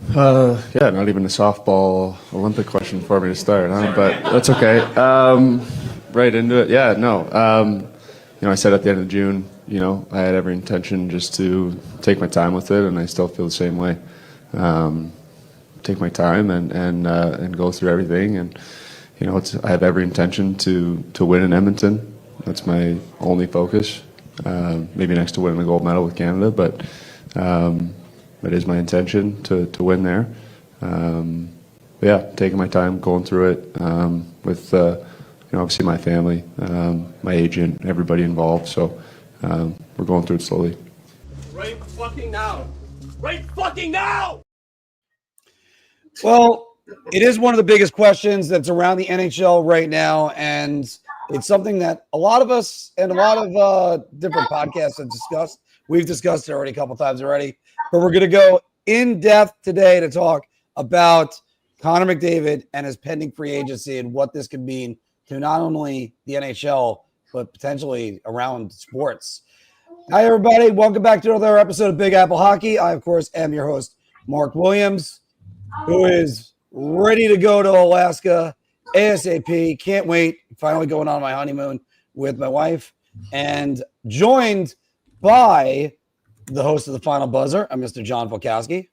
Yeah, not even a softball Olympic question for me to start, huh? But that's okay. Right into it. Yeah, no. I said at the end of June, I had every intention just to take my time with it, and I still feel the same way. Take my time and go through everything, and I have every intention to win in Edmonton. That's my only focus. Maybe next to winning a gold medal with Canada, but. It is my intention to win there. Taking my time, going through it with, obviously my family, my agent, everybody involved. So we're going through it slowly. Right fucking now. Right fucking now! Well, it is one of the biggest questions that's around the NHL right now, and it's something that a lot of us and a lot of different podcasts have discussed. We've discussed it already a couple times already, but we're going to go in depth today to talk about Connor McDavid and his pending free agency and what this could mean to not only the NHL, but potentially around sports. Hi, everybody. Welcome back to another episode of Big Apple Hockey. I, of course, am your host, Mark Williams, who is ready to go to Alaska ASAP. Can't wait. Finally going on my honeymoon with my wife, and joined by the host of the Final Buzzer, Mr. John Filkowski.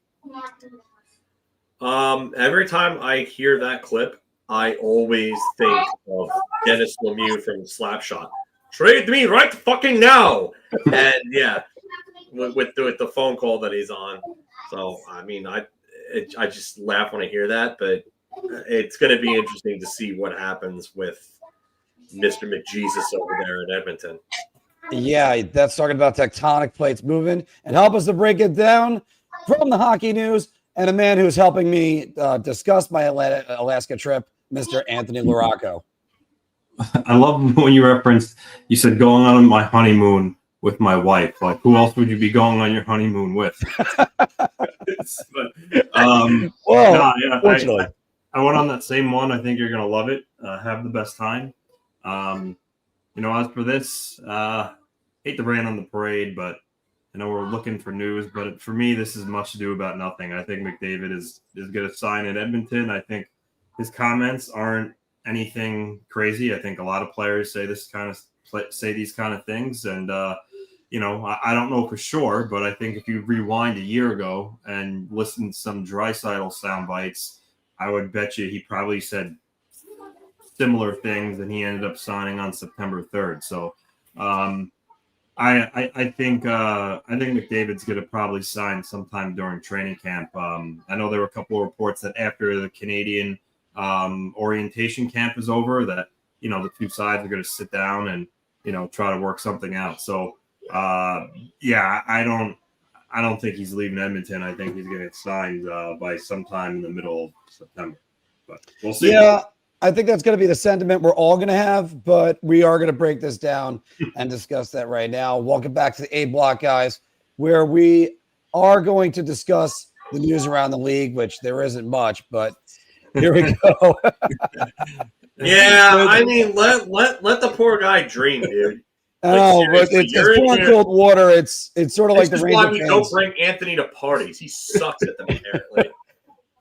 Every time I hear that clip, I always think of Dennis Lemieux from Slapshot. Trade me right fucking now, and yeah, with the phone call that he's on. So I mean, I just laugh when I hear that, but it's going to be interesting to see what happens with Mr. McJesus over there in Edmonton. Yeah, that's talking about tectonic plates moving. And help us to break it down from the hockey news, and a man who's helping me discuss my Alaska trip, Mr. Anthony LaRocco. I love when you said going on my honeymoon with my wife. Like, who else would you be going on your honeymoon with? Fortunately. I went on that same one. I think you're going to love it. Have the best time. As for this, hate to rain on the parade, but I know we're looking for news. But for me, this is much ado about nothing. I think McDavid is going to sign in Edmonton. I think his comments aren't anything crazy. I think a lot of players say these kind of things, and I don't know for sure, but I think if you rewind a year ago and listen to some Draisaitl sound bites, I would bet you he probably said similar things, and he ended up signing on September 3rd. So I think McDavid's going to probably sign sometime during training camp. I know there were a couple of reports that after the Canadian orientation camp is over, that the two sides are going to sit down and try to work something out. So I don't think he's leaving Edmonton. I think he's going to get signed by sometime in the middle of September. But we'll see. Yeah, I think that's going to be the sentiment we're all going to have, but we are going to break this down and discuss that right now. Welcome back to the A Block, guys, where we are going to discuss the news around the league, which there isn't much, but here we go. Yeah, I mean, let the poor guy dream, dude. No, but it's pouring cold water. It's sort of like the Rangers. Why we don't bring Anthony to parties. He sucks at them apparently.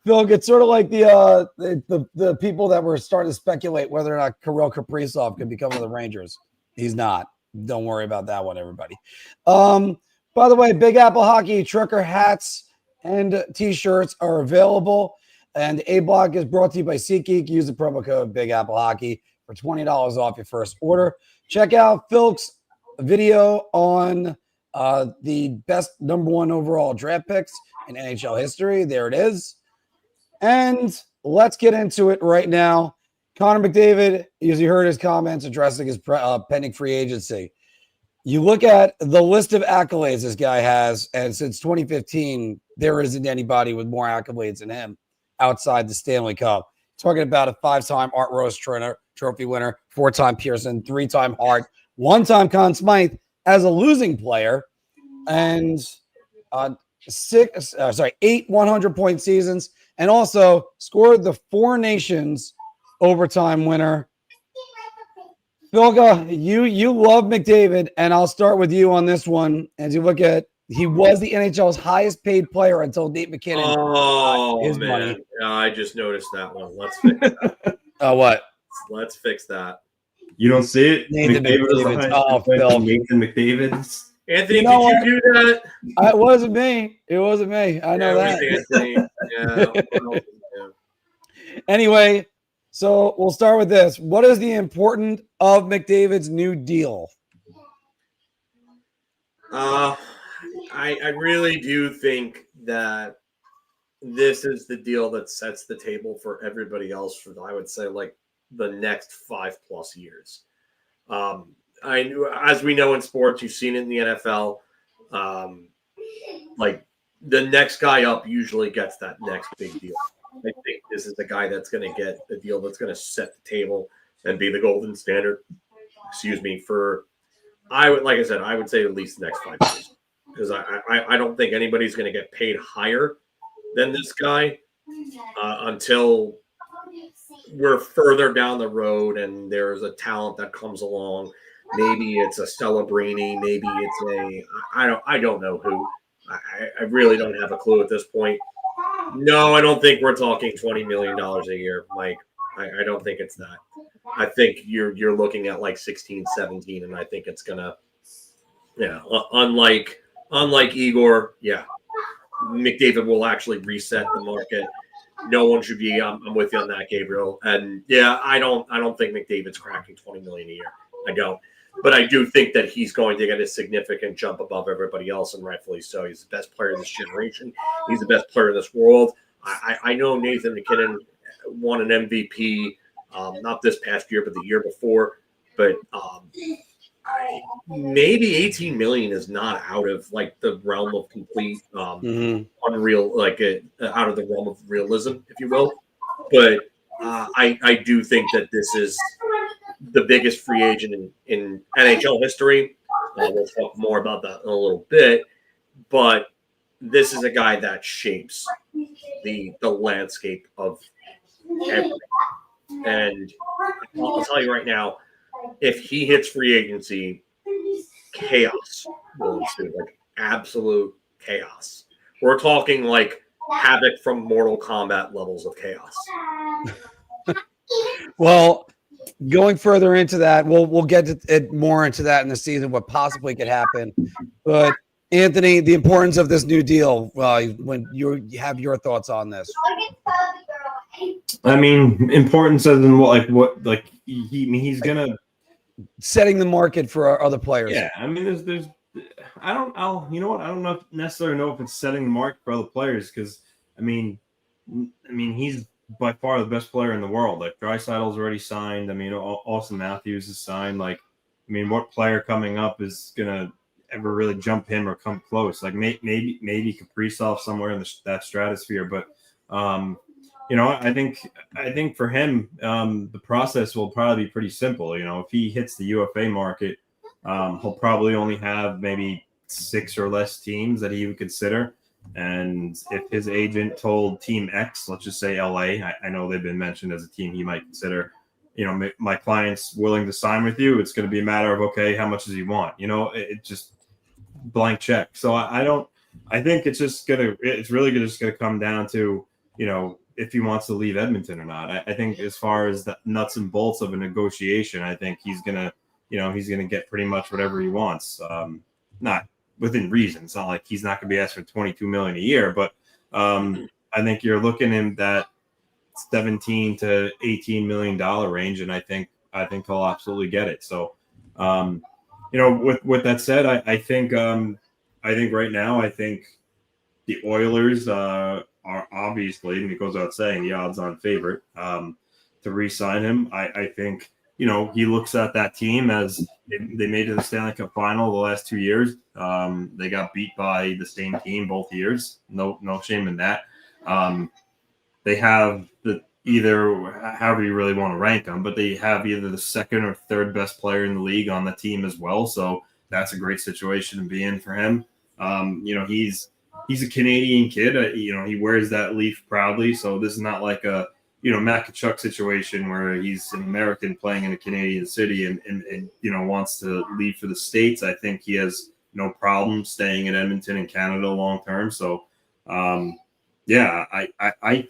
Phil, it's sort of like the people that were starting to speculate whether or not Kirill Kaprizov could become one of the Rangers. He's not. Don't worry about that one, everybody. By the way, Big Apple Hockey trucker hats and T-shirts are available. And A Block is brought to you by SeatGeek. Use the promo code Big Apple Hockey for $20 off your first order. Check out Phil's video on the best number one overall draft picks in NHL history. There it is. And let's get into it right now. Connor McDavid, as you heard his comments addressing his pending free agency. You look at the list of accolades this guy has, and since 2015, there isn't anybody with more accolades than him outside the Stanley Cup. Talking about a 5-time Art Ross Trophy winner, 4-time Pearson, 3-time Hart, 1-time Conn Smythe as a losing player, and 8 100-point seasons, and also scored the 4 Nations overtime winner. Philka, you love McDavid, and I'll start with you on this one. As you look at He was the NHL's highest paid player until Nate McKinnon. Oh, his man. money. I just noticed that one. Let's fix that. What? Let's fix that. You don't see it? Nathan McDavid is the McDavid. highest Oh, paid player. Phil. Nathan McDavid. Anthony, You know did you do that? It wasn't me. It wasn't me. I know Yeah, that. it was Anthony. Yeah. Anyway, so we'll start with this. What is the importance of McDavid's new deal? I really do think that this is the deal that sets the table for everybody else for, I would say, like the next 5+ years. As we know in sports, you've seen it in the NFL. Like the next guy up usually gets that next big deal. I think this is the guy that's going to get the deal that's going to set the table and be the golden standard. For I would say at least the next 5 years, because I don't think anybody's going to get paid higher than this guy until we're further down the road and there's a talent that comes along. Maybe it's a Celebrini, maybe it's I don't know who. I really don't have a clue at this point. No, I don't think we're talking $20 million a year, Mike. I don't think it's that. I think you're looking at like 16, 17, and I think it's gonna, unlike Igor, McDavid will actually reset the market. No one should be. I'm with you on that, Gabriel. And I don't think McDavid's cracking $20 million a year. I don't. But I do think that he's going to get a significant jump above everybody else, and rightfully so. He's the best player in this generation. He's the best player in this world. I know Nathan McKinnon won an MVP, not this past year, but the year before. But maybe 18 million is not out of like the realm of complete unreal, like out of the realm of realism, if you will. But I do think that this is the biggest free agent in NHL history. We'll talk more about that in a little bit, but this is a guy that shapes the landscape of everything. And I'll tell you right now, if he hits free agency, chaos will ensue, like absolute chaos. We're talking like Havoc from Mortal Kombat levels of chaos. Well, going further into that, we'll get it more into that in the season, what possibly could happen. But Anthony, the importance of this new deal, when you have your thoughts on this. I mean, importance as in what he's gonna setting the market for our other players. Yeah, I mean, there's I don't necessarily know if it's setting the market for other players, because I mean he's by far the best player in the world. Like Draisaitl's already signed. I mean, Austin Matthews is signed. Like, I mean, what player coming up is gonna ever really jump him or come close? Like maybe Kaprizov somewhere in that stratosphere, but I think for him, the process will probably be pretty simple. If he hits the UFA market, he'll probably only have maybe 6 or less teams that he would consider. And if his agent told Team X, let's just say LA, I know they've been mentioned as a team he might consider, my client's willing to sign with you, it's going to be a matter of, okay, how much does he want? It just blank check. So I think it's really just going to come down to, if he wants to leave Edmonton or not. I think as far as the nuts and bolts of a negotiation, I think he's gonna get pretty much whatever he wants. Not within reason. It's not like he's not gonna be asked for $22 million a year, but I think you're looking in that $17 to $18 million range, and I think he'll absolutely get it. So, with that said, I think right now, I think the Oilers are obviously, and it goes out saying, the odds-on favorite to re-sign him. I think, he looks at that team as they made it to the Stanley Cup final the last 2 years. They got beat by the same team both years. No shame in that. They have either, however you really want to rank them, but they have either the second or third best player in the league on the team as well. So that's a great situation to be in for him. He's a Canadian kid. He wears that leaf proudly. So this is not like a, Matt Tkachuk situation where he's an American playing in a Canadian city and wants to leave for the States. I think he has, no problem staying in Edmonton and Canada long term. So, I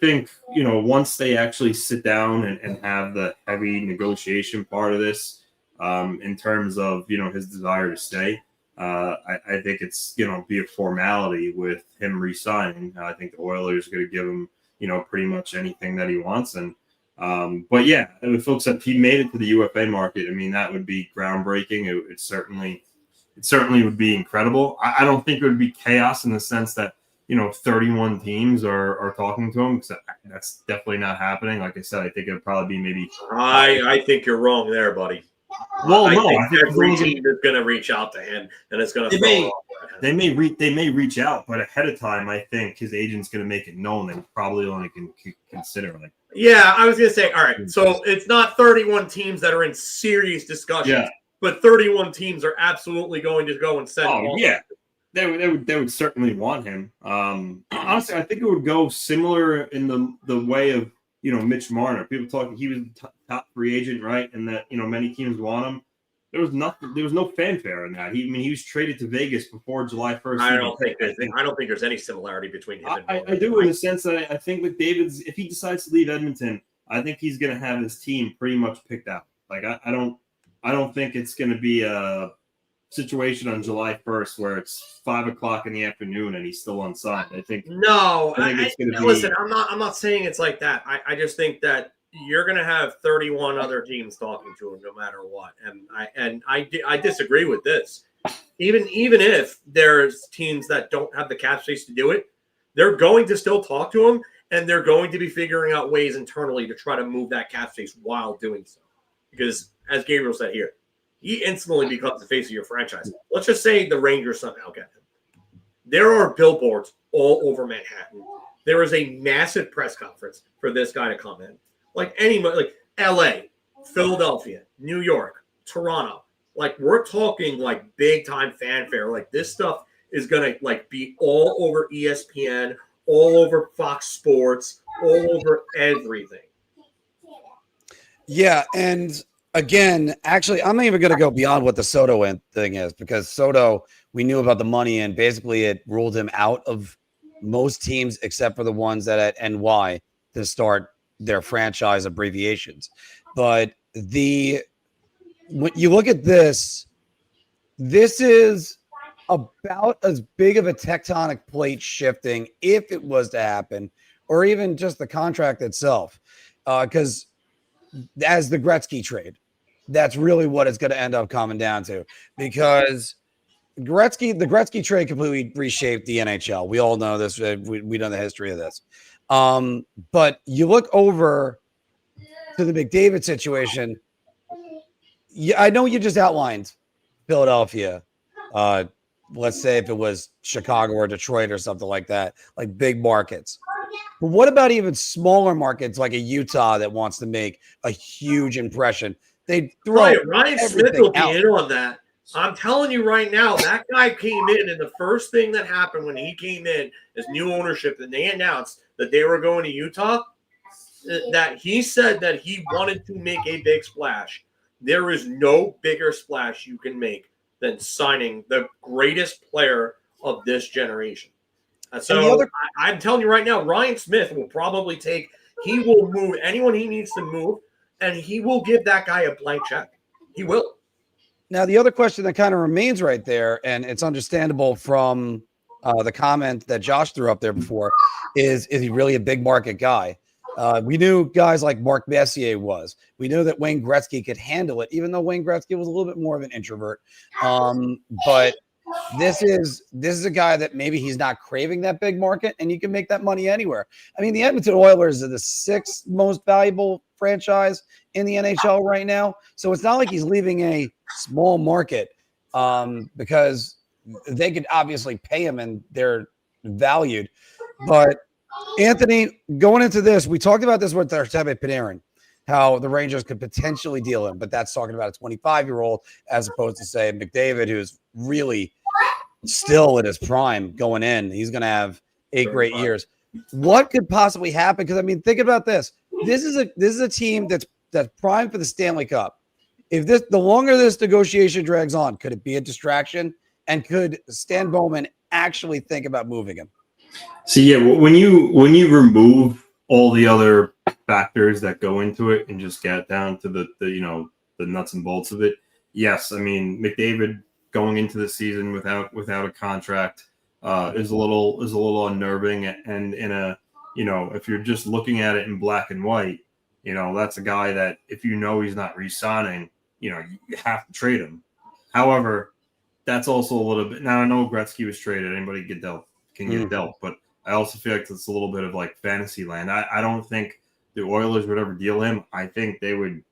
think, once they actually sit down and have the heavy negotiation part of this, in terms of, his desire to stay, I think it's going to be a formality with him re-signing. I think the Oilers are going to give him, pretty much anything that he wants. And, but yeah, the folks, if he made it to the UFA market, I mean, that would be groundbreaking. It certainly would be incredible. I don't think it would be chaos in the sense that, 31 teams are talking to him, because that's definitely not happening. Like I said, I think it would probably be maybe. I think you're wrong there, buddy. Well, I no, think I think every team is going to reach out to him, and it's going to throw they may reach out, but ahead of time, I think his agent's going to make it known they probably only can consider like. Yeah, I was going to say, all right, so it's not 31 teams that are in serious discussions, Yeah. but 31 teams are absolutely going to go and send. Oh yeah, they would certainly want him. Honestly, I think it would go similar in the way of Mitch Marner. People talking he was top free agent, right? And that many teams want him. There was no fanfare in that. He was traded to Vegas before July 1st. I don't think there's any similarity between him and I do, in the sense that I think McDavid's, if he decides to leave Edmonton, I think he's going to have his team pretty much picked out. Like I don't think it's going to be a situation on July 1st where it's 5:00 in the afternoon and he's still unsigned. I think it's going to be. Listen, I'm not saying it's like that. I just think that you're going to have 31 other teams talking to him no matter what, and I disagree with this. Even if there's teams that don't have the cap space to do it, they're going to still talk to him, and they're going to be figuring out ways internally to try to move that cap space while doing so. Because as Gabriel said here, he instantly becomes the face of your franchise. Let's just say the Rangers somehow get him. There are billboards all over Manhattan. There is a massive press conference for this guy to come in. Like LA, Philadelphia, New York, Toronto. Like, we're talking like big time fanfare. Like, this stuff is gonna be all over ESPN, all over Fox Sports, all over everything. Yeah, and again, actually, I'm even going to go beyond what the Soto thing is, because Soto, we knew about the money, and basically it ruled him out of most teams except for the ones that at NY to start their franchise abbreviations. But when you look at this is about as big of a tectonic plate shifting, if it was to happen, or even just the contract itself, because as the Gretzky trade, that's really what it's going to end up coming down to, because the Gretzky trade completely reshaped the NHL. We all know this. We know the history of this. But you look over to the McDavid situation. Yeah, I know you just outlined Philadelphia. Let's say if it was Chicago or Detroit or something like that, like big markets. But what about even smaller markets like a Utah that wants to make a huge impression? They throw Ryan Smith will be in on that. I'm telling you right now, that guy came in, and the first thing that happened when he came in as new ownership, and they announced that they were going to Utah, that he said that he wanted to make a big splash. There is no bigger splash you can make than signing the greatest player of this generation. So I'm telling you right now, Ryan Smith will probably he will move anyone he needs to move, and he will give that guy a blank check. He will. Now, the other question that kind of remains right there, and it's understandable from the comment that Josh threw up there before, is he really a big market guy? We knew guys like Mark Messier was. We knew that Wayne Gretzky could handle it, even though Wayne Gretzky was a little bit more of an introvert. But this is a guy that maybe he's not craving that big market, and you can make that money anywhere. I mean, the Edmonton Oilers are the 6th most valuable franchise in the NHL right now. So it's not like he's leaving a small market, because they could obviously pay him and they're valued. But Anthony, going into this, we talked about this with Artemi Panarin, how the Rangers could potentially deal him, but that's talking about a 25-year-old as opposed to, say, McDavid, who's really still in his prime going in. He's going to have 8 great years. What could possibly happen? Because, I mean, think about this. This is a team that's primed for the Stanley Cup. The longer this negotiation drags on, could it be a distraction? And could Stan Bowman actually think about moving him? So yeah, when you remove all the other factors that go into it and just get down to the nuts and bolts of it, yes, I mean McDavid going into the season without a contract is a little unnerving, and in a if you're just looking at it in black and white, that's a guy that if he's not re-signing, you have to trade him. However, that's also a little bit. Now I know Gretzky was traded; anybody can get dealt, but I also feel like it's a little bit of like fantasy land. I don't think the Oilers would ever deal him. I think they would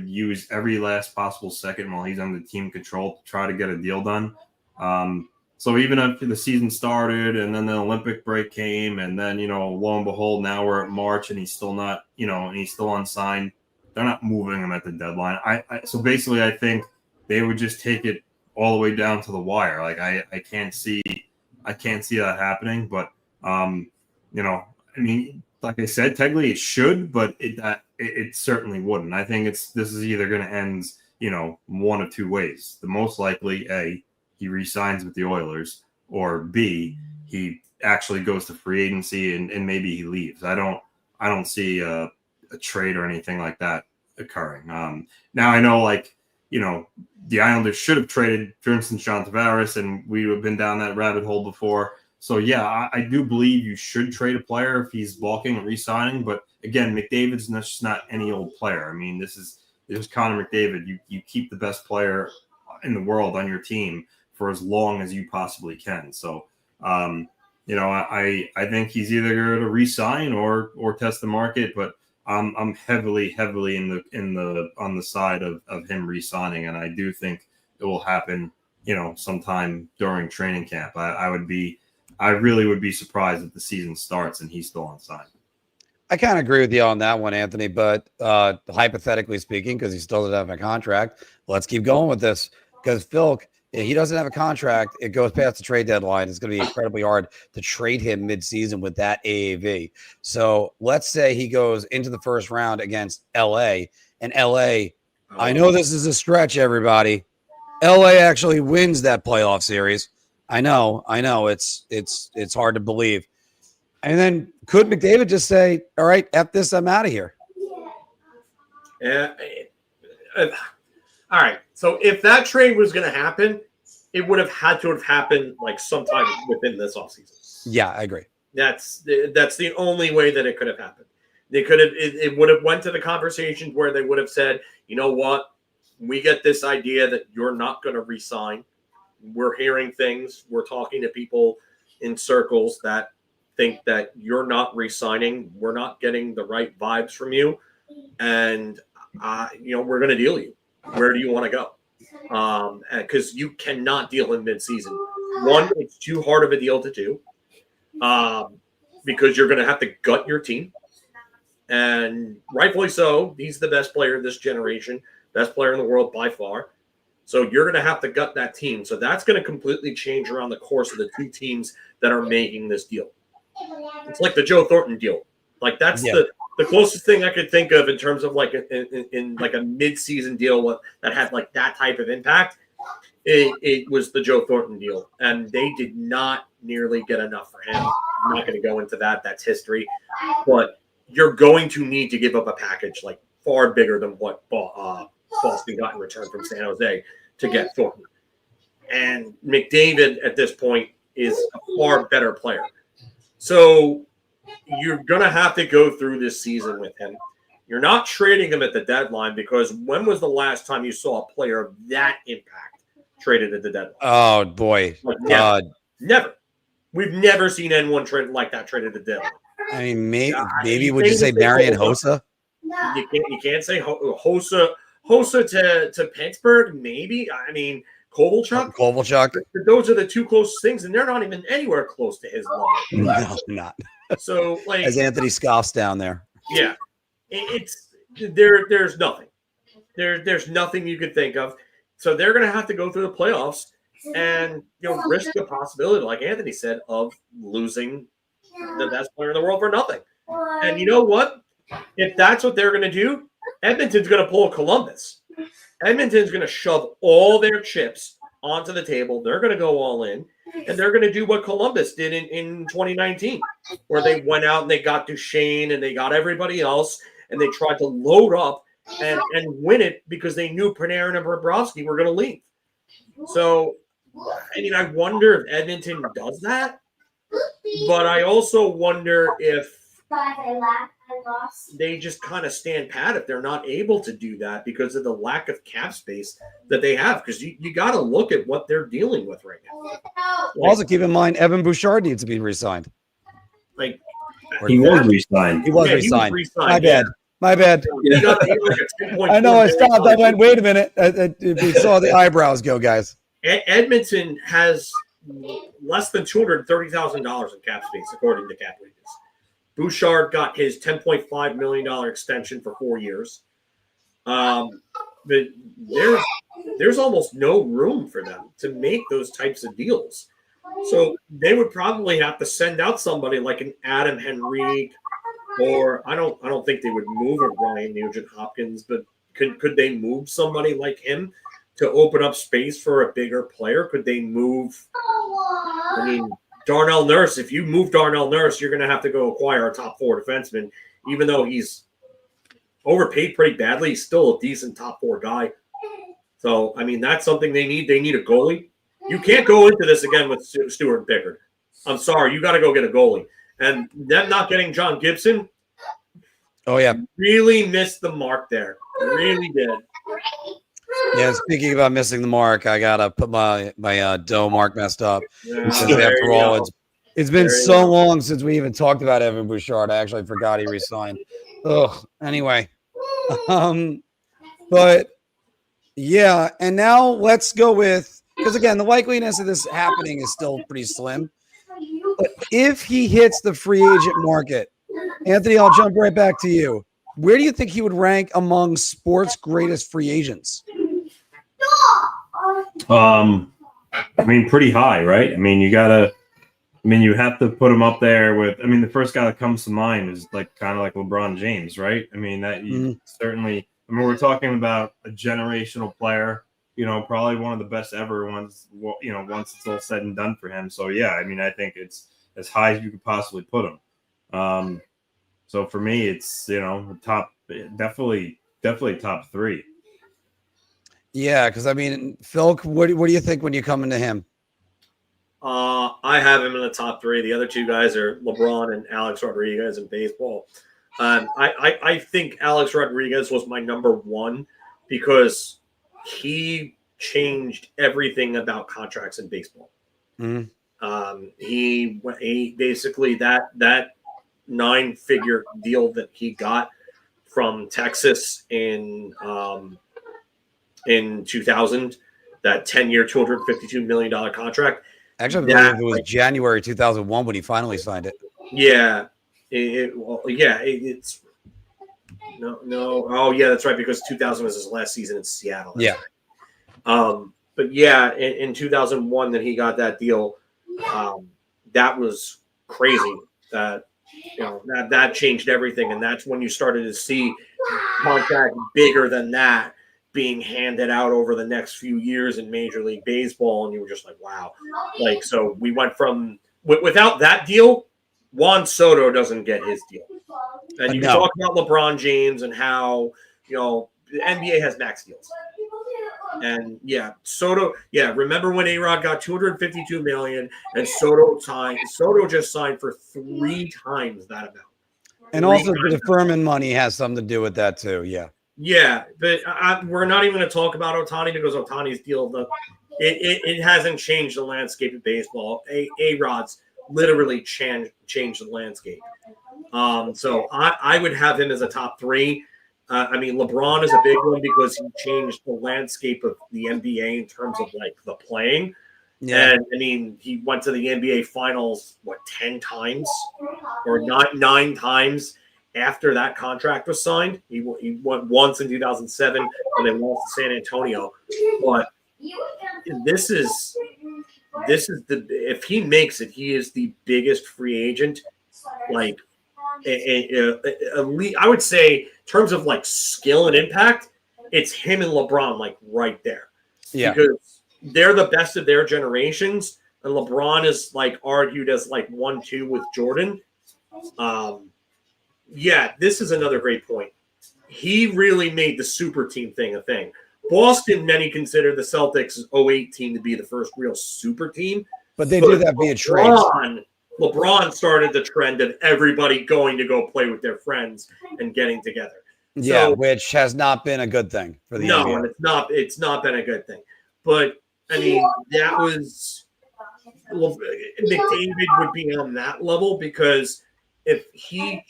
use every last possible second while he's under team control to try to get a deal done. So even if the season started and then the Olympic break came and then, lo and behold, now we're at March and he's still not, and he's still unsigned, they're not moving him at the deadline. So basically I think they would just take it all the way down to the wire. Like I can't see that happening, but I mean, like I said, technically it should, but it certainly wouldn't. I think this is either going to end, one of two ways. The most likely, A, he re-signs with the Oilers, or B, he actually goes to free agency and maybe he leaves. I don't see a trade or anything like that occurring. Now I know, the Islanders should have traded, for instance, John Tavares, and we would have been down that rabbit hole before. So, yeah, I do believe you should trade a player if he's balking and re-signing. But, again, McDavid's just not any old player. I mean, this is Connor McDavid. You keep the best player in the world on your team for as long as you possibly can. So, I think he's either going to re-sign or test the market. But I'm heavily on the side of him re-signing, and I do think it will happen, sometime during training camp. I really would be surprised if the season starts and he's still unsigned. I kind of agree with you on that one, Anthony, but hypothetically speaking, because he still doesn't have a contract, let's keep going with this. Because Filk, if he doesn't have a contract, it goes past the trade deadline. It's going to be incredibly hard to trade him mid-season with that AAV. So let's say he goes into the first round against LA, and LA, I know this is a stretch, everybody. LA actually wins that playoff series. I know. It's hard to believe. And then could McDavid just say, all right, F this, I'm out of here? Yeah. All right. So if that trade was going to happen, it would have had to have happened sometime within this offseason. Yeah, I agree. That's the only way that it could have happened. They could have, it would have went to the conversation where they would have said, you know what, we get this idea that you're not going to re-sign. We're hearing things. We're talking to people in circles that think that you're not re-signing. We're not getting the right vibes from you. And, we're going to deal you. Where do you want to go? Because you cannot deal in midseason. One, it's too hard of a deal to do because you're going to have to gut your team. And rightfully so. He's the best player of this generation, best player in the world by far. So you're going to have to gut that team. So that's going to completely change around the course of the two teams that are making this deal. It's like the Joe Thornton deal. That's the closest thing I could think of in terms of in a mid-season deal that had that type of impact. It was the Joe Thornton deal, and they did not nearly get enough for him. I'm not going to go into that. That's history. But you're going to need to give up a package far bigger than what Boston got in return from San Jose to get Thornton. And McDavid at this point is a far better player. So you're going to have to go through this season with him. You're not trading him at the deadline because when was the last time you saw a player of that impact traded at the deadline? Oh, boy. Never. We've never seen anyone traded like that traded at the deadline. I mean, maybe would you say Marian Hossa? You can't say Hossa to Pittsburgh, maybe. I mean, Kovalchuk. Those are the two closest things, and they're not even anywhere close to his level. No, not. So, as Anthony scoffs down there. Yeah, there's nothing. There's nothing you could think of. So they're going to have to go through the playoffs and risk the possibility, like Anthony said, of losing the best player in the world for nothing. And you know what? If that's what they're going to do, Edmonton's going to pull Columbus. Edmonton's going to shove all their chips onto the table. They're going to go all in, and they're going to do what Columbus did in 2019, where they went out and they got Duchesne and they got everybody else, and they tried to load up and win it because they knew Panarin and Bobrovsky were going to leave. So, I mean, I wonder if Edmonton does that, but I also wonder if they just kind of stand pat if they're not able to do that because of the lack of cap space that they have. Because you got to look at what they're dealing with right now. Also, keep in mind, Evan Bouchard needs to be re-signed. Like He was re-signed. He was Yeah, he was re-signed. re-signed, My bad. yeah. My bad. He got like a $10.4 I know. I stopped. I million. went, wait a minute. We saw the eyebrows go, guys. Edmonton has less than $230,000 in cap space, according to Cap Leaders. Bouchard got his $10.5 million extension for 4 years. But there's almost no room for them to make those types of deals. So they would probably have to send out somebody like an Adam Henrique, or I don't think they would move a Ryan Nugent-Hopkins, but could they move somebody like him to open up space for a bigger player? Could they move? I mean, Darnell Nurse. If you move Darnell Nurse, you're going to have to go acquire a top 4 defenseman, even though he's overpaid pretty badly. He's still a decent top 4 guy. So, I mean, that's something they need. They need a goalie. You can't go into this again with Stewart and Pickard. I'm sorry. You got to go get a goalie. And them not getting John Gibson. Oh, yeah. Really missed the mark there. Really did. Yeah, speaking about missing the mark, I got to put my dough mark messed up. Yeah, Because there after you all, go. it's been There you so go. long since we even talked about Evan Bouchard. I actually forgot he resigned. Ugh. Anyway. But, yeah. And now let's go with, because, again, the likeliness of this happening is still pretty slim. But if he hits the free agent market, Anthony, I'll jump right back to you. Where do you think he would rank among sports' greatest free agents? I mean, pretty high, right? I mean, you have to put him up there with. I mean, the first guy that comes to mind is kind of like LeBron James, right? I mean, that you certainly. I mean, we're talking about a generational player. Probably one of the best ever once it's all said and done for him. So yeah, I mean, I think it's as high as you could possibly put him. So for me, it's top, definitely top 3. Yeah, because I mean, Phil, what do you think when you come into him? I have him in the top 3. The other 2 guys are LeBron and Alex Rodriguez in baseball. I think Alex Rodriguez was my number 1 because he changed everything about contracts in baseball. He basically that 9-figure deal that he got from Texas in 2000, that 10-year, $252 million contract. Actually, I believe it was January 2001 when he finally signed it. Yeah, it's no. Oh, yeah, that's right, because 2000 was his last season in Seattle. Yeah. Right. But yeah, in 2001 that he got that deal, that was crazy. That changed everything, and that's when you started to see contract bigger than that being handed out over the next few years in Major League Baseball, and you were just like, wow. So we went from without that deal, Juan Soto doesn't get his deal. And you can talk about LeBron James and how the NBA has max deals. And yeah, Soto. Yeah, remember when A-Rod got $252 million and Soto just signed for 3 times that amount. And also the deferment money has something to do with that too. Yeah. Yeah, but we're not even going to talk about Ohtani because Ohtani's deal, it hasn't changed the landscape of baseball. A-Rod's literally changed the landscape. So I would have him as a top 3. I mean, LeBron is a big one because he changed the landscape of the NBA in terms of the playing. Yeah. And I mean, he went to the NBA Finals 10 times or 9 times after that contract was signed. He went once in 2007 when they lost to San Antonio. But this is if he makes it, he is the biggest free agent. I would say in terms of skill and impact, it's him and LeBron right there. Yeah. Because they're the best of their generations, and LeBron is like argued as like 1-2 with Jordan. Yeah, this is another great point. He really made the super team thing a thing. Boston, many consider the Celtics 08 team to be the first real super team. But they did that via trades. LeBron started the trend of everybody going to go play with their friends and getting together. Yeah, So, which has not been a good thing for the NBA. and it's not been a good thing. But I mean, that was McDavid would be on that level, because if he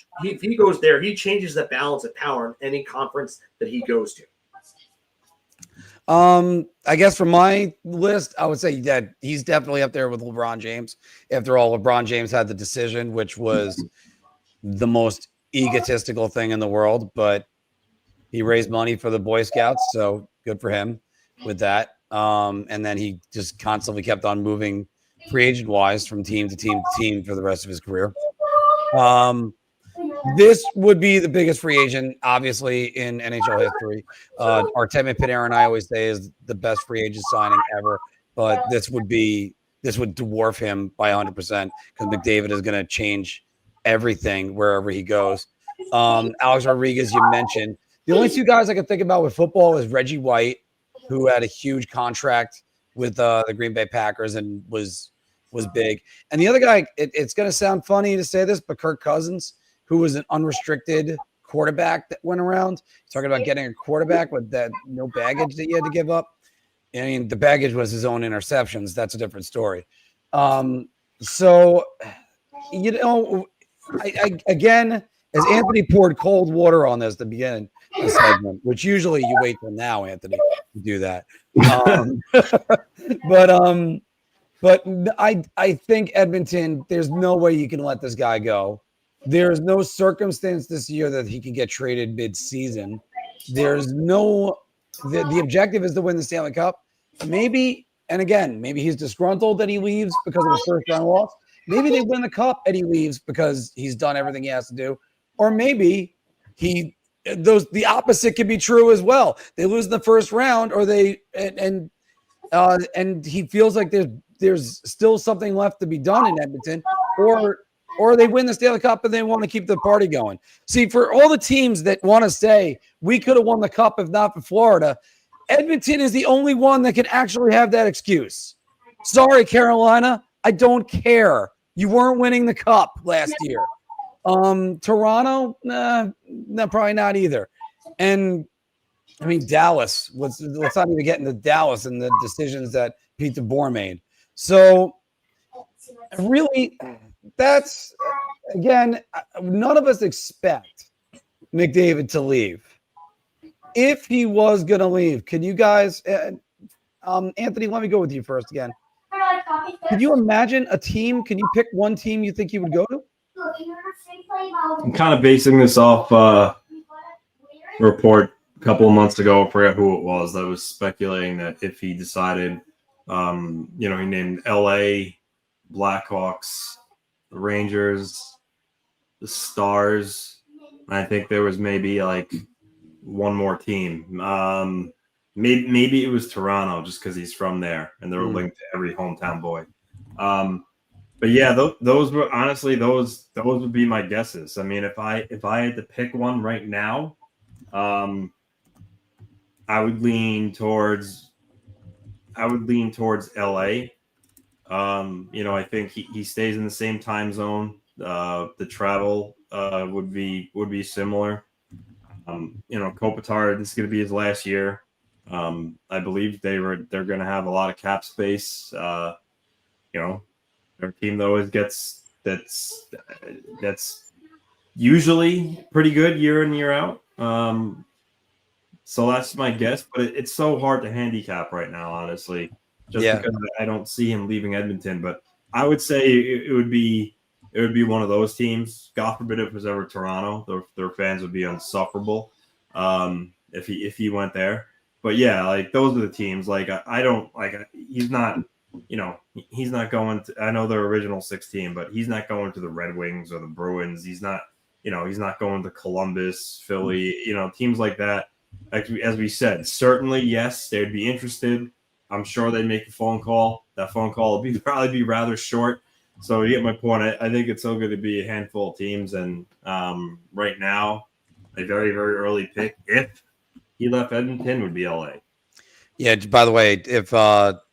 goes there, he changes the balance of power in any conference that he goes to. I guess for my list, I would say that he's definitely up there with LeBron James. After all, LeBron James had the decision, which was the most egotistical thing in the world, but he raised money for the Boy Scouts, so good for him with that. And then he just constantly kept on moving free agent wise from team to team to team for the rest of his career. This would be the biggest free agent, obviously, in NHL history. Artemi Panarin, I always say, is the best free agent signing ever, but this would dwarf him by 100% because McDavid is going to change everything wherever he goes. Alex Rodriguez, you mentioned. The only two guys I can think about with football is Reggie White, who had a huge contract with the Green Bay Packers and was big. And the other guy, it's going to sound funny to say this, but Kirk Cousins, who was an unrestricted quarterback that went around. Talking about getting a quarterback with that no baggage that you had to give up. I mean, the baggage was his own interceptions. That's a different story. So, you know, I again, as Anthony poured cold water on this to begin the segment, which usually you wait till now, Anthony, to do that. But I think Edmonton, there's no way you can let this guy go. There's no circumstance this year that he could get traded mid-season. There's no the objective is to win the Stanley Cup. Maybe, and again, maybe he's disgruntled that he leaves because of the first round loss. Maybe they win the cup and he leaves because he's done everything he has to do. Or maybe the opposite could be true as well. They lose in the first round, or and he feels like there's still something left to be done in Edmonton, or they win the Stanley Cup and they want to keep the party going. See, for all the teams that want to say we could have won the cup if not for Florida, Edmonton is the only one that can actually have that excuse. Sorry, Carolina, I don't care. You weren't winning the cup last year. Toronto, nah, probably not either. And I mean, Dallas. Let's not even get into Dallas and the decisions that Pete DeBoer made. So, really, that's again, none of us expect McDavid to leave. If he was going to leave, can you guys, Anthony, let me go with you first again. Can you imagine a team? Can you pick one team you think he would go to? I'm kind of basing this off a report a couple of months ago. I forgot who it was that was speculating that if he decided, he named LA, Blackhawks, the Rangers, the Stars. And I think there was maybe like one more team. Maybe it was Toronto just because he's from there and they're linked to every hometown boy. But yeah, those were honestly those would be my guesses. I mean, if I had to pick one right now, I would lean towards LA. I think he stays in the same time zone. The travel would be similar. Kopitar, this is going to be his last year. I believe they're going to have a lot of cap space. Their team though that's usually pretty good year in, year out. So that's my guess, but it's so hard to handicap right now, honestly, because I don't see him leaving Edmonton. But I would say it would be one of those teams. God forbid if it was ever Toronto, their fans would be insufferable if he went there. But yeah, like those are the teams. Like I don't like he's not. He's not going to, I know their original 16, but he's not going to the Red Wings or the Bruins. He's not going to Columbus, Philly, teams like that. As we said, certainly, yes, they'd be interested. I'm sure they'd make a phone call. That phone call will probably be rather short. So you get my point. I think it's still going to be a handful of teams, and right now, a very, very early pick, if he left Edmonton, would be LA. Yeah. By the way, if Connor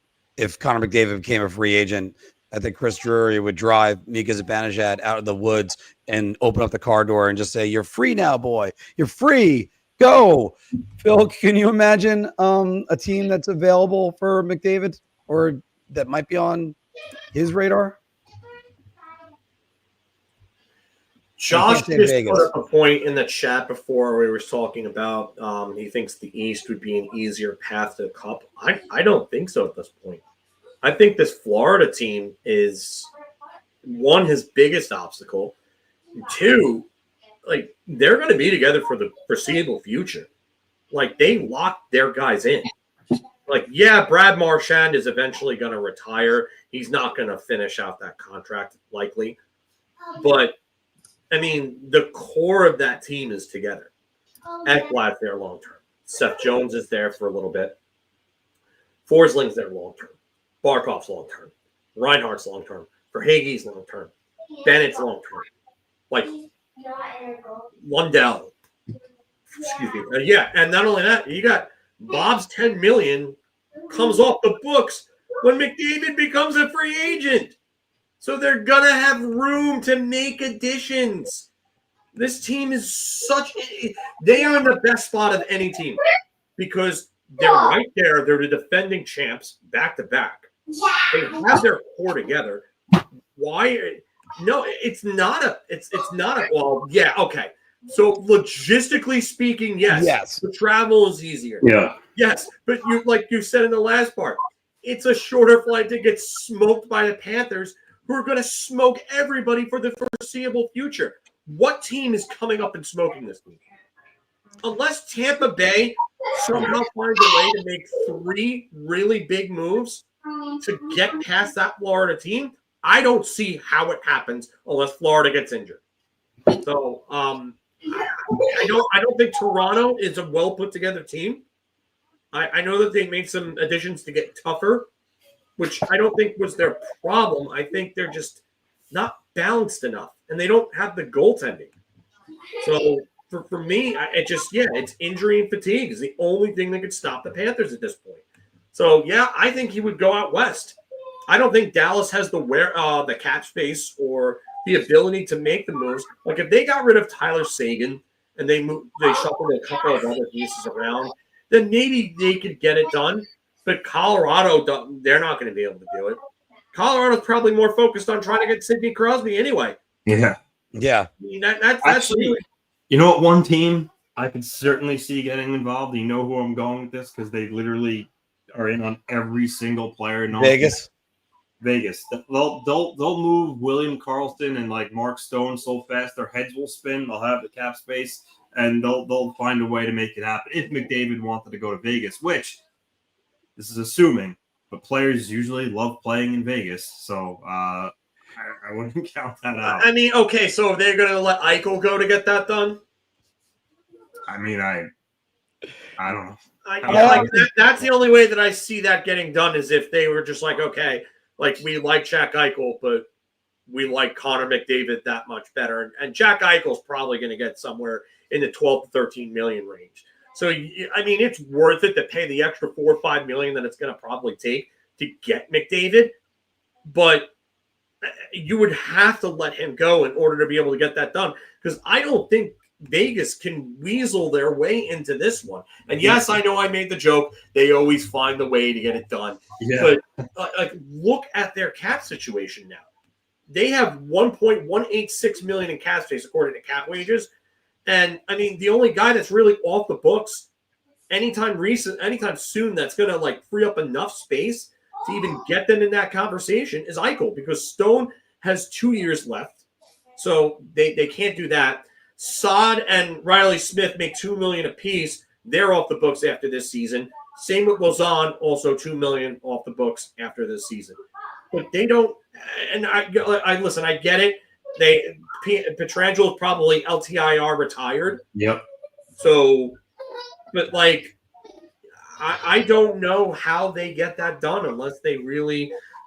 McDavid became a free agent, I think Chris Drury would drive Mika Zibanejad out of the woods and open up the car door and just say, "You're free now, boy. You're free. Go." Phil, can you imagine a team that's available for McDavid or that might be on his radar? Josh say just Vegas. put up a point in the chat before we were talking about he thinks the East would be an easier path to the Cup. I don't think so at this point. I think this Florida team is, one, his biggest obstacle. Two, like, they're going to be together for the foreseeable future. Like, they locked their guys in. Like, yeah, Brad Marchand is eventually going to retire. He's not going to finish out that contract, likely. But, I mean, the core of that team is together. Ekblad's there long term. Seth Jones is there for a little bit. Forsling's there long term. Barkov's long term. Reinhardt's long term. Verhaeghe's long term. Bennett's long term. Like, Lundell. Excuse me. Yeah, and not only that, you got Bob's $10 million comes off the books when McDavid becomes a free agent. So they're gonna have room to make additions. This team is they are in the best spot of any team because they're right there. They're the defending champs back to back. They have their core together. Why? No, it's not a. Well, yeah, okay. So logistically speaking, yes. The travel is easier. Yeah. Yes, but like you said in the last part, it's a shorter flight to get smoked by the Panthers, who are going to smoke everybody for the foreseeable future. What team is coming up and smoking this team? Unless Tampa Bay somehow finds a way to make 3 really big moves to get past that Florida team, I don't see how it happens unless Florida gets injured. So I don't think Toronto is a well put together team. I know that they made some additions to get tougher, which I don't think was their problem. I think they're just not balanced enough, and they don't have the goaltending. So for me, it's injury and fatigue is the only thing that could stop the Panthers at this point. So yeah, I think he would go out west. I don't think Dallas has the cap space or the ability to make the moves. Like if they got rid of Tyler Seguin and they shuffled a couple of other pieces around, then maybe they could get it done. But Colorado, they're not going to be able to do it. Colorado's probably more focused on trying to get Sidney Crosby anyway. Yeah. Yeah. I mean, that's Actually, really, you know what? One team I could certainly see getting involved. You know who I'm going with this because they literally are in on every single player. Vegas. They'll move William Karlsson and like Mark Stone so fast their heads will spin. They'll have the cap space and they'll find a way to make it happen. If McDavid wanted to go to Vegas, which this is assuming, but players usually love playing in Vegas, so I wouldn't count that out. I mean, okay, so if they're going to let Eichel go to get that done? I mean, I don't know. That's the only way that I see that getting done is if they were just like, okay, like we like Jack Eichel, but we like Connor McDavid that much better. And Jack Eichel's probably going to get somewhere in the 12 to 13 million range. So, I mean, it's worth it to pay the extra $4 or $5 million that it's going to probably take to get McDavid. But you would have to let him go in order to be able to get that done. Because I don't think Vegas can weasel their way into this one. And yes, I know I made the joke. They always find the way to get it done. Yeah. But look at their cap situation now. They have $1.186 million in cap space according to Cap Wages. And I mean, the only guy that's really off the books anytime soon that's going to like free up enough space to even get them in that conversation is Eichel, because Stone has 2 years left. So they can't do that. Saad and Riley Smith make $2 million apiece. They're off the books after this season. Same with Lausanne, also $2 million off the books after this season. But they don't. And I listen. I get it. Pietrangelo is probably LTIR retired. Yep. So, but like, I don't know how they get that done unless they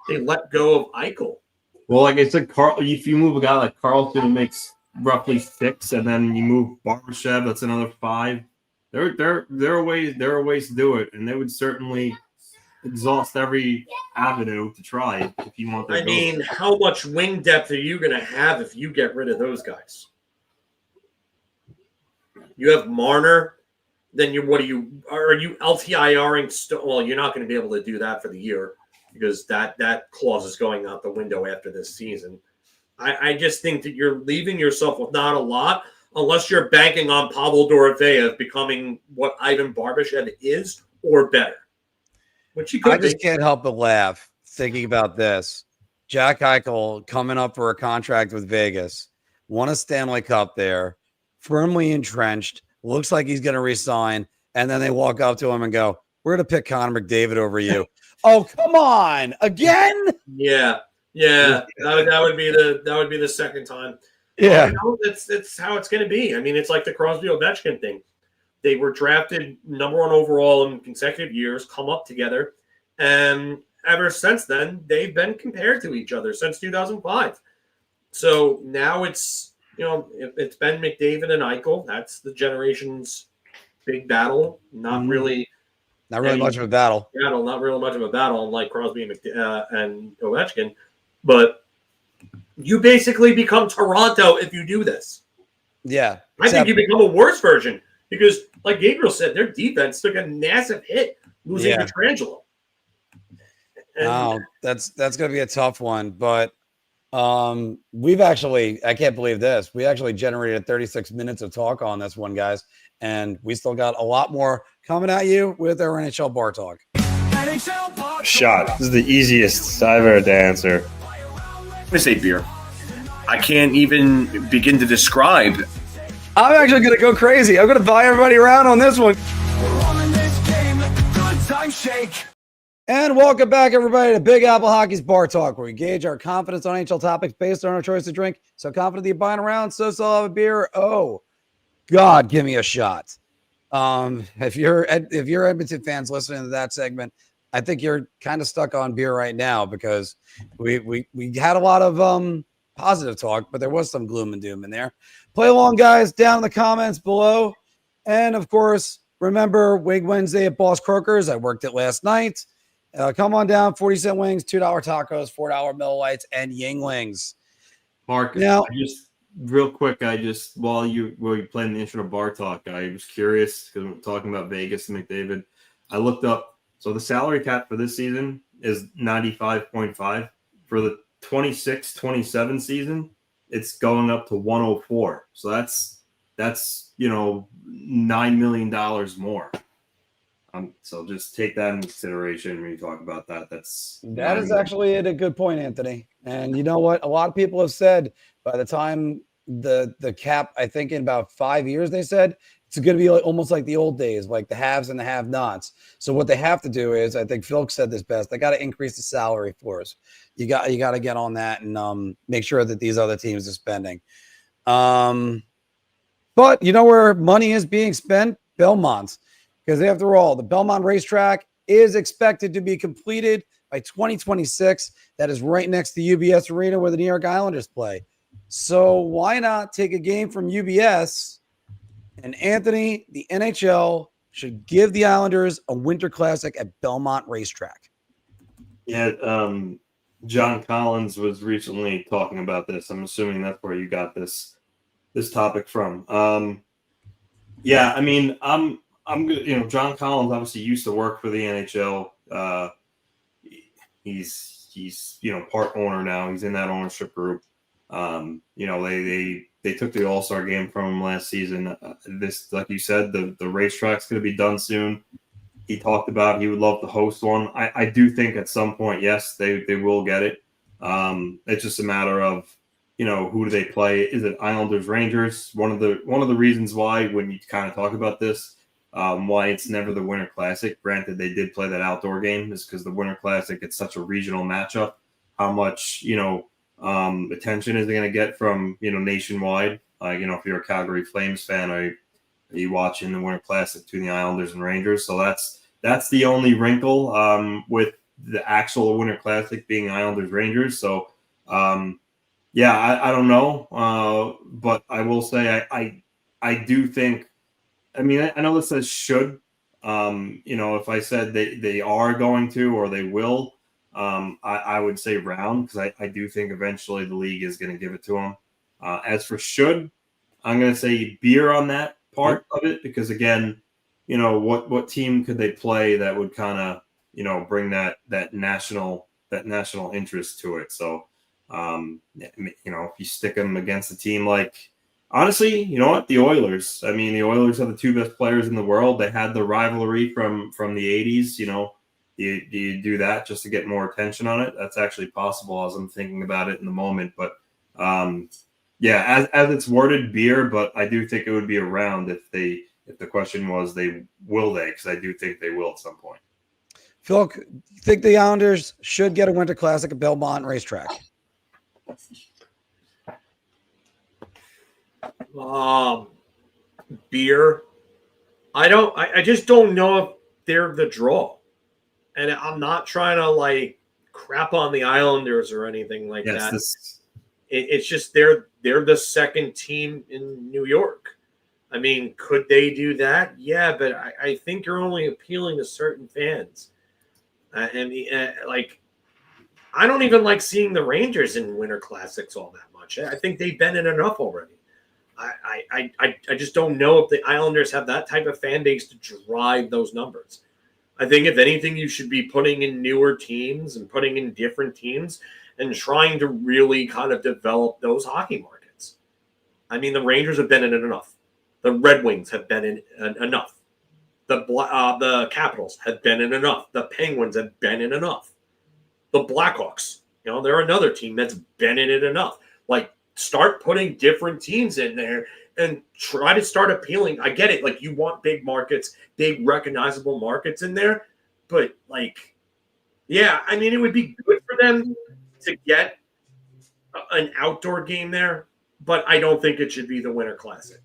let go of Eichel. Well, like I said, if you move a guy like Carlson, it makes roughly 6, and then you move Barbashev, that's another 5. There are ways to do it, and they would certainly exhaust every avenue to try if you want. I mean, how much wing depth are you going to have if you get rid of those guys? You have Marner. Then are you LTIRing? Well, you're not going to be able to do that for the year because that clause is going out the window after this season. I just think that you're leaving yourself with not a lot unless you're banking on Pavel Dorofeyev becoming what Ivan Barbashev is or better. Which he could I just can't help but laugh thinking about this. Jack Eichel coming up for a contract with Vegas, won a Stanley Cup there, firmly entrenched, looks like he's going to resign, and then they walk up to him and go, "We're going to pick Connor McDavid over you." Oh, come on, again? Yeah. That would be the second time. Yeah, that's how it's going to be. I mean, it's like the Crosby Ovechkin thing. They were drafted number 1 overall in consecutive years, come up together, and ever since then they've been compared to each other since 2005. So now it's it's been McDavid and Eichel. That's the generation's big battle. Not really much of a battle. Not really much of a battle, unlike Crosby and Ovechkin. But you basically become Toronto if you do this. Yeah, I think you become a worse version because, like Gabriel said, their defense took a massive hit losing Pietrangelo. That's going to be a tough one, but we've actually, I can't believe this. We actually generated 36 minutes of talk on this one, guys, and we still got a lot more coming at you with our NHL Bar Talk. Shot. This is the easiest I've ever to answer. I'm going to say beer. I can't even begin to describe. I'm actually going to go crazy. I'm going to buy everybody around on this one. And welcome back, everybody, to Big Apple Hockey's Bar Talk, where we gauge our confidence on NHL topics based on our choice to drink. So confident that you're buying around, so have a beer. Oh, God, give me a shot. If you're Edmonton fans listening to that segment, I think you're kind of stuck on beer right now because we had a lot of positive talk, but there was some gloom and doom in there. Play along, guys, down in the comments below. And, of course, remember Wing Wednesday at Boss Croakers. I worked it last night. Come on down, 40-cent wings, $2 tacos, $4 Miller Lights, and Yinglings. Mark, now, real quick, while you were playing the intro to Bar Talk, I was curious because we're talking about Vegas and McDavid. I looked up. So the salary cap for this season is 95.5. For the 26-27 season, it's going up to 104. So that's $9 million more. So just take that into consideration when you talk about that. That is actually a good point, Anthony. And you know what? A lot of people have said by the time the cap, I think in about 5 years, they said it's going to be almost like the old days, like the haves and the have-nots. So what they have to do is, I think Phil said this best, they got to increase the salary floors. You got to get on that and make sure that these other teams are spending. But you know where money is being spent? Belmont. Because after all, the Belmont racetrack is expected to be completed by 2026. That is right next to UBS Arena where the New York Islanders play. So why not take a game from UBS? And Anthony, the NHL should give the Islanders a winter classic at Belmont Racetrack. Yeah, John Collins was recently talking about this. I'm assuming that's where you got this topic from. Yeah, I mean, I'm John Collins obviously used to work for the NHL. He's part owner now. He's in that ownership group. They took the All-Star game from him last season. This, like you said, the racetrack's going to be done soon. He talked about he would love to host one. I do think at some point, yes, they will get it. It's just a matter of, who do they play? Is it Islanders, Rangers? One of the reasons why, when you kind of talk about this, why it's never the Winter Classic. Granted, they did play that outdoor game, is because the Winter Classic, it's such a regional matchup. How much attention is it going to get from nationwide? If you're a Calgary Flames fan, are you watching the Winter Classic between the Islanders and Rangers? So That's the only wrinkle with the actual Winter Classic being Islanders Rangers. So, yeah, I don't know, but I will say I do think. I mean, I know this says should. If I said they are going to or they will, I would say round because I do think eventually the league is going to give it to them. As for should, I'm going to say beer on that part of it because again, what team could they play that would kind of bring that national interest to it. So if you stick them against a team like, honestly, you know what, the Oilers. I mean, the Oilers are the two best players in the world. They had the rivalry from the 80s. You do that just to get more attention on it. That's actually possible as I'm thinking about it in the moment. But yeah, as it's worded, beer. But I do think it would be a round if the question was because I do think they will at some point. Phil, you think the Islanders should get a Winter Classic at Belmont Racetrack? Beer. I just don't know if they're the draw. And I'm not trying to like crap on the Islanders or anything like that. It's just they're the second team in New York. I mean, could they do that? Yeah, but I think you're only appealing to certain fans. I don't even like seeing the Rangers in Winter Classics all that much. I think they've been in enough already. I just don't know if the Islanders have that type of fan base to drive those numbers. I think if anything, you should be putting in newer teams and putting in different teams and trying to really kind of develop those hockey markets. I mean, the Rangers have been in it enough. The Red Wings have been in enough. The Capitals have been in enough. The Penguins have been in enough. The Blackhawks, they're another team that's been in it enough. Like, start putting different teams in there and try to start appealing. I get it. Like, you want big markets, big recognizable markets in there. But, like, yeah, I mean, it would be good for them to get an outdoor game there, but I don't think it should be the Winter Classic.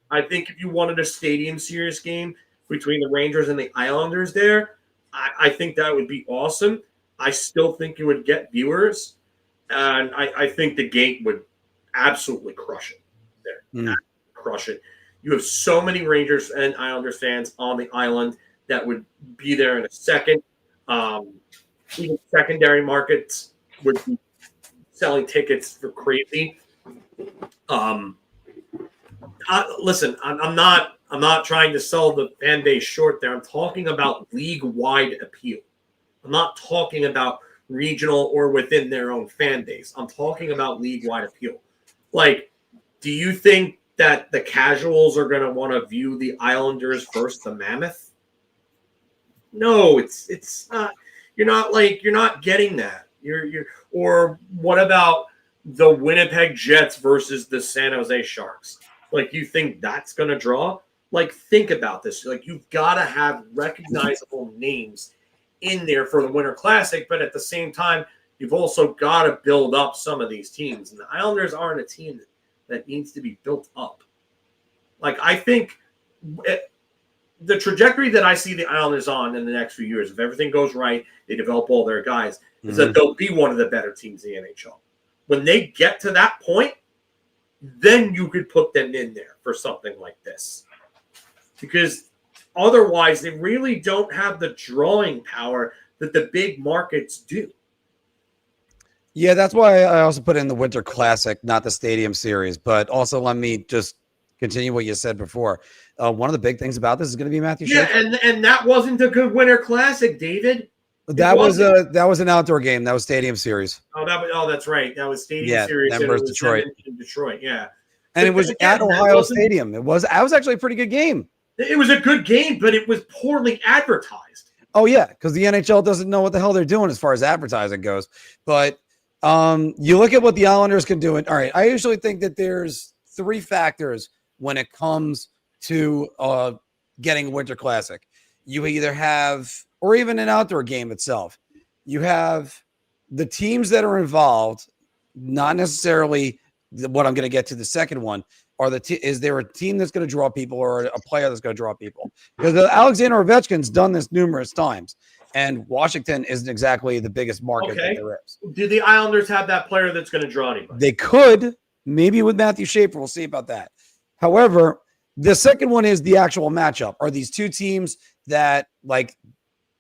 I think if you wanted a Stadium Series game between the Rangers and the Islanders there, I think that would be awesome. I still think it would get viewers, and I think the gate would absolutely crush it there. Crush it. You have so many Rangers and Islanders fans on the island that would be there in a second. Even secondary markets would be selling tickets for crazy. Listen, I'm not trying to sell the fan base short there. I'm talking about league-wide appeal. I'm not talking about regional or within their own fan base. I'm talking about league-wide appeal. Like, do you think that the casuals are going to want to view the Islanders versus the Mammoth? No, it's not. You're not getting that. Or what about the Winnipeg Jets versus the San Jose Sharks? Like, you think that's going to draw? Like, think about this. Like, you've got to have recognizable names in there for the Winter Classic, but at the same time, you've also got to build up some of these teams. And the Islanders aren't a team that needs to be built up. Like, I think the trajectory that I see the Islanders on in the next few years, if everything goes right, they develop all their guys, is that they'll be one of the better teams in the NHL. When they get to that point, then you could put them in there for something like this. Because otherwise, they really don't have the drawing power that the big markets do. Yeah, that's why I also put in the Winter Classic, not the Stadium Series. But also, let me just continue what you said before. One of the big things about this is going to be Matthew Schaefer. Yeah, and that wasn't a good Winter Classic, David. That was an outdoor game. That was Stadium Series. That's right. That was Stadium Series. That was Detroit. In Detroit, yeah. And it was at Ohio Stadium. It was actually a pretty good game. It was a good game, but it was poorly advertised. Oh yeah, because the NHL doesn't know what the hell they're doing as far as advertising goes. But you look at what the Islanders can do. And all right, I usually think that there's three factors when it comes to getting a Winter Classic. You either have, or even an outdoor game itself, you have the teams that are involved, not necessarily what I'm going to get to the second one, is there a team that's going to draw people or a player that's going to draw people? Because Alexander Ovechkin's done this numerous times, and Washington isn't exactly the biggest market that there is. Do the Islanders have that player that's going to draw anybody? They could, maybe with Matthew Schaefer. We'll see about that. However, the second one is the actual matchup. Are these two teams that like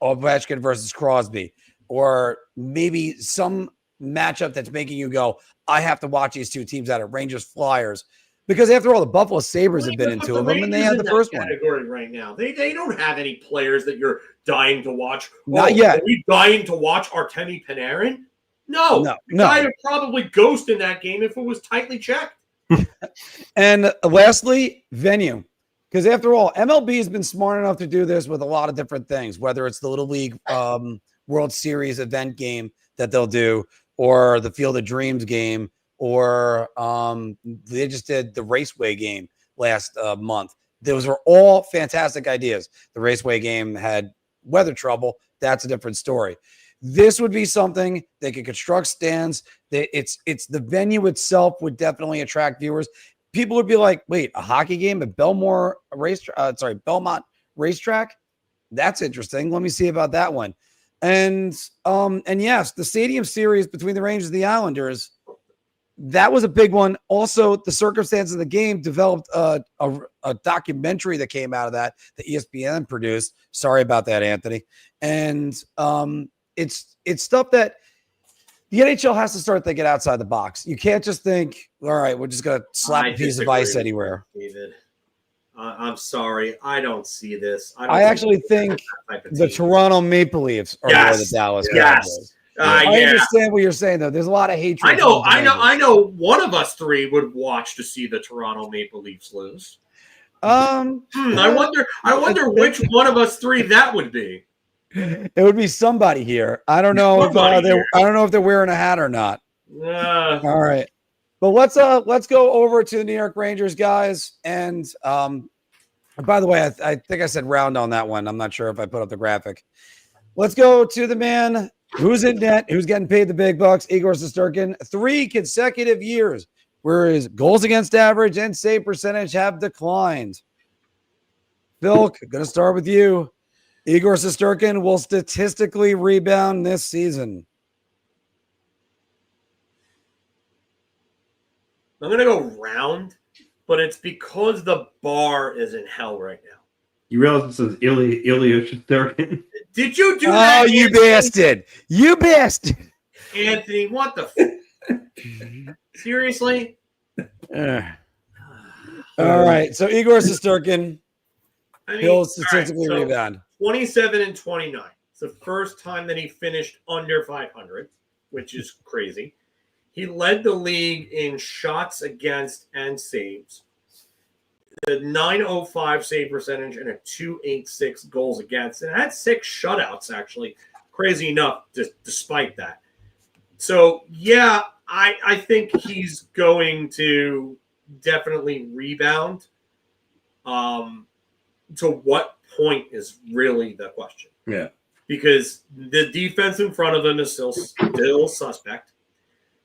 Ovechkin versus Crosby, or maybe some matchup that's making you go, I have to watch these two teams out of Rangers Flyers? Because after all, the Buffalo Sabres have been in two of them, and they had the first one. Right now, they don't have any players that you're dying to watch. Not yet. Are we dying to watch Artemi Panarin? No. No. I'd probably ghost in that game if it was tightly checked. And lastly, venue. Because after all, MLB has been smart enough to do this with a lot of different things, whether it's the Little League World Series event game that they'll do, or the Field of Dreams game, or they just did the Raceway game last month. Those are all fantastic ideas. The Raceway game had weather trouble. That's a different story. This would be something they could construct stands. It's the venue itself would definitely attract viewers. People would be like, wait, a hockey game at Belmont Racetrack? That's interesting. Let me see about that one. And yes, the Stadium Series between the Rangers and the Islanders, that was a big one. Also, the circumstances of the game developed a documentary that came out of that ESPN produced. Sorry about that, Anthony. And it's stuff that the NHL has to start thinking outside the box. You can't just think, all right, we're just going to slap a piece of ice anywhere. David, I'm sorry. I don't see this. I actually think the Toronto Maple Leafs are more the Dallas Cowboys. I understand what you're saying, though. There's a lot of hatred. I know. One of us three would watch to see the Toronto Maple Leafs lose. I wonder which one of us three that would be. It would be somebody here. I don't know if they're wearing a hat or not. All right, but let's go over to the New York Rangers, guys. And by the way, I think I said round on that one. I'm not sure if I put up the graphic. Let's go to the man who's in net, who's getting paid the big bucks, Igor Shesterkin. 3 consecutive years where his goals against average and save percentage have declined. Phil, going to start with you. Igor Shesterkin will statistically rebound this season. I'm going to go round, but it's because the bar is in hell right now. You realize this is Ilya Shesterkin? Did you do that? Oh, you bastard. You bastard. Anthony, what the Seriously? All right. So Igor Shesterkin, he'll statistically rebound. 27 and 29. It's the first time that he finished under 500, which is crazy. He led the league in shots against and saves. The .905 save percentage and a .286 goals against. And had 6 shutouts, actually. Crazy enough, despite that. So, yeah, I think he's going to definitely rebound. To what point is really the question. Yeah. Because the defense in front of him is still suspect.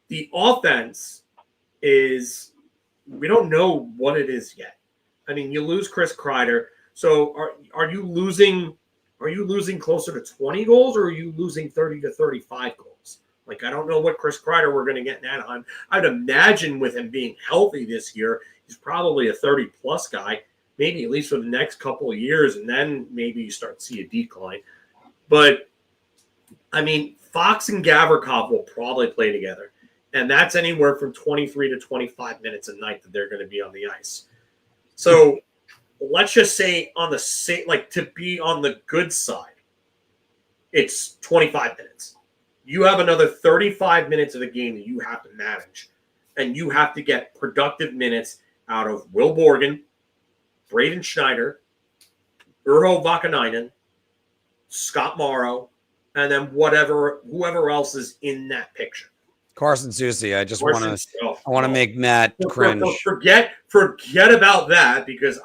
The offense is, we don't know what it is yet. I mean, you lose Chris Kreider. So are you losing closer to 20 goals, or are you losing 30 to 35 goals? Like, I don't know what Chris Kreider we're going to get in Anaheim. I'd imagine with him being healthy this year, he's probably a 30-plus guy. Maybe at least for the next couple of years, and then maybe you start to see a decline. But, I mean, Fox and Gavrikov will probably play together, and that's anywhere from 23 to 25 minutes a night that they're going to be on the ice. So let's just say to be on the good side, it's 25 minutes. You have another 35 minutes of the game that you have to manage, and you have to get productive minutes out of Will Borgen, Braden Schneider, Urho Vakanainen, Scott Morrow, and then whoever else is in that picture. Carson Soucy. I just want to make Matt cringe. Forget about that, because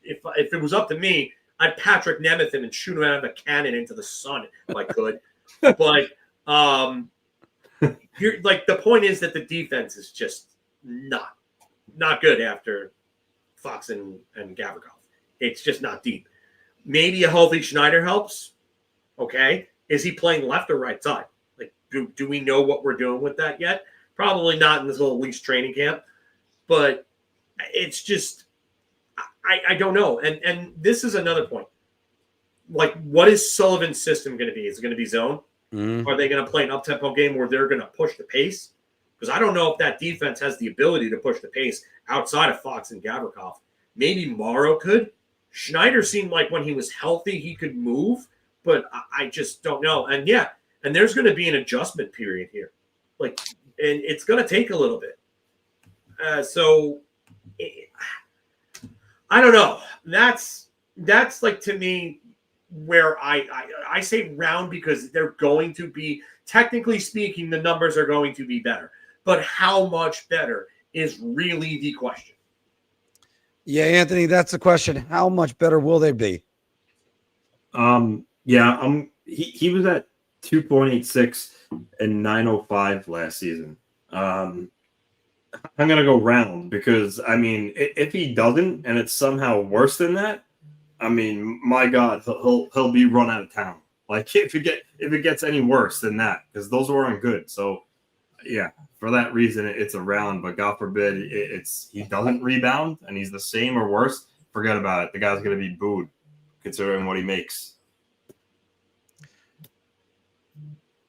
if it was up to me, I'd Patrick Nemeth him and shoot him out of a cannon into the sun if I could. But the point is that the defense is just not good after Fox and Gavrikov. It's just not deep. Maybe a healthy Schneider helps. Okay. Is he playing left or right side? Like, do we know what we're doing with that yet? Probably not in this little least training camp. But it's just, I don't know. And this is another point. Like, what is Sullivan's system going to be? Is it going to be zone? Are they going to play an up-tempo game where they're going to push the pace? Because I don't know if that defense has the ability to push the pace outside of Fox and Gavrikov. Maybe Morrow could. Schneider seemed like when he was healthy, he could move, but I just don't know. And yeah, and there's going to be an adjustment period here. Like, and it's going to take a little bit. I don't know. That's like, to me, where I say round, because they're going to be, technically speaking, the numbers are going to be better. But how much better is really the question. Yeah, Anthony, that's the question. How much better will they be? He was at 2.86 and 905 last season. I'm gonna go round because if he doesn't and it's somehow worse than that, my God, he'll be run out of town. Like if it gets any worse than that, because those weren't good. So yeah, for that reason, it's a round. But God forbid he doesn't rebound and he's the same or worse. Forget about it. The guy's gonna be booed, considering what he makes.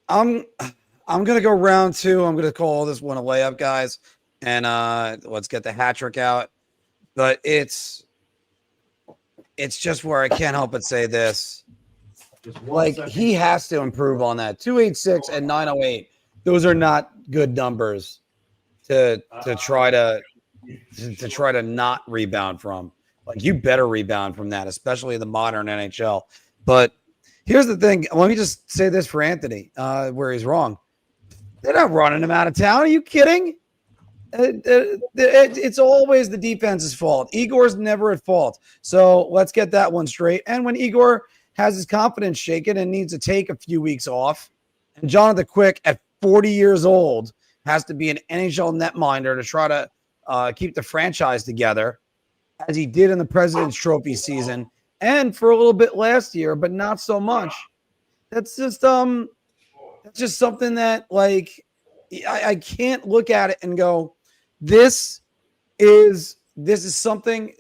I'm gonna go round two. I'm gonna call this one a layup, guys, and let's get the hat trick out. But it's just where I can't help but say this. Like, he has to improve on that. 286 and 908. Those are not good numbers to try to not rebound from. Like, you better rebound from that, especially the modern NHL. But here's the thing. Let me just say this for Anthony, where he's wrong. They're not running him out of town. Are you kidding? It's always the defense's fault. Igor's never at fault. So let's get that one straight. And when Igor has his confidence shaken and needs to take a few weeks off, and Jonathan Quick at 40 years old has to be an NHL netminder to try to keep the franchise together, as he did in the President's Trophy season and for a little bit last year, but not so much. That's just something that, like, I can't look at it and go, this is something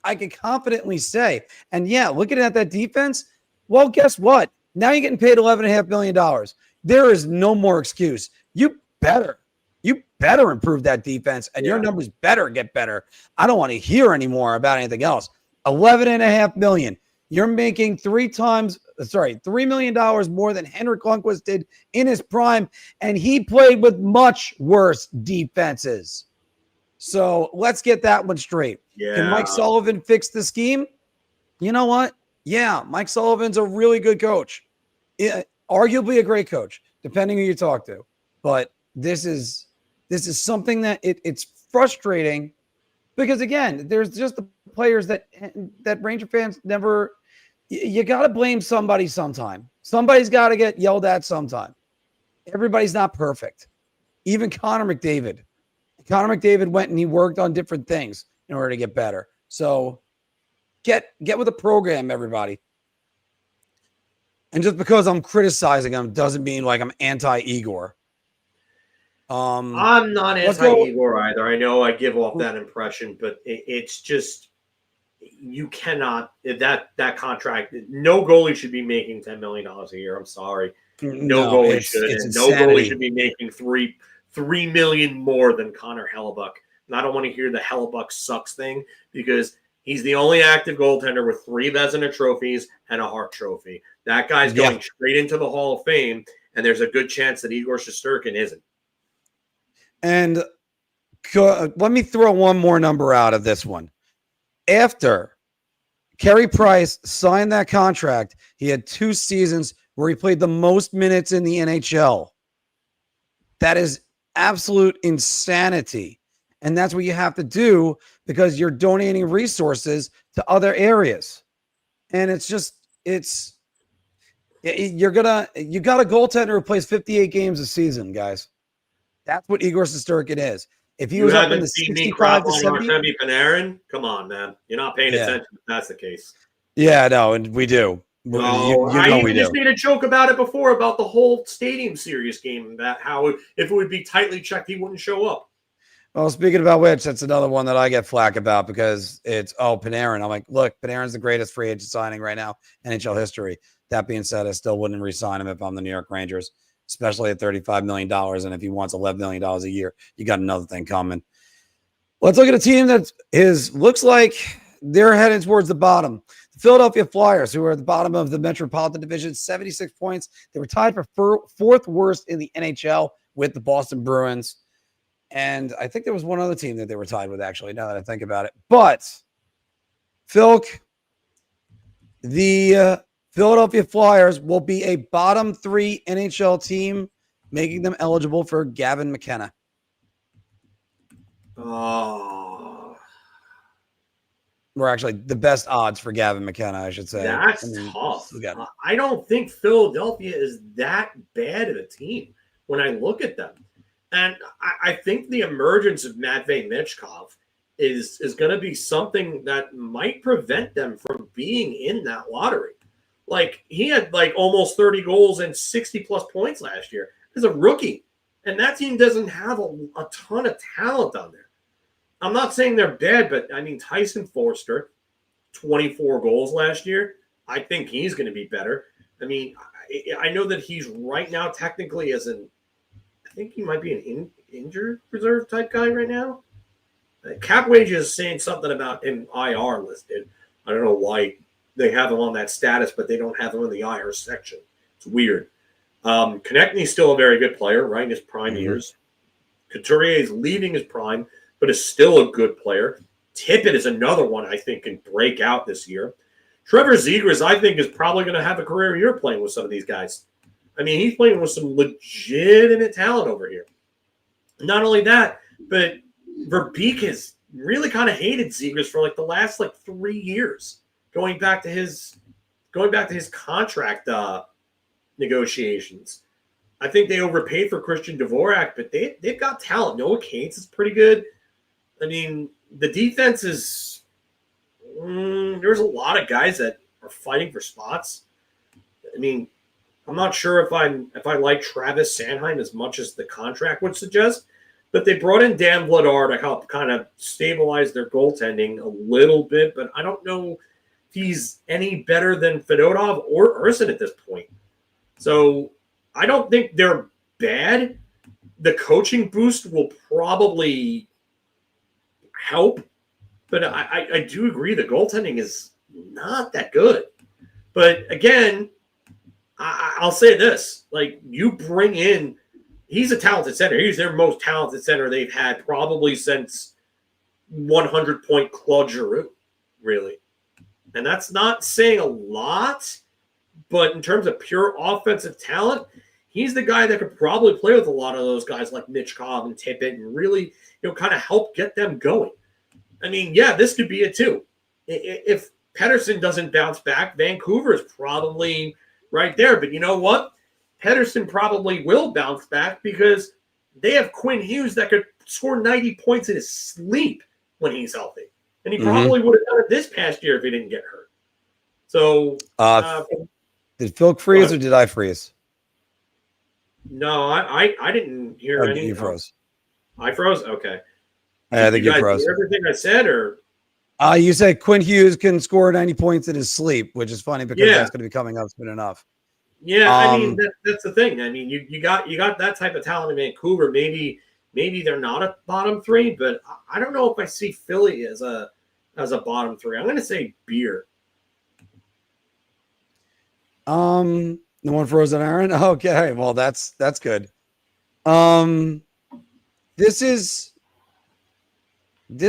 I can confidently say. And yeah, looking at that defense, well, guess what? Now you're getting paid $11.5 million. There is no more excuse. You better improve that defense, and your numbers better get better. I don't want to hear anymore about anything else. $11.5 million. You're making $3 million more than Henrik Lundqvist did in his prime, and he played with much worse defenses. So let's get that one straight. Yeah. Can Mike Sullivan fix the scheme? You know what? Yeah, Mike Sullivan's a really good coach. Arguably a great coach, depending who you talk to. But this is something that it's frustrating because, again, there's just the players that Ranger fans never. You got to blame somebody sometime. Somebody's got to get yelled at sometime. Everybody's not perfect. Even Connor McDavid. Connor McDavid went and he worked on different things in order to get better. So get with the program, everybody. And just because I'm criticizing him doesn't mean like I'm anti-Igor. I'm not anti-Igor either. I know I give off that impression, but it's just, you cannot, that contract, no goalie should be making $10 million a year. I'm sorry. No goalie should. No goalie should be making $3 million more than Connor Hellebuck. And I don't want to hear the Hellebuck sucks thing, because he's the only active goaltender with 3 Vezina trophies and a Hart trophy. That guy's going straight into the Hall of Fame, and there's a good chance that Igor Shesterkin isn't. And let me throw one more number out of this one. After Carey Price signed that contract, he had 2 seasons where he played the most minutes in the NHL. That is absolute insanity. And that's what you have to do, because you're donating resources to other areas. And you got a goaltender who plays 58 games a season, guys. That's what Igor Shesterkin is. If he You was up in haven't the seen me 65 crap to on 70, Artemi Panarin? Come on, man. You're not paying Yeah. attention if that's the case. yeah, no, and we do. No, You I know even we just do. made a joke about it before about the whole Stadium Series game, that how if it would be tightly checked, he wouldn't show up. Well, speaking about which, that's another one that I get flack about because it's Panarin. I'm like, look, Panarin's the greatest free agent signing right now in NHL history. That being said, I still wouldn't re-sign him if I'm the New York Rangers, especially at $35 million. And if he wants $11 million a year, you got another thing coming. Let's look at a team that looks like they're heading towards the bottom. The Philadelphia Flyers, who are at the bottom of the Metropolitan Division, 76 points. They were tied for fourth worst in the NHL with the Boston Bruins. And I think there was one other team that they were tied with, actually, now that I think about it. But, Philk, the Philadelphia Flyers will be a bottom 3 NHL team, making them eligible for Gavin McKenna. Oh, Or actually, the best odds for Gavin McKenna, I should say. that's tough. I don't think Philadelphia is that bad of a team when I look at them. And I think the emergence of Matvei Michkov is going to be something that might prevent them from being in that lottery. Like, he had like almost 30 goals and 60 plus points last year as a rookie. And that team doesn't have a ton of talent on there. I'm not saying they're bad, but I mean, Tyson Forster, 24 goals last year. I think he's going to be better. I mean, I know that he's right now technically I think he might be an injured reserve type guy right now. Cap Wages is saying something about him IR listed. I don't know why they have him on that status, but they don't have him in the IR section. It's weird. Konechny's still a very good player, right, in his prime years. Couturier is leaving his prime, but is still a good player. Tippett is another one I think can break out this year. Trevor Zegras, I think, is probably going to have a career year playing with some of these guys. I mean, he's playing with some legitimate talent over here. Not only that, but Verbeek has really kind of hated Zegras for like the last 3 years, going back to his contract negotiations. I think they overpaid for Christian Dvorak, but they've got talent. Noah Cates is pretty good. I mean, the defense is there's a lot of guys that are fighting for spots. I mean, I'm not sure if I like Travis Sanheim as much as the contract would suggest, but they brought in Dan Vladar to help kind of stabilize their goaltending a little bit, but I don't know if he's any better than Fedotov or Urson at this point. So I don't think they're bad. The coaching boost will probably help, but I do agree the goaltending is not that good. But again, I'll say this: you bring in, he's a talented center. He's their most talented center they've had probably since 100-point Claude Giroux, really. And that's not saying a lot, but in terms of pure offensive talent, he's the guy that could probably play with a lot of those guys like Michkov and Tippett and really, kind of help get them going. I mean, yeah, this could be it too. If Pettersson doesn't bounce back, Vancouver is probably right there. But you know what? Pettersson probably will bounce back because they have Quinn Hughes that could score 90 points in his sleep when he's healthy. And he probably would have done it this past year if he didn't get hurt. So did Phil freeze or did I freeze? No, I didn't hear any. You froze. I froze? Okay. I think you froze. Hear everything I said, or you said Quinn Hughes can score 90 points in his sleep, which is funny because that's going to be coming up soon enough. Yeah, I mean that's the thing. I mean, you got that type of talent in Vancouver. Maybe they're not a bottom 3, but I don't know if I see Philly as a bottom 3. I'm going to say Beer. No one froze on Aaron. Okay, well that's good. This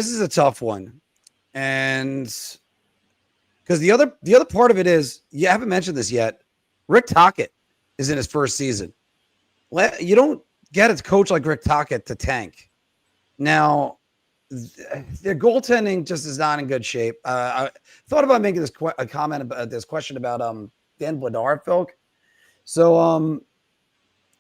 is a tough one, and because the other part of it is you haven't mentioned this yet. Rick Tocchet is in his first season. You don't get a coach like Rick Tocchet to tank. Now, their goaltending just is not in good shape. I thought about making a comment about this question about Dan Vladar, Phil. So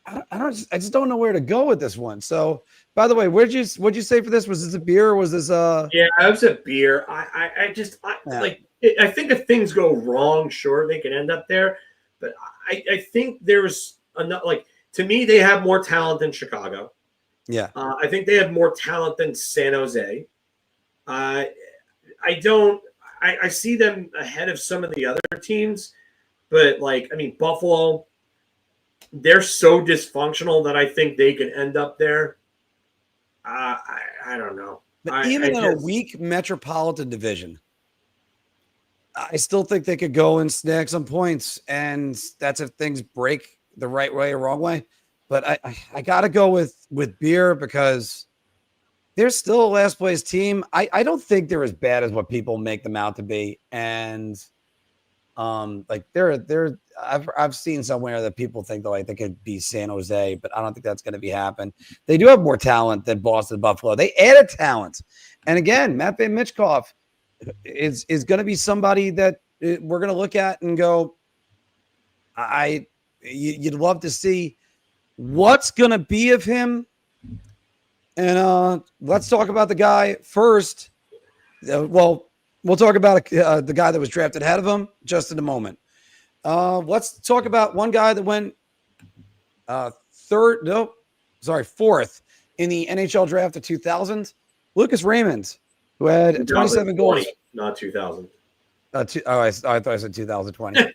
I just don't know where to go with this one. So, by the way, what'd you say for this? Was this a beer or was this Yeah, I was a beer. Yeah. I think if things go wrong, sure they can end up there, but I think there's enough. Like to me, they have more talent than Chicago. Yeah. I think they have more talent than San Jose. Uh, I don't. I see them ahead of some of the other teams, but like I mean, Buffalo, they're so dysfunctional that I think they could end up there. I don't know. But even in a weak metropolitan division, I still think they could go and snag some points, and that's if things break the right way or wrong way. But I got to go with beer because they're still a last place team. I don't think they're as bad as what people make them out to be, and like I've seen somewhere that people think that like they could be San Jose, but I don't think that's going to be happen. They do have more talent than Boston, Buffalo. They added talent, and again, Matt Van Mitchkov is going to be somebody that we're going to look at and go, you'd love to see what's going to be of him. And let's talk about the guy first. Well, we'll talk about the guy that was drafted ahead of him just in a moment. Let's talk about one guy that went fourth in the NHL draft of 2000, Lucas Raymond, who had 27 goals. Not 2000. I thought I said 2020.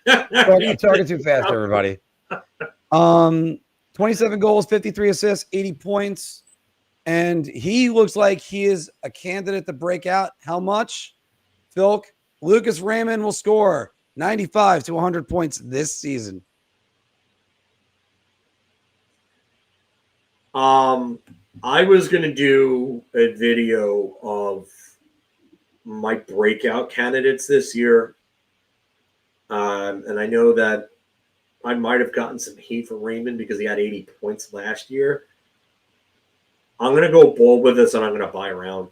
talking too fast, everybody. 27 goals, 53 assists, 80 points. And he looks like he is a candidate to break out. How much? Filk, Lucas Raymond will score 95 to 100 points this season. I was going to do a video of my breakout candidates this year. And I know that I might have gotten some heat for Raymond because he had 80 points last year. I'm going to go bold with this and I'm going to buy around.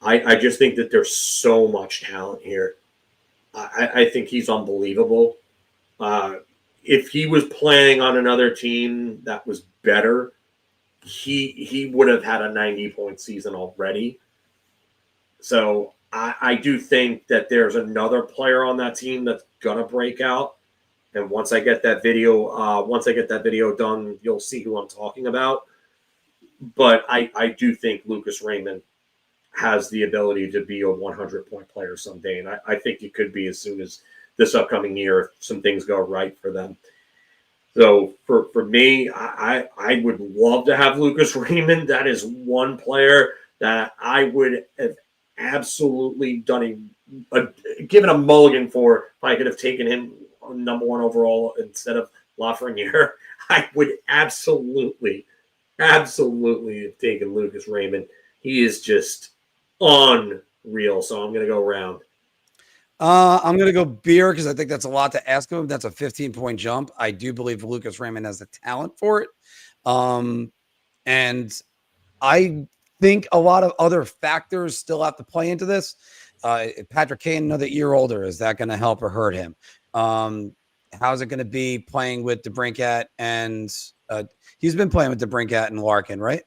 I just think that there's so much talent here. I think he's unbelievable. If he was playing on another team that was better, he would have had a 90-point season already. So I do think that there's another player on that team that's going to break out. And once I get that video done, you'll see who I'm talking about. But I do think Lucas Raymond has the ability to be a 100-point player someday. And I think he could be as soon as this upcoming year if some things go right for them. So for me, I would love to have Lucas Raymond. That is one player that I would have absolutely given a mulligan for if I could have taken him number one overall instead of Lafreniere. I would absolutely have taken Lucas Raymond. He is just unreal. So I'm going to go round. I'm going to go beer because I think that's a lot to ask of him. That's a 15-point jump. I do believe Lucas Raymond has the talent for it. And I think a lot of other factors still have to play into this. Patrick Kane, another year older. Is that going to help or hurt him? How's it going to be playing with DeBrincat and he's been playing with DeBrincat and Larkin, right?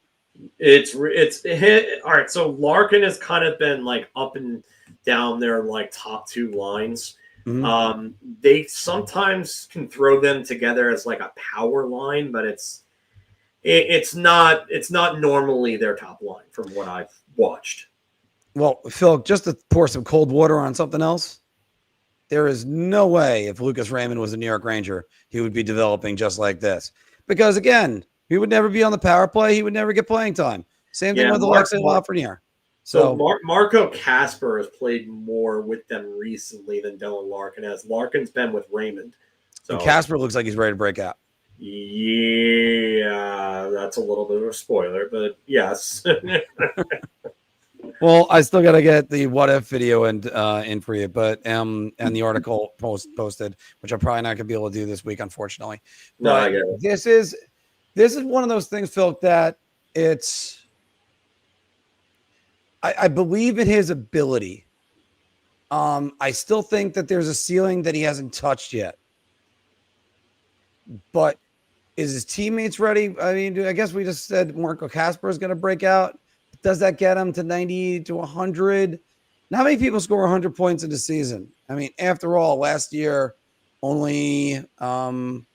It's all right. So Larkin has kind of been like up and down their like top two lines. Mm-hmm. They sometimes can throw them together as like a power line, but it's not normally their top line from what I've watched. Well, Phil, just to pour some cold water on something else, there is no way if Lucas Raymond was a New York Ranger, he would be developing just like this. Because again, he would never be on the power play. He would never get playing time. Same thing with Alexei Lafreniere. So Marco Kasper has played more with them recently than Dylan Larkin has. Larkin's been with Raymond. So Kasper looks like he's ready to break out. Yeah, that's a little bit of a spoiler, but yes. Well, I still got to get the what if video in for you, but and the article posted, which I'm probably not going to be able to do this week, unfortunately. No, but I get it. This is one of those things, Phil, that it's. I believe in his ability. I still think that there's a ceiling that he hasn't touched yet. But Is his teammates ready? I mean, I guess we just said Marco Casper is going to break out. Does that get him to 90 to 100? Not many people score 100 points in the season. I mean, after all, last year only I'm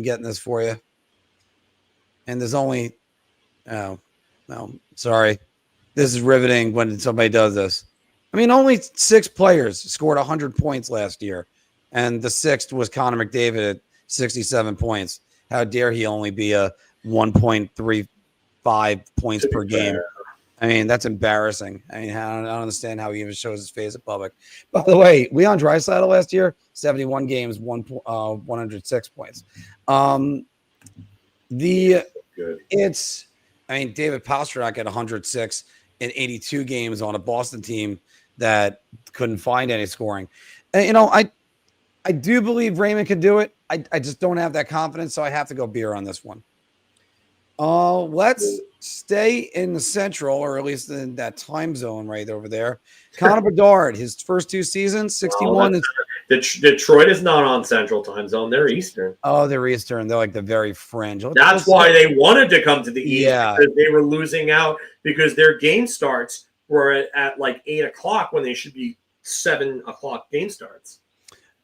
getting this for you. And there's only oh, no, sorry. This is riveting when somebody does this. I mean, only 6 players scored 100 points last year. And the 6th was Connor McDavid at 67 points. How dare he only be a 1.35 points per game? I mean, that's embarrassing. I mean, I don't understand how he even shows his face in public. By the way, Leon Draisaitl last year, 71 games, 106 points. David Pastrnak at 106 in 82 games on a Boston team that couldn't find any scoring. And, I do believe Raymond can do it. I just don't have that confidence, so I have to go beer on this one. Let's stay in the Central, or at least in that time zone right over there. Connor Bedard, his first 2 seasons, 61. Detroit is not on Central time zone. They're Eastern. Oh, they're Eastern. They're like the very fringe. That's why they wanted to come to the East. Yeah. Because they were losing out because their game starts were at like 8 o'clock when they should be 7 o'clock game starts.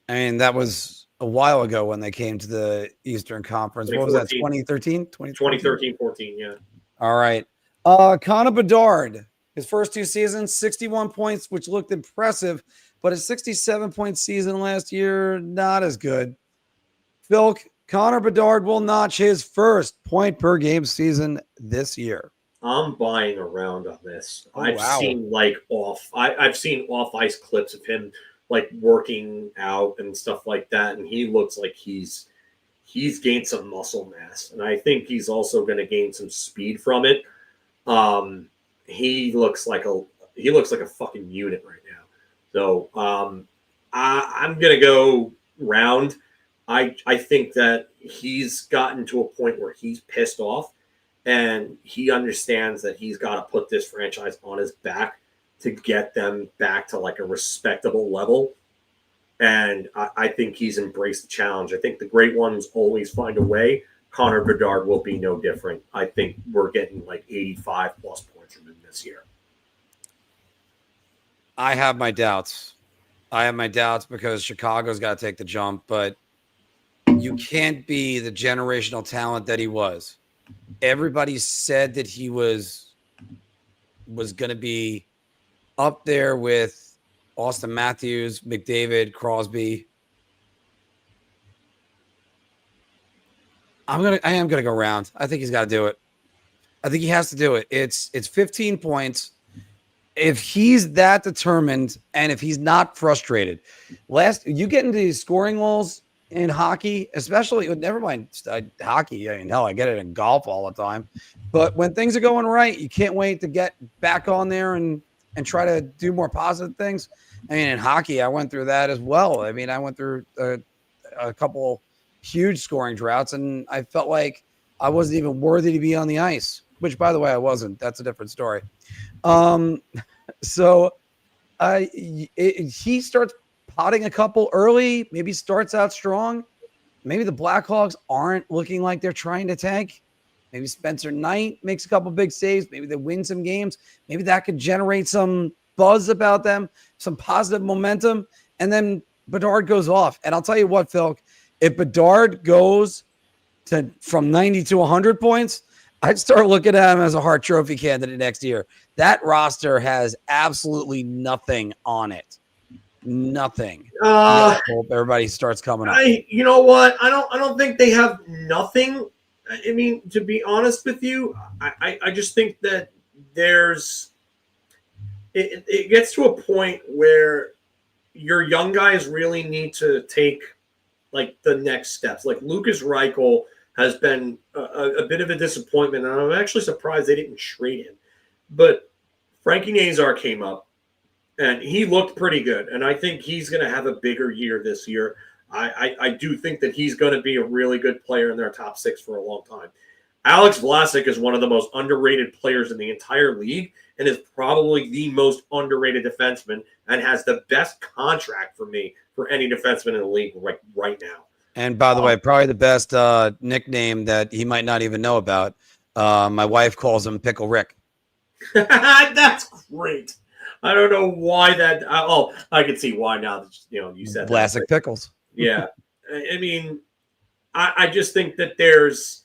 I mean, that was a while ago when they came to the Eastern Conference. What was that, 2013? 2013, 14, yeah. All right. Connor Bedard, his first 2 seasons, 61 points, which looked impressive, but his 67-point season last year, not as good. Phil, Connor Bedard will notch his first point per game season this year. I'm buying around on this. Oh, I've seen I've seen off ice clips of him like working out and stuff like that, and he looks like he's gained some muscle mass, and I think he's also going to gain some speed from it. He looks like a fucking unit right now. So I'm going to go round. I think that he's gotten to a point where he's pissed off, and he understands that he's got to put this franchise on his back to get them back to like a respectable level. And I think he's embraced the challenge. I think the great ones always find a way. Connor Bedard will be no different. I think we're getting like 85 plus points from him this year. I have my doubts. Because Chicago's got to take the jump, but you can't be the generational talent that he was. Everybody said that he was going to be up there with Austin Matthews, McDavid, Crosby. I am gonna go round. I think he's got to do it. I think he has to do it. It's 15 points. If he's that determined, and if he's not frustrated, you get into these scoring lulls in hockey, especially, never mind hockey. I mean, hell, I get it in golf all the time. But when things are going right, you can't wait to get back on there and try to do more positive things. I mean, in hockey, I went through that as well. I mean, I went through a couple huge scoring droughts, and I felt like I wasn't even worthy to be on the ice, which, by the way, I wasn't. That's a different story. He starts potting a couple early, maybe starts out strong. Maybe the Blackhawks aren't looking like they're trying to tank. Maybe Spencer Knight makes a couple big saves. Maybe they win some games. Maybe that could generate some buzz about them, some positive momentum. And then Bedard goes off. And I'll tell you what, Phil, if Bedard goes from 90 to 100 points, I'd start looking at him as a Hart Trophy candidate next year. That roster has absolutely nothing on it. Nothing. I hope everybody starts coming up. You know what? I don't think they have nothing. I mean, to be honest with you, I just think that it gets to a point where your young guys really need to take like the next steps. Like Lucas Reichel has been a bit of a disappointment, and I'm actually surprised they didn't trade him. But Frankie Nazar came up, and he looked pretty good, and I think he's going to have a bigger year this year. I do think that he's going to be a really good player in their top 6 for a long time. Alex Vlasic is one of the most underrated players in the entire league and is probably the most underrated defenseman and has the best contract for me for any defenseman in the league right now. And by the way, probably the best nickname that he might not even know about. My wife calls him Pickle Rick. That's great. I don't know why that. I can see why now that you said Classic that. Pickles. Yeah, I mean, I just think that there's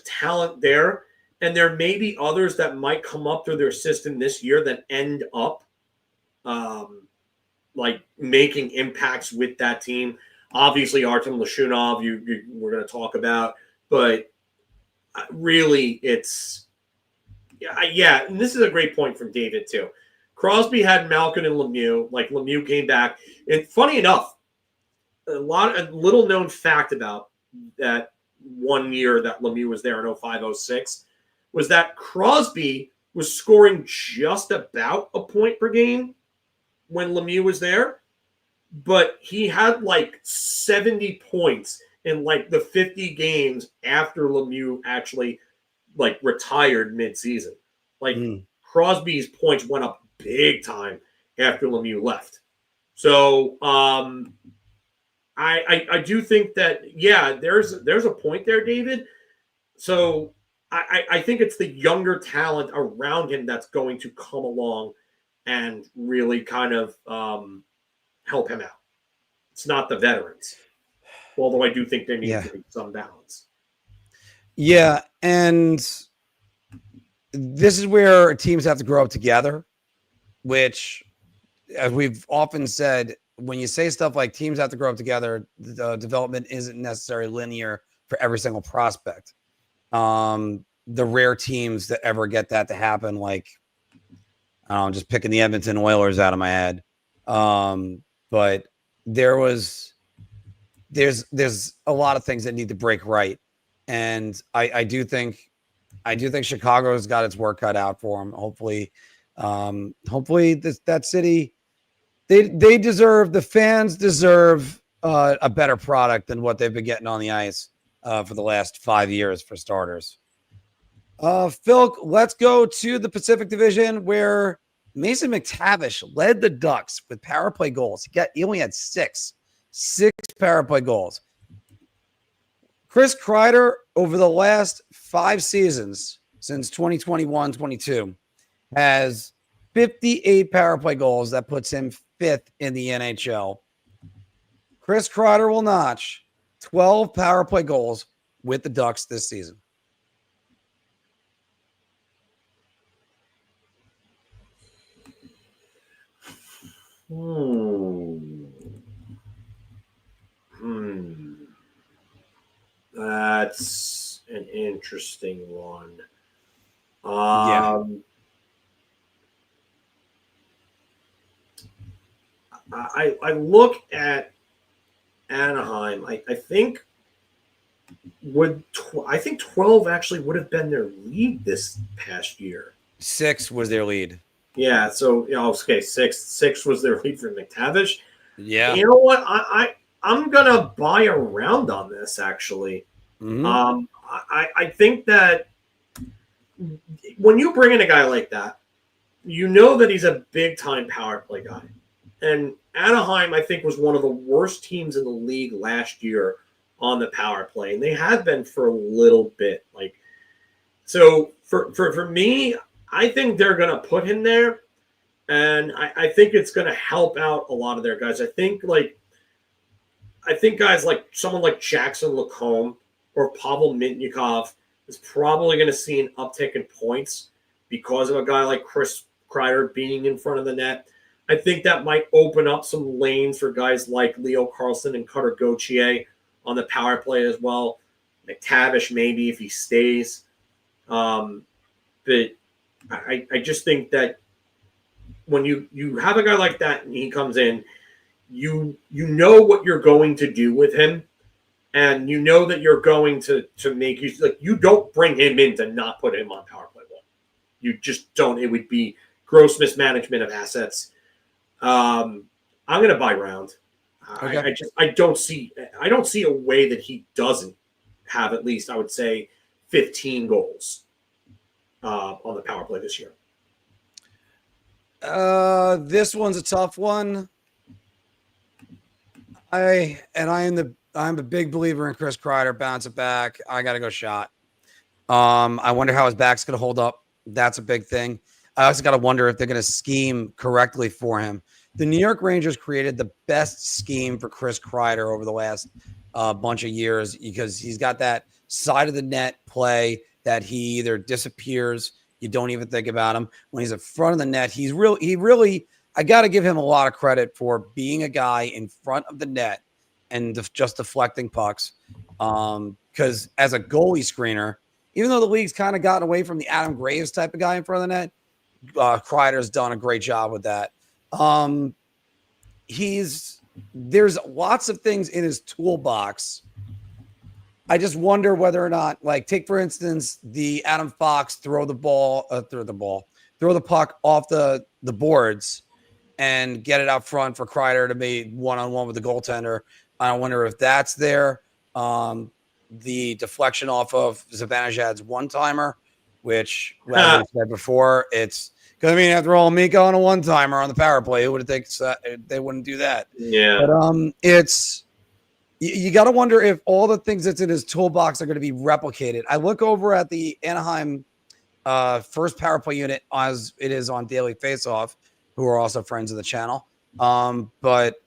talent there, and there may be others that might come up through their system this year that end up like making impacts with that team. Obviously, Artem Lashunov, we're going to talk about, but really, it's yeah. And this is a great point from David too. Crosby had Malkin and Lemieux. Like Lemieux came back, and funny enough, a little known fact about that 1 year that Lemieux was there in 05-06 was that Crosby was scoring just about a point per game when Lemieux was there, but he had like 70 points in like the 50 games after Lemieux actually like retired mid-season. Like Crosby's points went up big time after Lemieux left. So I do think that, yeah, there's a point there, David. So I think it's the younger talent around him that's going to come along and really kind of help him out. It's not the veterans, although I do think there needs to be some balance. Yeah, and this is where teams have to grow up together, which, as we've often said, when you say stuff like teams have to grow up together, the development isn't necessarily linear for every single prospect. The rare teams that ever get that to happen, like, I don't know, I'm just picking the Edmonton Oilers out of my head. But there's a lot of things that need to break right. And I do think Chicago's got its work cut out for them. Hopefully that city, they deserve, the fans deserve a better product than what they've been getting on the ice for the last 5 years, for starters. Phil, let's go to the Pacific Division, where Mason McTavish led the Ducks with power play goals. He only had six power play goals. Chris Kreider, over the last 5 seasons, since 2021-22, has 58 power play goals. That puts him 5th in the NHL. Chris Kreider will notch 12 power play goals with the Ducks this season. That's an interesting one. I look at Anaheim. I think 12 actually would have been their lead this past year. 6 was their lead. Yeah, so okay, six was their lead for McTavish. Yeah. You know what? I'm gonna buy around on this actually. Mm-hmm. I think that when you bring in a guy like that, you know that he's a big time power play guy. And Anaheim, I think, was one of the worst teams in the league last year on the power play, and they have been for a little bit. Like, so for me, I think they're going to put him there, and I think it's going to help out a lot of their guys. I think guys like someone like Jackson Lacombe or Pavel Mitnikov is probably going to see an uptick in points because of a guy like Chris Kreider being in front of the net. I think that might open up some lanes for guys like Leo Carlson and Cutter Gauthier on the power play as well. McTavish maybe if he stays. But I just think that when you have a guy like that and he comes in, you know what you're going to do with him, and you know that you're going to make you don't bring him in to not put him on power play one. You just don't. It would be gross mismanagement of assets. I'm going to buy round. Okay. I don't see a way that he doesn't have at least, I would say, 15 goals on the power play this year. This one's a tough one. I'm a big believer in Chris Kreider. Bounce it back. I got to go shot. I wonder how his back's going to hold up. That's a big thing. I also got to wonder if they're going to scheme correctly for him. The New York Rangers created the best scheme for Chris Kreider over the last bunch of years because he's got that side of the net play that he either disappears, you don't even think about him. When he's in front of the net, he really, I got to give him a lot of credit for being a guy in front of the net and just deflecting pucks. Because as a goalie screener, even though the league's kind of gotten away from the Adam Graves type of guy in front of the net, Kreider's done a great job with that. There's lots of things in his toolbox. I just wonder whether or not, like, take for instance the Adam Fox throw the puck off the boards and get it out front for Kreider to be one-on-one with the goaltender. I wonder if that's there. The deflection off of Zibanejad's one-timer, which, as I said before, it's because, I mean, after all, Miko on a one-timer on the power play, who would have think they wouldn't do that? Yeah. But it's you got to wonder if all the things that's in his toolbox are going to be replicated. I look over at the Anaheim first power play unit as it is on Daily Faceoff, who are also friends of the channel. But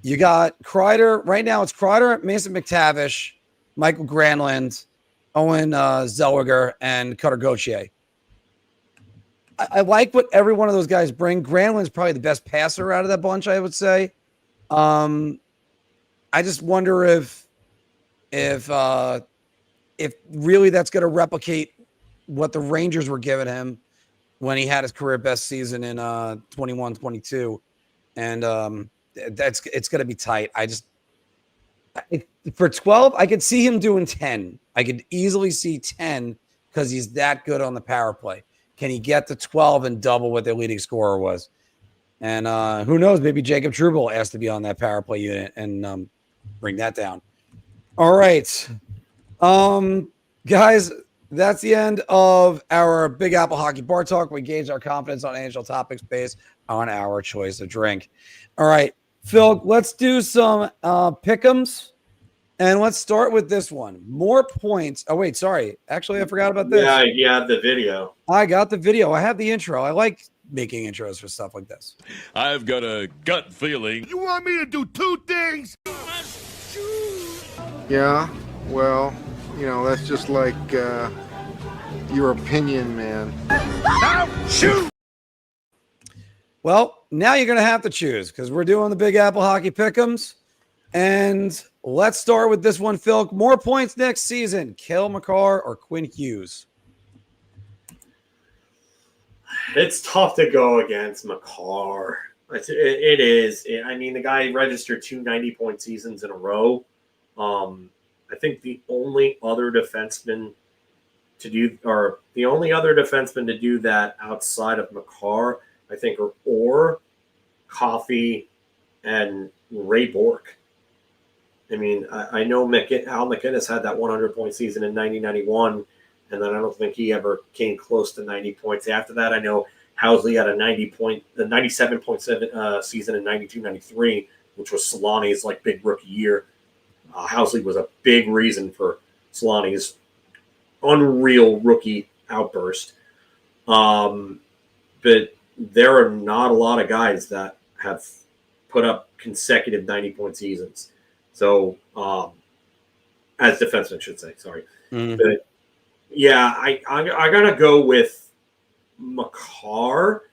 you got Kreider right now. It's Kreider, Mason McTavish, Michael Granlund, Owen Zellweger, and Cutter Gauthier. I like what every one of those guys bring. Granlund's probably the best passer out of that bunch, I would say. I just wonder if really that's going to replicate what the Rangers were giving him when he had his career best season in 21-22. And it's going to be tight. For 12, I could see him doing 10. I could easily see 10 because he's that good on the power play. Can he get to 12 and double what their leading scorer was? And who knows? Maybe Jacob Trouba asked to be on that power play unit and bring that down. All right. Guys, that's the end of our Big Apple Hockey Bar Talk. We gauge our confidence on NHL topics based on our choice of drink. All right, Phil, let's do some pick'ems. And let's start with this one. More points. Oh, wait, sorry. Actually, I forgot about this. Yeah, you have the video. I got the video. I have the intro. I like making intros for stuff like this. I've got a gut feeling. You want me to do two things? Yeah, well, that's just like your opinion, man. Now shoot! Well, now you're going to have to choose because we're doing the Big Apple Hockey Pick'ems. And let's start with this one, Phil. More points next season, Cale Makar or Quinn Hughes? It's tough to go against Makar. It is. I mean, the guy registered 2 90-point seasons in a row. I think the only other defenseman to do that outside of Makar, I think, are Orr, Coffey, and Ray Bourque. I mean, I know Al McInnes had that 100-point season in 90-91, and then I don't think he ever came close to 90 points. After that, I know Housley had a 97-point season in 92-93, which was Solani's big rookie year. Housley was a big reason for Solani's unreal rookie outburst. But there are not a lot of guys that have put up consecutive 90-point seasons. So, as defensemen, should say, sorry. Mm-hmm. But yeah, I gotta go with Makar,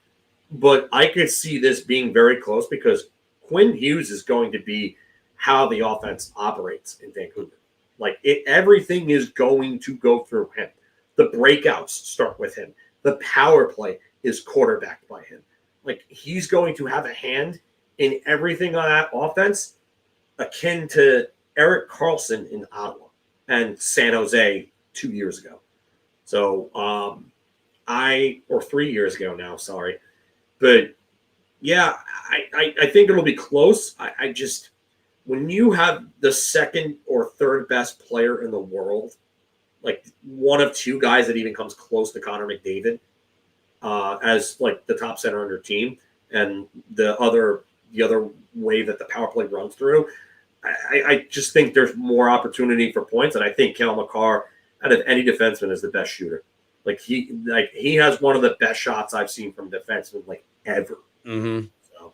but I could see this being very close because Quinn Hughes is going to be how the offense operates in Vancouver. Everything is going to go through him. The breakouts start with him. The power play is quarterbacked by him. He's going to have a hand in everything on that offense, akin to Erik Karlsson in Ottawa and San Jose 2 years ago. So, or 3 years ago now, sorry. But yeah, I think it'll be close. I just, when you have the second or third best player in the world, one of two guys that even comes close to Connor McDavid as the top center on your team, and the other way that the power play runs through, I just think there's more opportunity for points, and I think Cale Makar, out of any defenseman, is the best shooter. He has one of the best shots I've seen from defensemen ever. Mm-hmm. So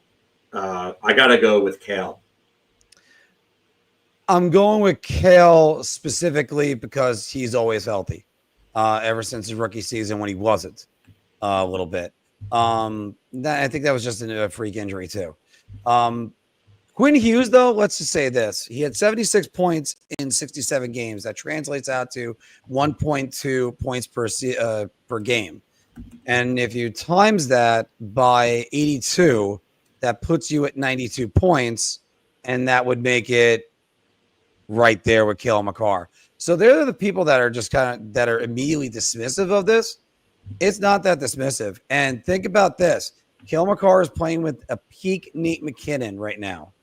I gotta go with Cale. I'm going with Cale specifically because he's always healthy. Ever since his rookie season when he wasn't a little bit. I think that was just a freak injury too. Quinn Hughes, though, let's just say this. He had 76 points in 67 games. That translates out to 1.2 points per game. And if you times that by 82, that puts you at 92 points, and that would make it right there with Cale Makar. So they're the people that are just that are immediately dismissive of this. It's not that dismissive. And think about this. Cale Makar is playing with a peak Nate McKinnon right now.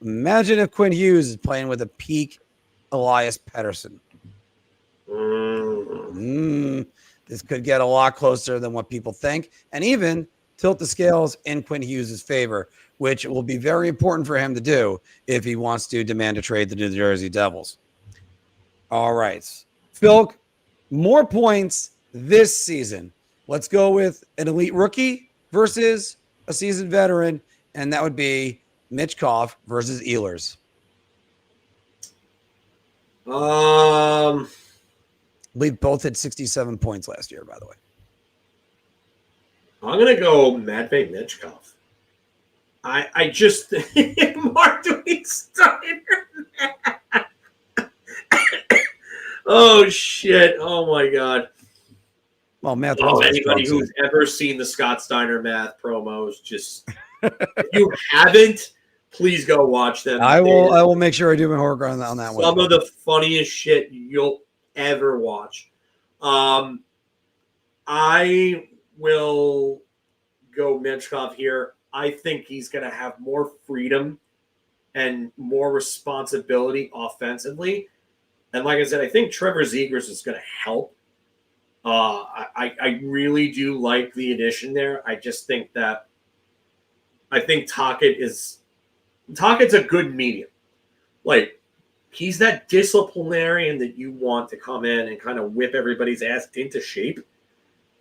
Imagine if Quinn Hughes is playing with a peak Elias Pettersson. This could get a lot closer than what people think, and even tilt the scales in Quinn Hughes' favor, which will be very important for him to do if he wants to demand a trade to the New Jersey Devils. All right. Phil, more points this season. Let's go with an elite rookie versus a seasoned veteran, and that would be Mitchkov versus Ehlers. We both had 67 points last year, by the way. I'm gonna go Matvei Mitchkov. I just Martin Steiner. Oh shit! Oh my god! Well, Matt. Anybody who's ever seen the Scott Steiner math promos, just if you haven't, please go watch them. I will make sure I do my homework on that one. Some of the funniest shit you'll ever watch. I will go Mitchkov here. I think he's going to have more freedom and more responsibility offensively. And like I said, I think Trevor Zegras is going to help. I really do like the addition there. I just think that Tocchet's a good medium. He's that disciplinarian that you want to come in and kind of whip everybody's ass into shape.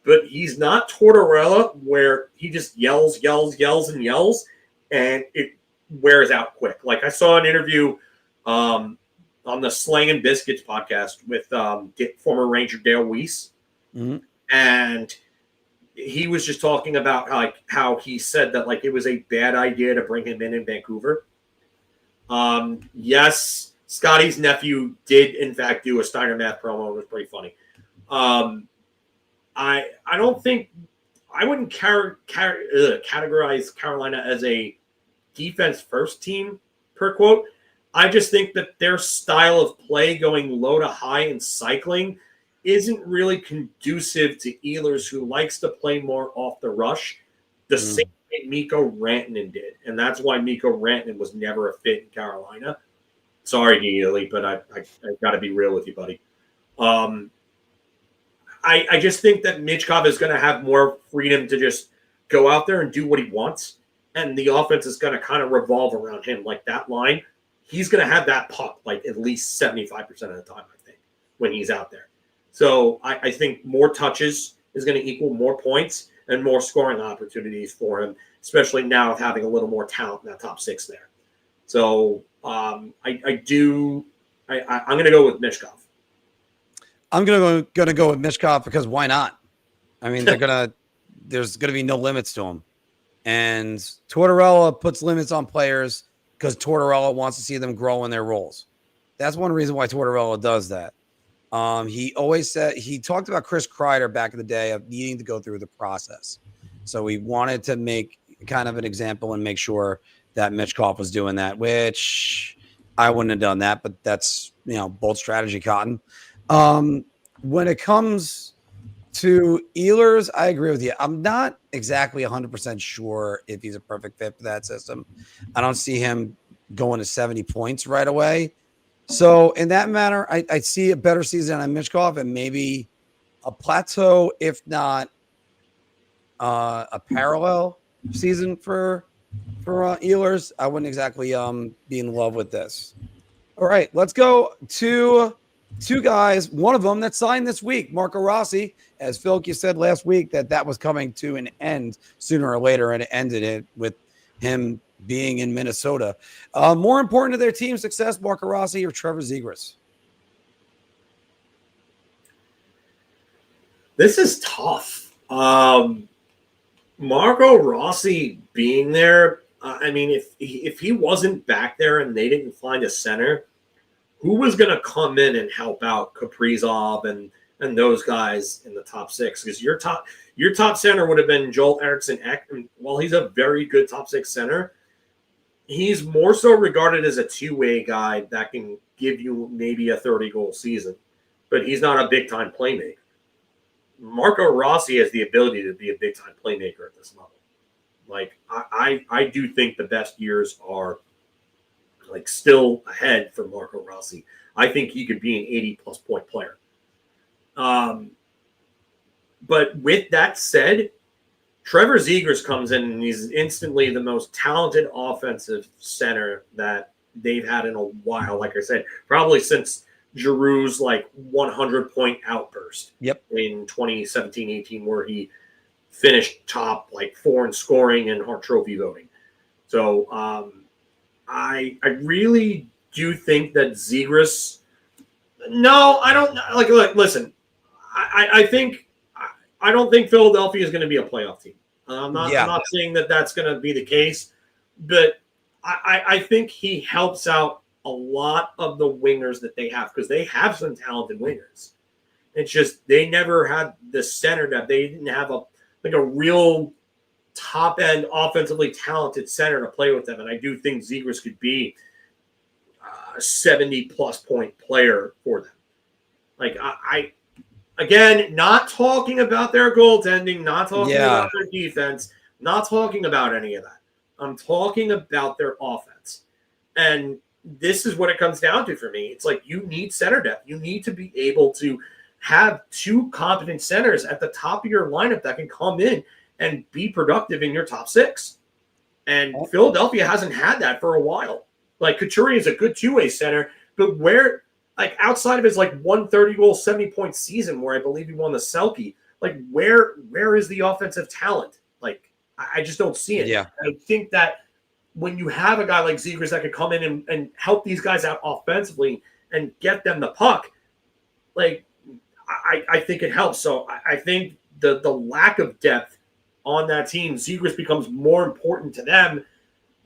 But he's not Tortorella, where he just yells, and it wears out quick. I saw an interview on the Slang and Biscuits podcast with former Ranger Dale Weiss. Mm-hmm. And he was just talking about how he said that it was a bad idea to bring him in Vancouver. Yes, Scotty's nephew did in fact do a Steiner math promo. It was pretty funny. I wouldn't categorize Carolina as a defense first team per quote. I just think that their style of play, going low to high and cycling, isn't really conducive to Ehlers, who likes to play more off the rush, the same way Mikko Rantanen did. And that's why Mikko Rantanen was never a fit in Carolina. Sorry, Neely, but I got to be real with you, buddy. I just think that Mitchkov is going to have more freedom to just go out there and do what he wants. And the offense is going to kind of revolve around him. That line, he's going to have that puck at least 75% of the time, I think, when he's out there. So I think more touches is going to equal more points and more scoring opportunities for him, especially now with having a little more talent in that top six there. So I'm going to go with Mitchkov. I'm gonna go with Mitchkov because why not? I mean, there's gonna be no limits to him, and Tortorella puts limits on players because Tortorella wants to see them grow in their roles. That's one reason why Tortorella does that. He always said, he talked about Chris Kreider back in the day of needing to go through the process. So he wanted to make kind of an example and make sure that Mitchkov was doing that, which I wouldn't have done that, but that's, bold strategy, Cotton. When it comes to Ehlers, I agree with you. I'm not exactly 100% sure if he's a perfect fit for that system. I don't see him going to 70 points right away. So in that manner, I see a better season on Mitchkov and maybe a plateau, if not a parallel season for for Ehlers. I wouldn't exactly be in love with this. All right, let's go to two guys. One of them that signed this week, Marco Rossi. As Phil, you said last week that was coming to an end sooner or later, and it ended it with him being in Minnesota. More important to their team's success, Marco Rossi or Trevor Zegras? This is tough. Marco Rossi being there, I mean, if he wasn't back there and they didn't find a center, who was going to come in and help out Kaprizov and those guys in the top six? Because your top center would have been Joel Eriksson Ek. And while he's a very good top six center, he's more so regarded as a two-way guy that can give you maybe a 30-goal season, but he's not a big-time playmaker. Marco Rossi has the ability to be a big-time playmaker at this level. Like, I do think the best years are like still ahead for Marco Rossi. I think he could be an 80-plus point player. But with that said, Trevor Zegras comes in and he's instantly the most talented offensive center that they've had in a while. Like I said, probably since Giroux's like 100-point outburst in 2017-18, where he finished top like 4 in scoring and Hart Trophy voting. So I really do think that Zegras. No, I don't like. Listen, I don't think Philadelphia is going to be a playoff team. I'm not saying that that's going to be the case, but I think he helps out a lot of the wingers that they have, because they have some talented wingers. It's just they never had the center depth. They didn't have a real top end offensively talented center to play with them, and I do think Zegras could be a 70-plus point player for them. Like I again, not talking about their goaltending, not talking about their defense, not talking about any of that. I'm talking about their offense, and this is what it comes down to for me. It's like you need center depth. You need to be able to have two competent centers at the top of your lineup that can come in and be productive in your top six. And Philadelphia hasn't had that for a while. Like, Couturier is a good two-way center, but where, like, outside of his, like, 130-goal, 70-point season where I believe he won the Selke, like, where is the offensive talent? Like, I just don't see it. Yeah. I think that when you have a guy like Zegras that could come in and help these guys out offensively and get them the puck, like, I think it helps. So I think the lack of depth on that team, Zegras becomes more important to them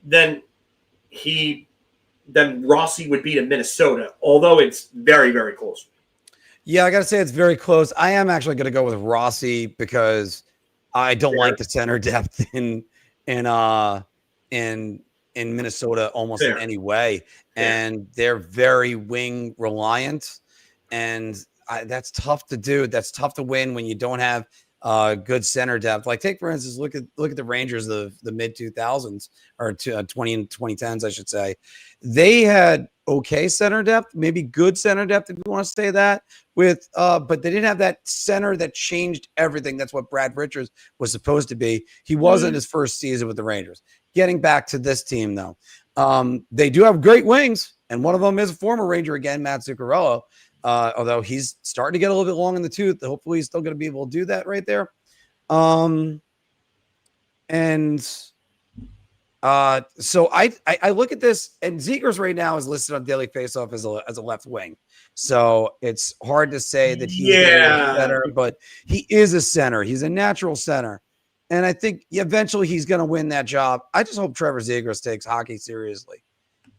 than Rossi would be to Minnesota, although it's very, very close. Yeah, I got to say it's very close. I am actually going to go with Rossi because I don't like the center depth in Minnesota almost in any way, and they're very wing reliant, and that's tough to do. That's tough to win when you don't have good center depth. Like, take for instance, look at the Rangers of the mid 2000s or 20 and 2010s, I should say. They had okay center depth, maybe good center depth if you want to say that. But they didn't have that center that changed everything. That's what Brad Richards was supposed to be. He wasn't his first season with the Rangers. Getting back to this team though, they do have great wings, and one of them is a former Ranger again, Matt Zuccarello. Although he's starting to get a little bit long in the tooth, hopefully he's still going to be able to do that right there. So I look at this, and Zegras right now is listed on Daily Faceoff as a left wing. So it's hard to say that he's a center, but he is a center. He's a natural center. And I think eventually he's going to win that job. I just hope Trevor Zegras takes hockey seriously.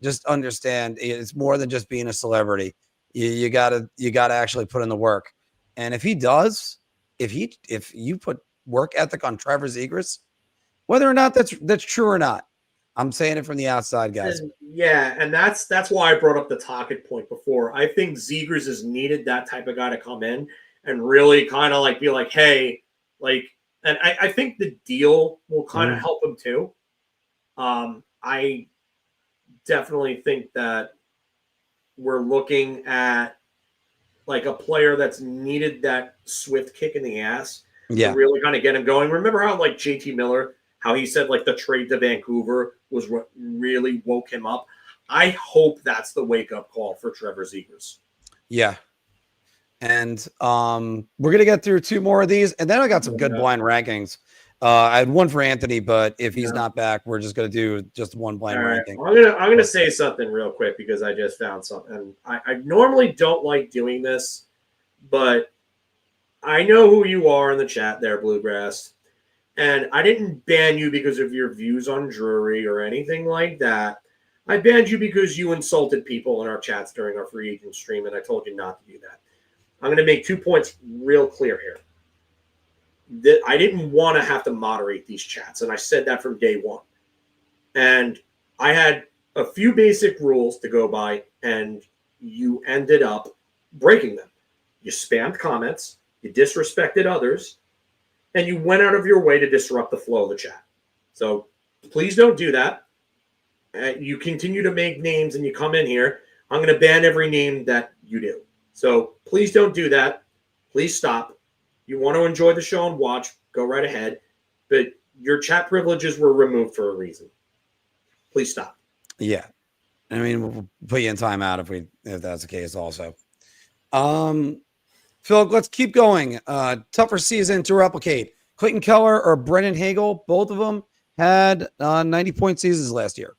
Just understand it's more than just being a celebrity. You gotta actually put in the work. And if he does, if you put work ethic on Trevor Zegras, whether or not that's true or not, I'm saying it from the outside, guys. And that's why I brought up the Tocchet point before. I think Zegras has needed that type of guy to come in and really kind of like be like, hey, like, and I think the deal will kind of help him too. I definitely think that we're looking at like a player that's needed that swift kick in the ass to really kind of get him going. Remember how like JT Miller how he said like the trade to Vancouver was what really woke him up. I hope that's the wake up call for Trevor Zegras. Yeah. And we're gonna get through 2 more of these, and then I got some good blind rankings. I had one for Anthony, but if he's not back, we're just gonna do just one blind ranking. I'm gonna say something real quick because I just found something. And I normally don't like doing this, but I know who you are in the chat there, Bluegrass. And I didn't ban you because of your views on Drury or anything like that. I banned you because you insulted people in our chats during our free agent stream, and I told you not to do that. I'm going to make 2 points real clear here. That I didn't want to have to moderate these chats, and I said that from day one. And I had a few basic rules to go by, and you ended up breaking them. You spammed comments, you disrespected others, and you went out of your way to disrupt the flow of the chat. So please don't do that. You continue to make names and you come in here. I'm going to ban every name that you do. So please don't do that. Please stop. You want to enjoy the show and watch, go right ahead. But your chat privileges were removed for a reason. Please stop. Yeah. I mean, we'll put you in timeout if that's the case also. Phil, let's keep going. Tougher season to replicate. Clayton Keller or Brendan Hagel, both of them had 90-point seasons last year.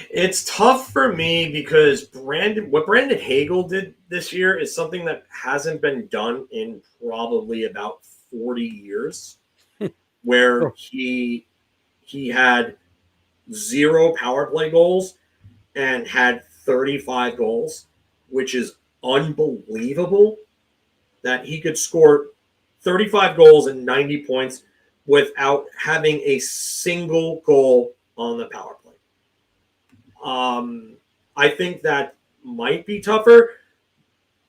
It's tough for me because what Brandon Hagel did this year is something that hasn't been done in probably about 40 years, where he had 0 power play goals and had 35 goals, which is unbelievable that he could score 35 goals and 90 points without having a single goal on the power play. I think that might be tougher,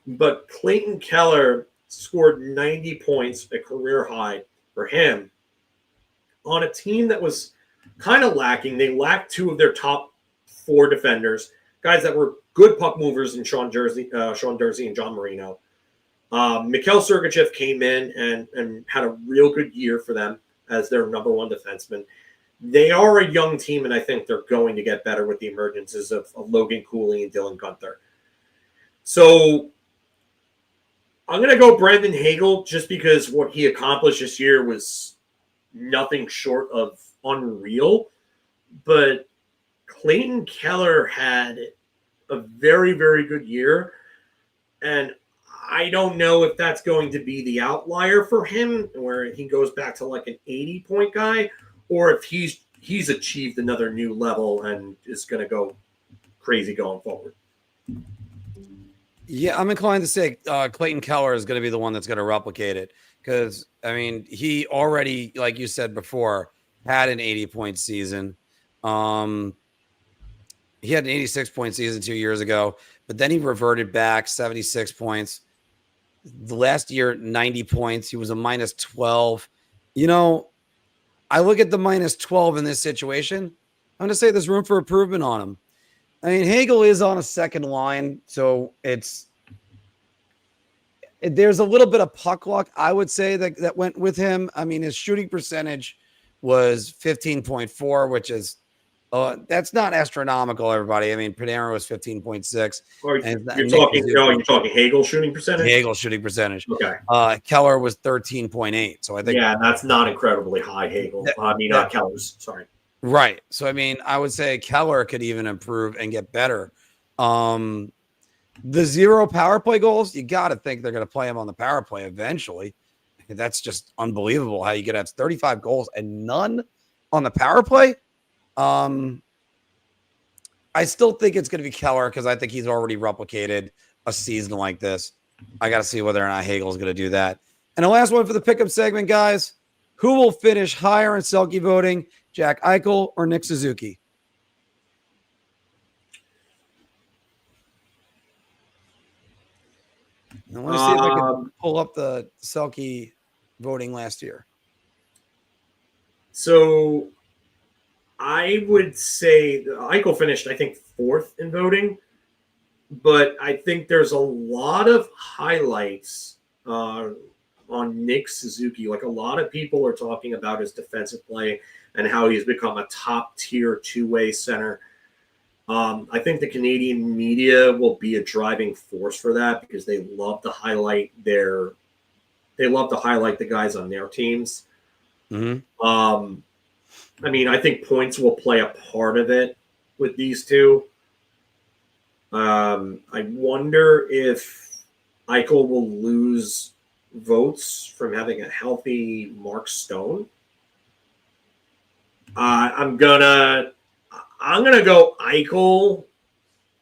but Clayton Keller scored 90 points, a career high for him, on a team that was kind of lacking. They lacked 2 of their top 4 defenders, guys that were good puck movers in Sean Dursey and John Marino. Mikhail Sergachev came in and had a real good year for them as their number 1 defenseman. They are a young team, and I think they're going to get better with the emergences of Logan Cooley and Dylan Gunther. So I'm going to go Brandon Hagel just because what he accomplished this year was nothing short of unreal. But Clayton Keller had a very, very good year, and I don't know if that's going to be the outlier for him, where he goes back to like an 80-point guy, or if he's achieved another new level and is going to go crazy going forward. Yeah, I'm inclined to say Clayton Keller is going to be the one that's going to replicate it because, I mean, he already, like you said before, had an 80-point season. He had an 86-point season 2 years ago, but then he reverted back 76 points. The last year, 90 points. He was a minus 12. You know, I look at the minus 12 in this situation. I'm going to say there's room for improvement on him. I mean, Hagel is on a second line, so there's a little bit of puck luck, I would say, that went with him. I mean, his shooting percentage was 15.4, which is that's not astronomical, everybody. I mean, Panarin was 15.6. You're talking Hagel shooting percentage? Hagel shooting percentage. Okay. Keller was 13.8. So I think that's not incredibly high, Hagel. Keller's. Sorry. Right. So I mean, I would say Keller could even improve and get better. The 0 power play goals, you got to think they're going to play him on the power play eventually. That's just unbelievable how you could have 35 goals and none on the power play. I still think it's going to be Keller because I think he's already replicated a season like this. I got to see whether or not Hagel's going to do that. And the last one for the pickup segment, guys. Who will finish higher in Selke voting, Jack Eichel or Nick Suzuki? I want to see if I can pull up the Selke voting last year. So I would say Eichel finished, I think, 4th in voting. but I think there's a lot of highlights on Nick Suzuki. Like a lot of people are talking about his defensive play and how he's become a top tier two-way center. I think the Canadian media will be a driving force for that because they love to highlight the guys on their teams. Mm-hmm. I mean, I think points will play a part of it with these two. I wonder if Eichel will lose votes from having a healthy Mark Stone. I'm gonna go Eichel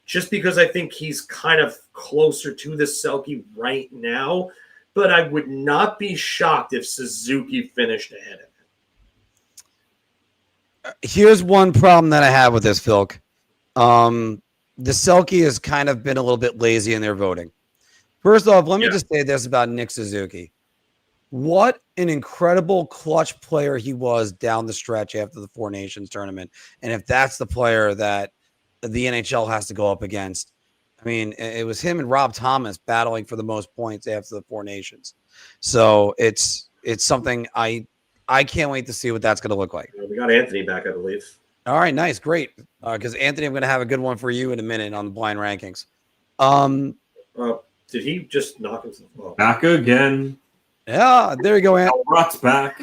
just because I think he's kind of closer to the Selke right now, but I would not be shocked if Suzuki finished ahead of him. Here's one problem that I have with this, Filk. The Selke has kind of been a little bit lazy in their voting. First off, let me just say this about Nick Suzuki. What an incredible clutch player he was down the stretch after the Four Nations tournament. And if that's the player that the NHL has to go up against, I mean, it was him and Rob Thomas battling for the most points after the Four Nations. So it's something I can't wait to see what that's going to look like. We got Anthony back, I believe. All right, nice, great. Because Anthony, I'm going to have a good one for you in a minute on the blind rankings. Did he just knock himself off? Back again. Yeah, there you go, Anthony. Rock's back.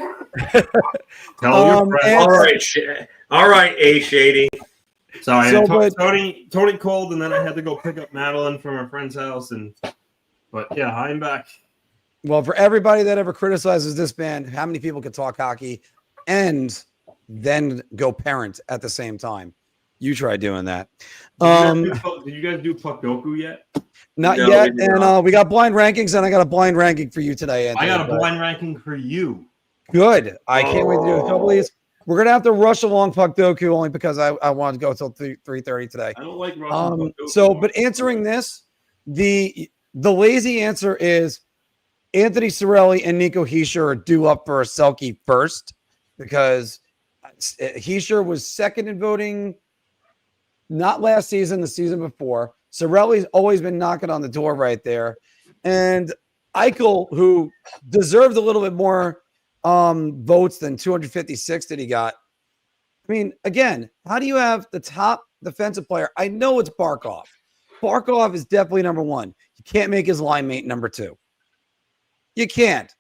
Tell your friends. All right, A Shady. Sorry, So, Tony called, and then I had to go pick up Madeline from her friend's house. But yeah, I'm back. Well, for everybody that ever criticizes this band, how many people can talk hockey and then go parent at the same time? You try doing that. Did you guys do Puckdoku yet? Not yet. And we got blind rankings, and I got a blind ranking for you today, Anthony. I got a blind ranking for you. Good. I can't wait to do a couple of these. We're going to have to rush along Puckdoku only because I wanted to go until 3:30 today. I don't like rushing Puckdoku. So, but answering this, the lazy answer is Anthony Cirelli and Nico Hischier are due up for a Selke first because Hischier was second in voting not last season, the season before. Cirelli's always been knocking on the door right there. And Eichel, who deserved a little bit more votes than 256 that he got. I mean, again, how do you have the top defensive player? I know it's Barkov. Barkov is definitely number one. You can't make his line mate number two. You can't.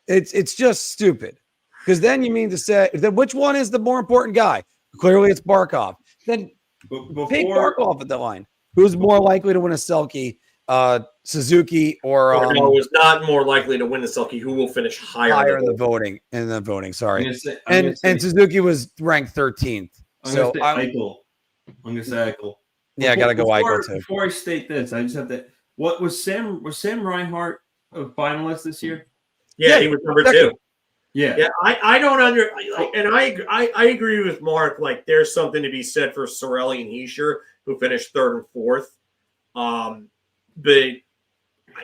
It's just stupid. Because then you mean to say that which one is the more important guy? Clearly, it's Barkov. Then take Barkov at the line. Who's more likely to win a Selke? Suzuki or no, is not more likely to win the Selke. Who will finish higher in the voting? In the voting, sorry. And Suzuki was ranked 13th. So Eichel. I'm gonna say Eichel. Yeah, I gotta go Eichel too. Before I state this, I just have to. What was Sam Reinhart a finalist this year? Yeah, he was number two. Yeah. I don't I agree with Mark. Like, there's something to be said for Cirelli and Hischier, who finished third and fourth. But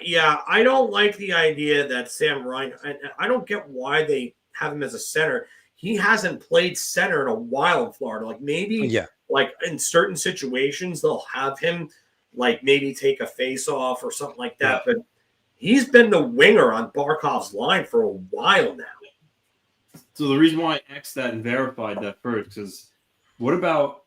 yeah, I don't like the idea that Sam Reinhart. I don't get why they have him as a center. He hasn't played center in a while in Florida. Like maybe, like in certain situations, they'll have him like maybe take a face off or something like that. But he's been the winger on Barkov's line for a while now. So the reason why I X'd that and verified that first, because what about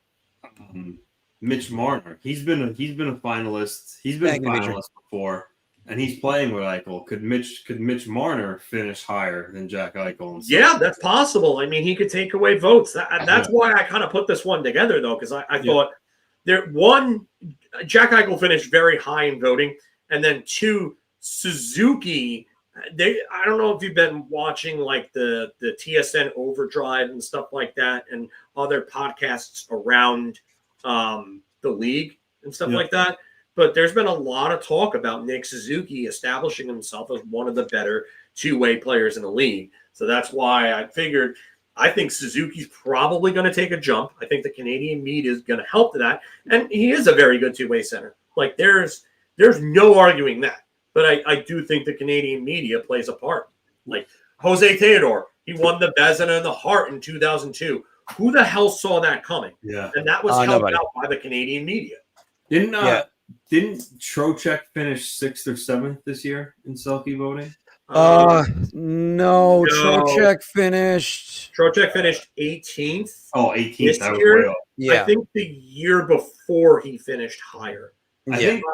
Mitch Marner? He's been a finalist. He's been a finalist before, and he's playing with Eichel. Could Mitch Marner finish higher than Jack Eichel? Yeah, that's possible. I mean, he could take away votes. That's why I kind of put this one together, though, because I thought Jack Eichel finished very high in voting, and then two, Suzuki. I don't know if you've been watching like the TSN Overdrive and stuff like that, and other podcasts around the league and stuff like that. But there's been a lot of talk about Nick Suzuki establishing himself as one of the better two-way players in the league. So that's why I figured I think Suzuki's probably going to take a jump. I think the Canadian media is going to help to that. And he is a very good two-way center. Like there's no arguing that. But I do think the Canadian media plays a part. Like Jose Theodore, he won the Vezina and the Hart in 2002. Who the hell saw that coming? Yeah. And that was helped out by the Canadian media. Didn't Didn't Trocheck finish 6th or 7th this year in Selke voting? No, No. Trocheck finished. Trocheck finished 18th. Oh, 18th. This That was year? way off. Yeah, I think the year before he finished higher. I yeah. think.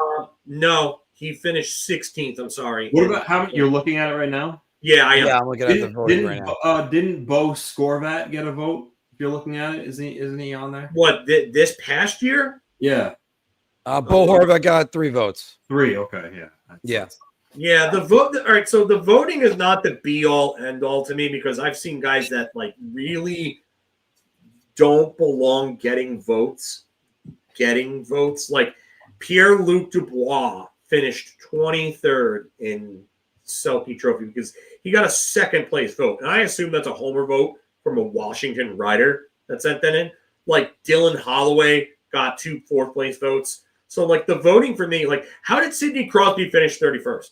No, he finished 16th. I'm sorry. What about how you're looking at it right now? Yeah, I am. Yeah, I'm looking at the voting right now. Didn't Bo Scorvat get a vote? If you're looking at it, isn't he on there? What, this past year? Yeah, Bo Horvath got 3 votes. 3. Okay, yeah, Yeah. Yeah, the vote. All right, so the voting is not the be all end all to me because I've seen guys that like really don't belong getting votes. Like Pierre-Luc Dubois finished 23rd in Selke Trophy because he got a second place vote, and I assume that's a homer vote from a Washington writer that sent that in. Like Dylan Holloway got 2 fourth place votes. So like the voting for me, like how did Sidney Crosby finish 31st?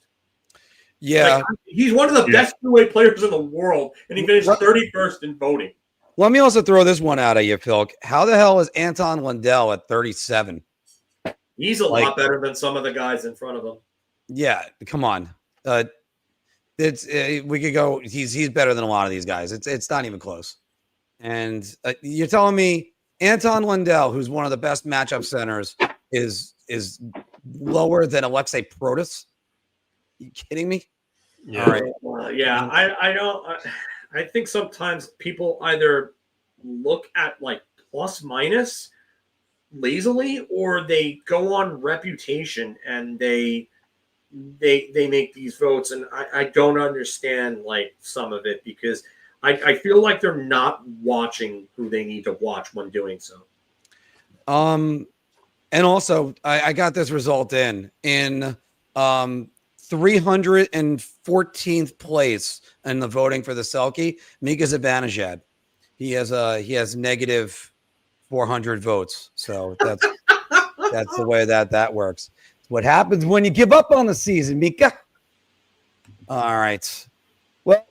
Yeah. Like, he's one of the best two-way players in the world, and he finished 31st in voting. Let me also throw this one out at you, Phil. How the hell is Anton Lundell at 37? He's a lot better than some of the guys in front of him. Yeah, come on. It's we could go. He's better than a lot of these guys. It's not even close. And you're telling me Anton Lundell, who's one of the best matchup centers, is lower than Alexei Protas? You kidding me? Yeah. All right. Yeah, I don't. I think sometimes people either look at like plus minus lazily, or they go on reputation and they make these votes, and I don't understand like some of it because I feel like they're not watching who they need to watch when doing so. And also I got this result in 314th place in the voting for the Selke, Mika Zibanejad. He has negative 400 votes. So that's the way that works. It's what happens when you give up on the season, Mika. All right. Well,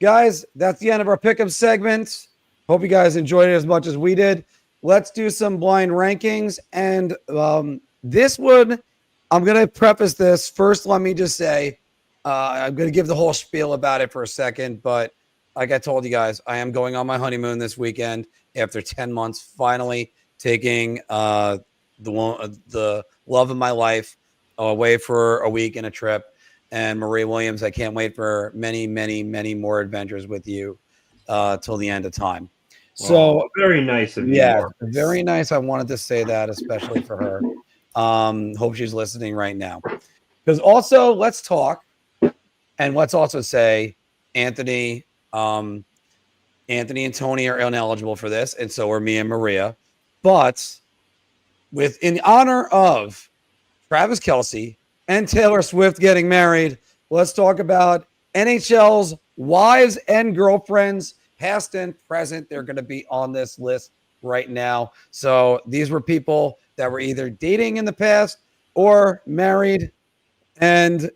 guys, that's the end of our pick'em segment. Hope you guys enjoyed it as much as we did. Let's do some blind rankings. And this one, I'm going to preface this. First, let me just say, I'm going to give the whole spiel about it for a second. But like I told you guys, I am going on my honeymoon this weekend after 10 months, finally taking the love of my life away for a week and a trip. And Marie Williams, I can't wait for many, many, many more adventures with you till the end of time. So very nice of you. Yeah, Mark. very nice. I wanted to say that, especially for her. Hope she's listening right now. Because also, let's talk, and let's also say Anthony and Tony are ineligible for this, and so are me and Maria. But in honor of Travis Kelce and Taylor Swift getting married, let's talk about NHL's wives and girlfriends, past and present. They're going to be on this list right now. So these were people that were either dating in the past or married. And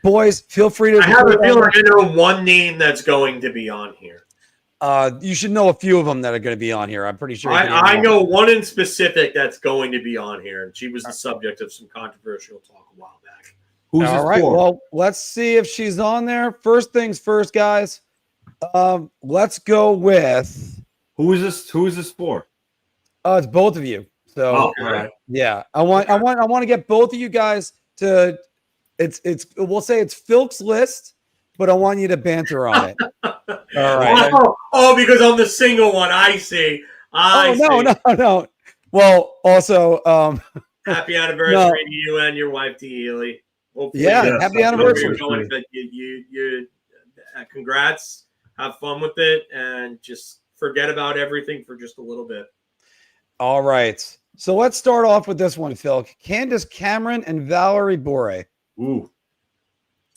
boys, feel free to. I have a feeling I know one name that's going to be on here. You should know a few of them that are going to be on here. I'm pretty sure. I know one in specific that's going to be on here, and she was the subject of some controversial talk a while back. Who's all this right? for? Well, let's see if she's on there. First things first, guys. Let's go with. Who is this? Who is this for? It's both of you. So all right. Yeah, I want to get both of you guys to. We'll say it's Filk's list, but I want you to banter on it. All right. Oh, because I'm the single one. I see. No. Well, also, happy anniversary to you and your wife, T. Healy. Hopefully, happy anniversary. Congrats. Have fun with it, and just forget about everything for just a little bit. All right. So let's start off with this one, Phil. Candace Cameron and Valerie Bore. Ooh.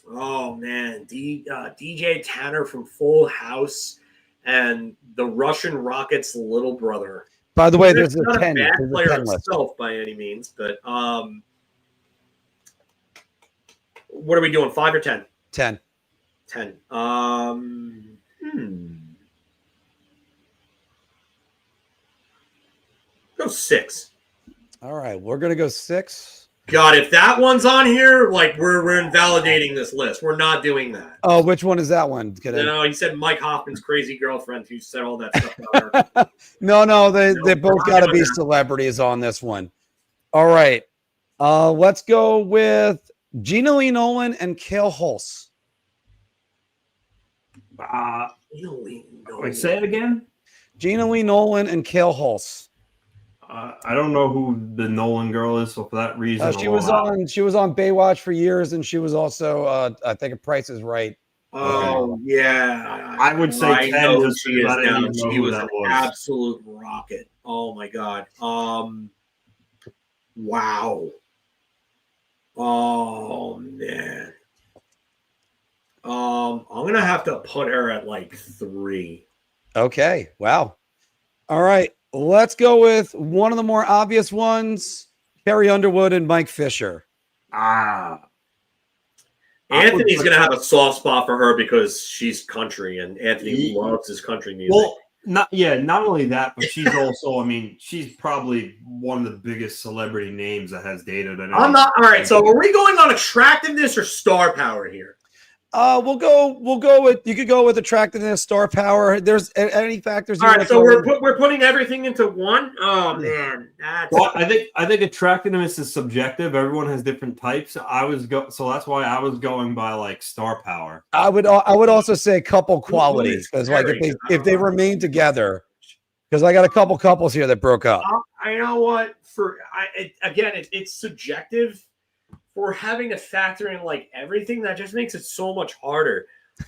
Oh man, DJ Tanner from Full House and the Russian Rockets' little brother. By the way, there's not a 10. a bad There's player a 10 list. himself by any means, but what are we doing? 5 or 10? 10. 10. Go 6. All right, we're gonna go 6. God, if that one's on here, like we're invalidating this list. We're not doing that. Oh, which one is that one? No, he said Mike Hoffman's crazy girlfriend who said all that stuff about her. No, they both we're got to not be doing that. celebrities on this one. All right. Let's go with Gina Lee Nolan and Cale Hulse. Wait, say it again. Gina Lee Nolan and Cale Hulse. I don't know who the Nolan girl is, so for that reason, She was on Baywatch for years, and she was also I think of Price is Right. Oh yeah, I would say I 10 know just she is because I didn't now. even know She who was that an was. absolute rocket. Oh my god. Wow. Oh man. I'm gonna have to put her at like 3. Okay. Wow. All right. Let's go with one of the more obvious ones: Carrie Underwood and Mike Fisher. Anthony's gonna have a soft spot for her because she's country, and Anthony loves his country music. Well, not only that, but she's also, I mean, she's probably one of the biggest celebrity names that has dated. I'm not all right. So, are we going on attractiveness or star power here? We'll go with, you could go with attractiveness, star power. There's any factors. All right, so we're putting everything into one. Oh man, Well, I think attractiveness is subjective. Everyone has different types. So that's why I was going by like star power. I would also say couple quality, because like if they remain together, because I got a couple couples here that broke up. I know what it's subjective. For having to factor in like everything, that just makes it so much harder.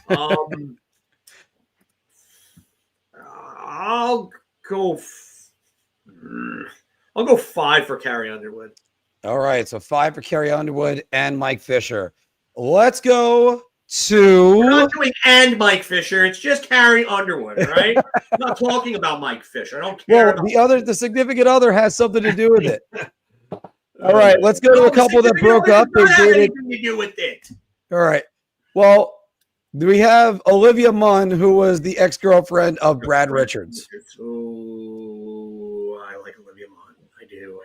I'll go 5 for Carrie Underwood. All right, so 5 for Carrie Underwood and Mike Fisher. Let's go to. We're not doing and Mike Fisher. It's just Carrie Underwood, right? I'm not talking about Mike Fisher. I don't care. Well, the significant other has something to do with it. All right, let's go to a couple that broke up. They dated. Anything to do with it. All right. Well, we have Olivia Munn, who was the ex-girlfriend of Brad Richards. Oh, I like Olivia Munn. I do.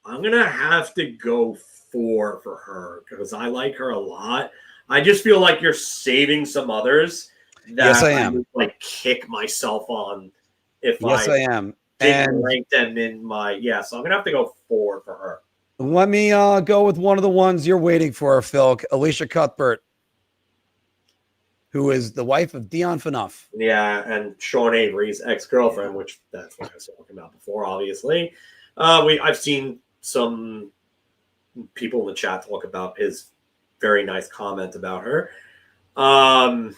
I'm gonna have to go 4 for her because I like her a lot. I just feel like you're saving some others that Yes, I am. would, like kick myself on if Yes, I am. didn't rank them in my so I'm gonna have to go 4 for her. Let me go with one of the ones you're waiting for, Phil. Alicia Cuthbert, who is the wife of Dion Phaneuf. Yeah, and Sean Avery's ex-girlfriend, which that's what I was talking about before, obviously. I've seen some people in the chat talk about his very nice comment about her. I'm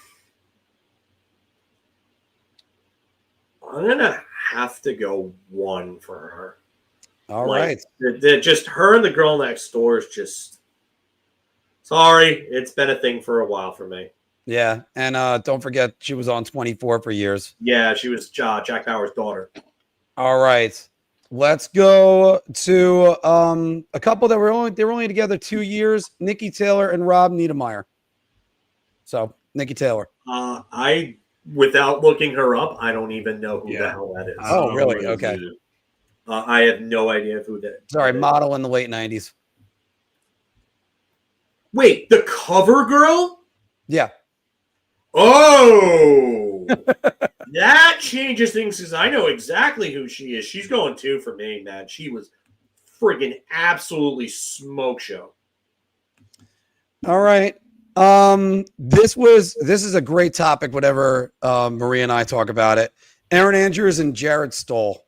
gonna have to go 1 for her. All right. Just her and the girl next door is just. Sorry, it's been a thing for a while for me. Yeah, and don't forget she was on 24 for years. Yeah, she was Jack Bauer's daughter. All right, let's go to a couple that were only together 2 years. Nikki Taylor and Rob Niedermeyer. So Nikki Taylor. Without looking her up, I don't even know who the hell that is. Oh, really? Okay. I have no idea who that. Sorry, model in the late 90s. Wait, the cover girl? Yeah. Oh, that changes things because I know exactly who she is. She's going 2 for me, man. She was friggin' absolutely smoke show. All right. This is a great topic, whatever Maria and I talk about it. Aaron Andrews and Jared Stoll.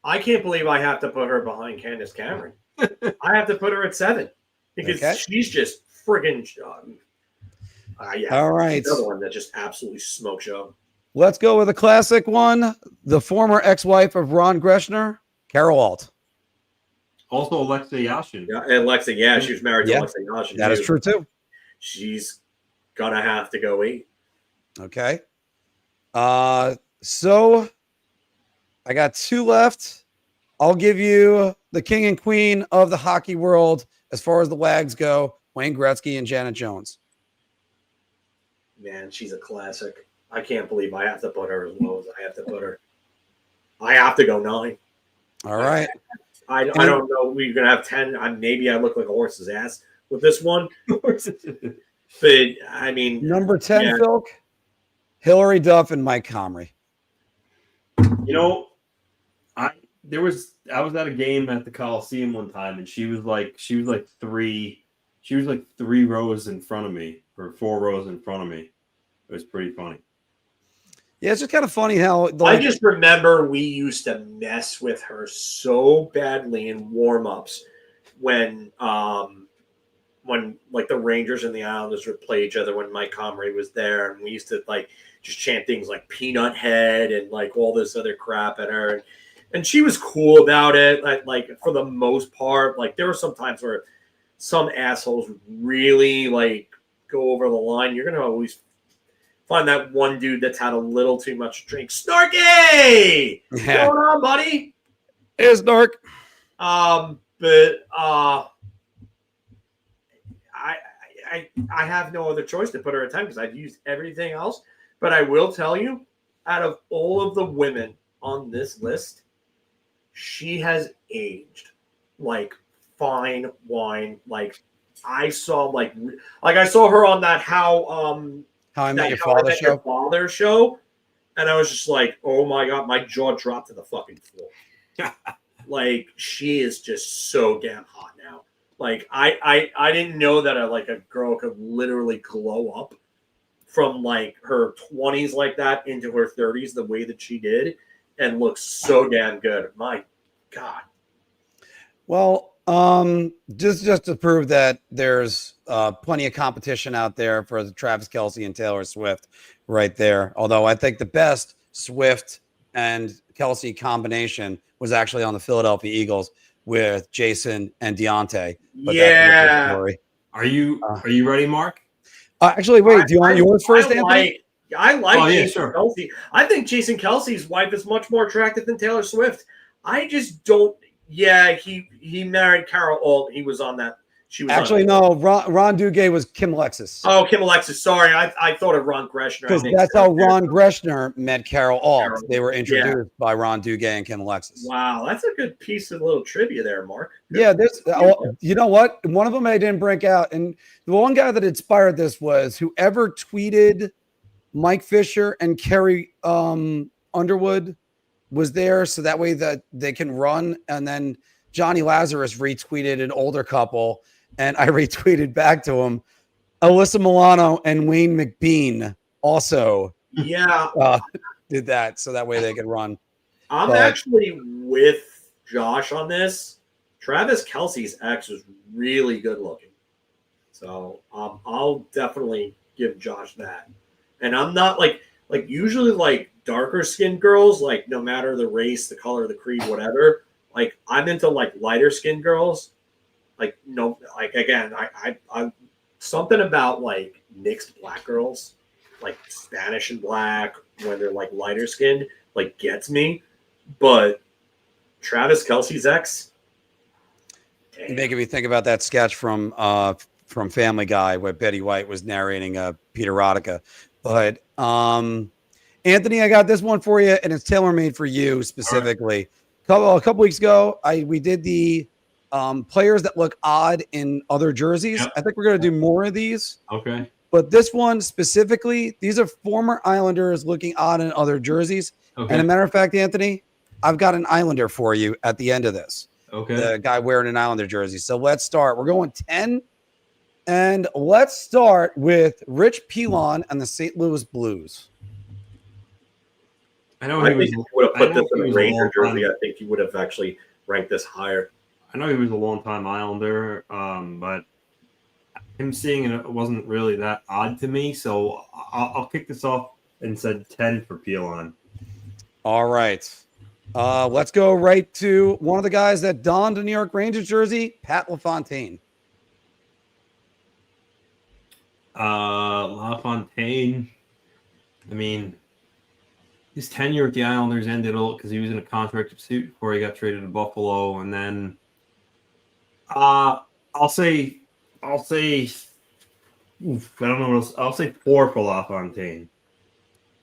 I can't believe I have to put her behind Candace Cameron. I have to put her at 7 because she's just friggin' All right. Another one that just absolutely smoke show. Let's go with a classic one. The former ex-wife of Ron Greshner, Carol Alt. Also Alexa Yashin. Yeah, and Alexa, she was married to Alexa Yashin. That is true too. She's gonna have to go 8. Okay. So I got 2 left. I'll give you the king and queen of the hockey world as far as the Wags go, Wayne Gretzky and Janet Jones. Man, she's a classic. I can't believe I have to put her as low as I have to put her. I have to go 9. All right. I don't know. We're gonna have 10. Maybe I look like a horse's ass with this one, but I mean, Number 10, yeah. Phil. Hillary Duff and Mike Comrie. You know, I was at a game at the Coliseum one time, and she was like 3 rows in front of me, or 4 rows in front of me. It was pretty funny. Yeah, it's just kind of funny how I just remember we used to mess with her so badly in warm-ups when like the Rangers and the Islanders would play each other when Mike Comrie was there, and we used to like just chant things like Peanut Head and like all this other crap at her, and she was cool about it. Like for the most part, like there were some times where some assholes would really like go over the line. You're gonna always find that one dude that's had a little too much to drink. Snarky! What's going on, buddy? Hey, Snark. I have no other choice to put her at 10 because I've used everything else. But I will tell you, out of all of the women on this list, she has aged like fine wine. Like I saw I saw her on that How I Met Your Father show, and I was just like, oh my God, my jaw dropped to the fucking floor. Like she is just so damn hot now. Like I didn't know that a girl could literally glow up from like her 20s like that into her 30s the way that she did and look so damn good. My God. Well, just to prove that there's plenty of competition out there for the Travis Kelce and Taylor Swift right there. Although I think the best Swift and Kelce combination was actually on the Philadelphia Eagles with Jason and Deontay. But yeah. Are you ready, Mark? Actually, wait. Do you want yours first, Anthony? I like Jason sure. Kelce. I think Jason Kelce's wife is much more attractive than Taylor Swift. I just don't. Yeah, he married Carol Alt. He was on that. She was actually no. Ron Duguay was Kim Alexis. Oh, Kim Alexis. Sorry, I thought of Ron Greshner. Because that's how Ron Greshner met Carol Alt. They were introduced by Ron Duguay and Kim Alexis. Wow, that's a good piece of little trivia there, Mark. Yeah, there's. You know what? One of them I didn't break out, and the one guy that inspired this was whoever tweeted Mike Fisher and Carrie Underwood was there, so that way that they can run. And then Johnny Lazarus retweeted an older couple, and I retweeted back to him. Alyssa Milano and Wayne McBean also did that, so that way they could run. I'm actually with Josh on this. Travis Kelce's ex was really good looking, so I'll definitely give Josh that. And I'm not like usually like darker skinned girls, like no matter the race, the color, the creed, whatever. Like I'm into like lighter skinned girls. Like no, like again, I something about like mixed black girls, like Spanish and black when they're like lighter skinned, like gets me. But Travis Kelce's ex, making me think about that sketch from Family Guy where Betty White was narrating Peter Rodica. But Anthony, I got this one for you, and it's tailor-made for you specifically. Right. A couple weeks ago, we did the players that look odd in other jerseys. Yep. I think we're going to do more of these. Okay. But this one specifically, these are former Islanders looking odd in other jerseys. Okay. And a matter of fact, Anthony, I've got an Islander for you at the end of this. Okay. The guy wearing an Islander jersey. So let's start. We're going 10. And let's start with Rich Pilon and the St. Louis Blues. I think he would have put this in the Ranger jersey. I think he would have actually ranked this higher. I know he was a long-time Islander, but him seeing it wasn't really that odd to me. So I'll kick this off and said 10 for Pilon. All right. Let's go right to one of the guys that donned a New York Rangers jersey, Pat LaFontaine. LaFontaine, I mean, his tenure with the Islanders ended because he was in a contract dispute before he got traded to Buffalo, and then I'll say I don't know what else. I'll say 4 for LaFontaine.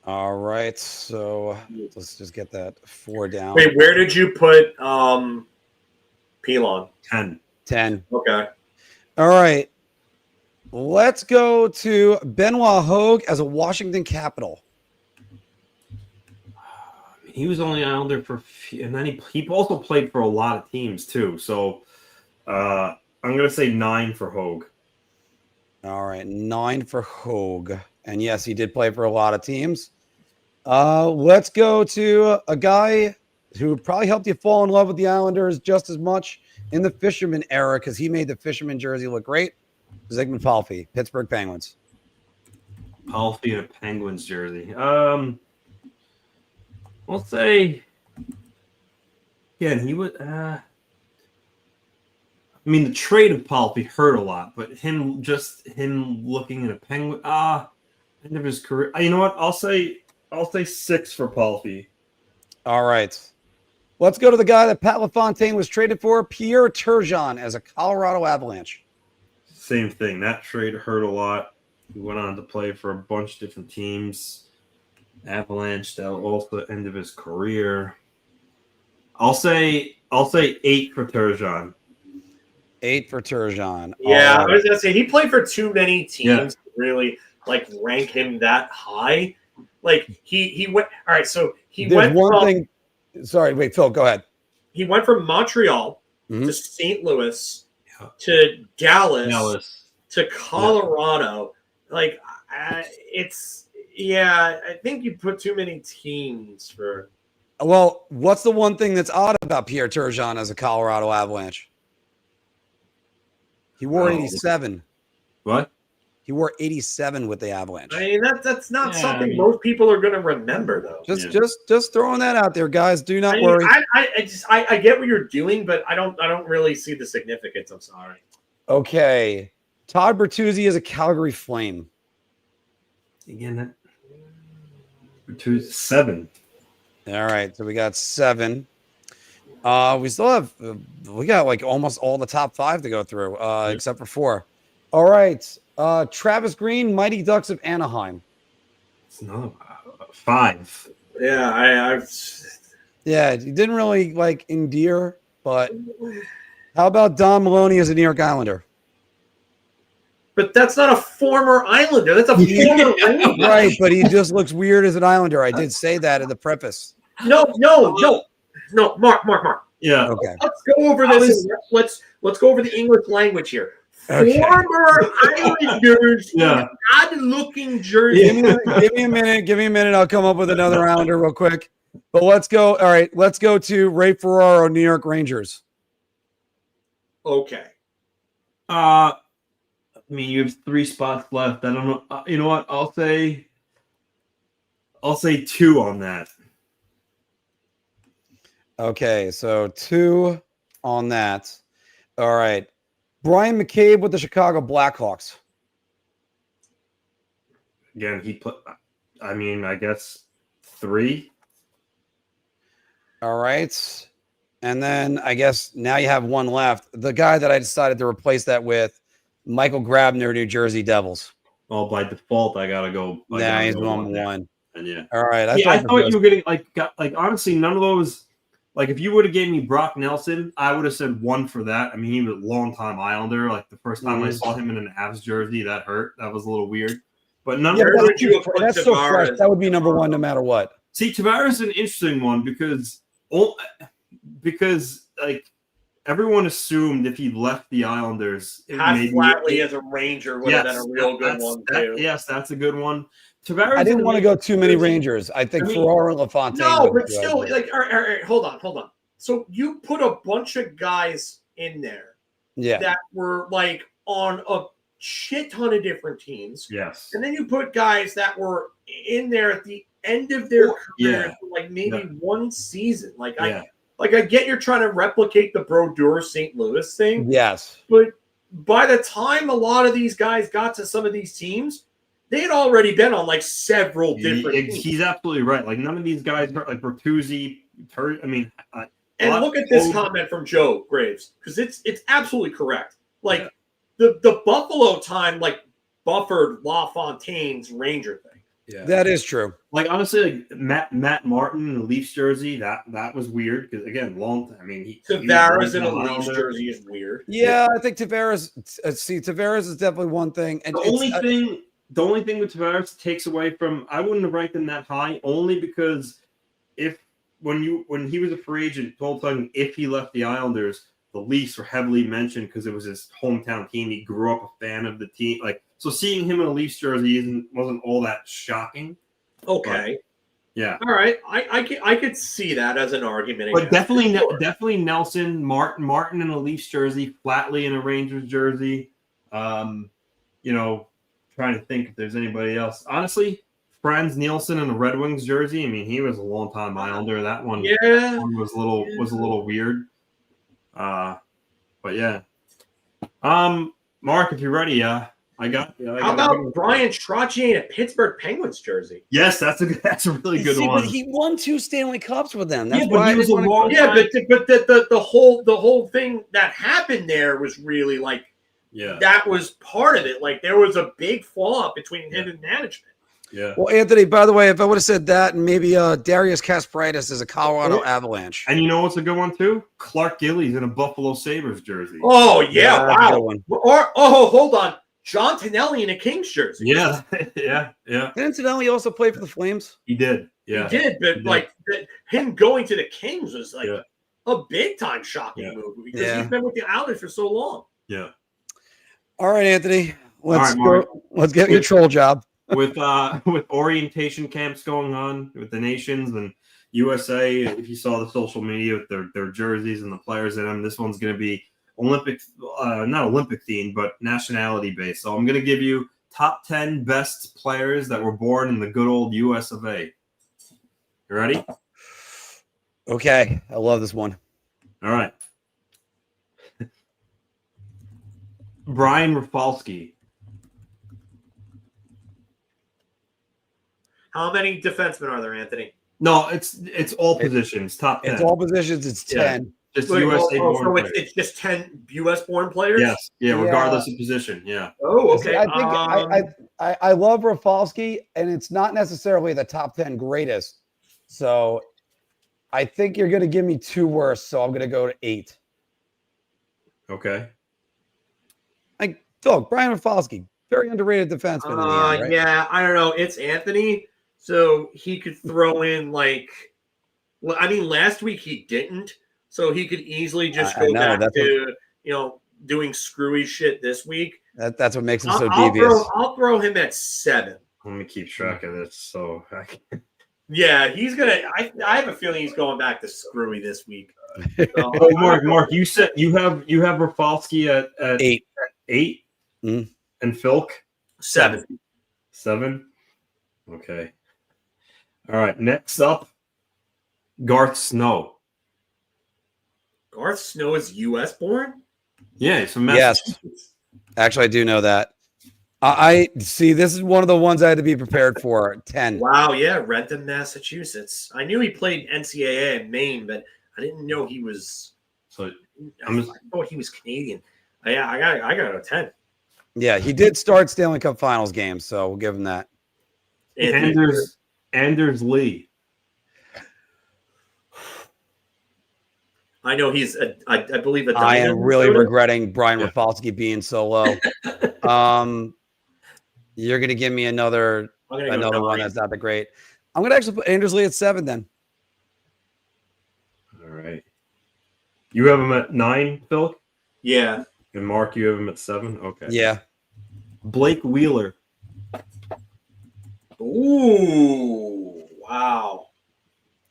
All right, so let's just get that 4 down. Wait, where did you put Pilon? 10. 10. Okay. All right. Let's go to Benoit Hogue as a Washington Capital. He was only Islander and then he also played for a lot of teams too. So I'm gonna say 9 for Hogue. All right, 9 for Hogue. And yes, he did play for a lot of teams. Let's go to a guy who probably helped you fall in love with the Islanders just as much in the Fisherman era because he made the Fisherman jersey look great. Zygmunt Palffy, Pittsburgh Penguins. Palffy in a Penguins jersey. I'll say, again, he would. I mean, the trade of Palffy hurt a lot, but him looking at a Penguin, end of his career. You know what? I'll say 6 for Palffy. All right. Let's go to the guy that Pat LaFontaine was traded for, Pierre Turgeon, as a Colorado Avalanche. Same thing. That trade hurt a lot. He went on to play for a bunch of different teams. Avalanche, that also end of his career. I'll say 8 for Turgeon. 8 for Turgeon. Yeah, All I right. was gonna say he played for too many teams to really like rank him that high. Like he went. All right, so There's went one from thing. Sorry, wait, Phil, go ahead. he went from Montreal Mhm. to St. Louis to Dallas to Colorado. Like I think you put too many teams for. Well, what's the one thing that's odd about Pierre Turgeon as a Colorado Avalanche? He wore 87. What? He wore 87 with the Avalanche. I mean that's not something most people are going to remember though. Just throwing that out there, guys. Do not I mean, worry. I get what you're doing, but I don't really see the significance. I'm sorry. Okay. Todd Bertuzzi is a Calgary Flame. Again, that 7. All right, so we got 7. We still have we got like almost all the top 5 to go through, except for 4. All right. Travis Green, Mighty Ducks of Anaheim. It's another 5. Yeah, Yeah, he didn't really like endear, but how about Don Maloney as a New York Islander? but that's not a former Islander. That's a former Islander. Right, but he just looks weird as an Islander. I did say that in the preface. No, Mark. Yeah. Okay. Let's go over this. Let's go over the English language here. Okay. Former Islanders, odd-looking jersey. Give me a minute. I'll come up with another Islander real quick. But let's go. All right, let's go to Ray Ferraro, New York Rangers. Okay. I mean, you have 3 spots left. I don't know. You know what? I'll say 2 on that. Okay, so 2 on that. All right. Brian McCabe with the Chicago Blackhawks. Again, he put. I mean, I guess 3. All right. And then I guess now you have 1 left. The guy that I decided to replace that with, Michael Grabner, New Jersey Devils. Well, by default, I gotta go. Nah, he's 1-1. And yeah. All right. I thought you were getting like honestly, none of those. Like if you would have gave me Brock Nelson, I would have said 1 for that. I mean, he was a long-time Islander. Like the first time I saw him in an Avs jersey, that hurt. That was a little weird. But none of that's so fresh. That would be number 1 no matter what. See, Tavares is an interesting one because like everyone assumed if he left the Islanders, Pat Flatley as a Ranger would have been a real good one too. Yes, that's a good one. Tavares. I didn't want to go too many Rangers. I think Ferraro and LaFontaine. No, but still, like, all right, hold on. So you put a bunch of guys in there, that were like on a shit ton of different teams. Yes, and then you put guys that were in there at the end of their career, for like maybe 1 season. I get you're trying to replicate the Brodeur St. Louis thing. Yes, but by the time a lot of these guys got to some of these teams, they had already been on like several different teams. He's absolutely right. Like none of these guys, like Bertuzzi, and look at this comment from Joe Graves, because it's absolutely correct. The Buffalo time like buffered LaFontaine's Ranger thing. Yeah. That is true. Like honestly, like Matt Martin in the Leafs jersey, that was weird because again, long time. I mean, he Tavares in a long-time Leafs Islander. jersey is weird. Yeah, I think Tavares. Tavares is definitely one thing, and The only thing with Tavares takes away from, I wouldn't have ranked him that high, only because when he was a free agent, all of a sudden, if he left the Islanders, the Leafs were heavily mentioned because it was his hometown team. He grew up a fan of the team, like so. Seeing him in a Leafs jersey wasn't all that shocking. Okay. But, yeah. All right. I could see that as an argument. But Sure. definitely Nelson, Martin in a Leafs jersey, Flatley in a Rangers jersey. Trying to think if there's anybody else. Honestly, Franz Nielsen in a Red Wings jersey. I mean, he was a long time Islander. That one, was a little weird. But yeah. Mark, if you're ready, I got. How about Brian Trottier in a Pittsburgh Penguins jersey? Yes, that's a really good one. But he won 2 Stanley Cups with them. That's Yeah, but why he was a long Yeah, time. but the whole thing that happened there was really like that was part of it. Like there was a big fall up between him and management. Yeah. Well, Anthony, by the way, if I would have said that, and maybe Darius Kasparaitis is a Colorado Avalanche. And you know what's a good one too? Clark Gillies in a Buffalo Sabres jersey. Oh yeah, wow. One. Or hold on, John Tonelli in a Kings jersey. Yeah, yeah. Didn't Tonelli also play for the Flames? He did. Yeah, he did. But like him going to the Kings was like a big time shocking move because he's been with the Islanders for so long. Yeah. All right, Anthony. Let's Mark. let's get your troll job. With orientation camps going on with the nations and USA, if you saw the social media with their jerseys and the players in them, this one's going to be not Olympic themed, but nationality based. So I'm going to give you top 10 best players that were born in the good old US of A. You ready? Okay, I love this one. All right. Brian Rafalski. How many defensemen are there, Anthony? No, it's all positions. Top 10. It's all positions. It's 10. Just USA born. So it's just 10 US born players? Yes. Yeah, regardless of position. Yeah. Oh, okay. I think I love Rafalski, and it's not necessarily the top 10 greatest. So I think you're going to give me 2 worse. So I'm going to go to 8. Okay. Brian Rafalski, very underrated defenseman. In the end, right? Yeah, I don't know. It's Anthony, so he could throw in last week he didn't, so he could easily just go back to doing screwy shit this week. That's what makes him so devious. I'll throw him at 7. Let me keep track of this. So, yeah, he's gonna. I have a feeling he's going back to screwy this week. So, Mark, you said you have Rafalski at 8. 8, and Filk 7. 7. Okay. All right. Next up, Garth Snow. Garth Snow is U.S. born. Yeah, he's from Massachusetts. Yes. Actually, I do know that. I see. This is one of the ones I had to be prepared for. 10. Wow. Yeah, Rentham, Massachusetts. I knew he played NCAA in Maine, but I didn't know he was. So I thought he was Canadian. Yeah, I got a 10. Yeah, he did start Stanley Cup Finals games, so we'll give him that. Anders Lee. I know he's I believe a. I am really regretting Brian Rafalski being so low. You're gonna give me another one that's not that great. I'm gonna actually put Anders Lee at 7 then. All right. You have him at 9, Phil? Yeah. And Mark, you have him at 7? Okay. Yeah. Blake Wheeler. Ooh, wow.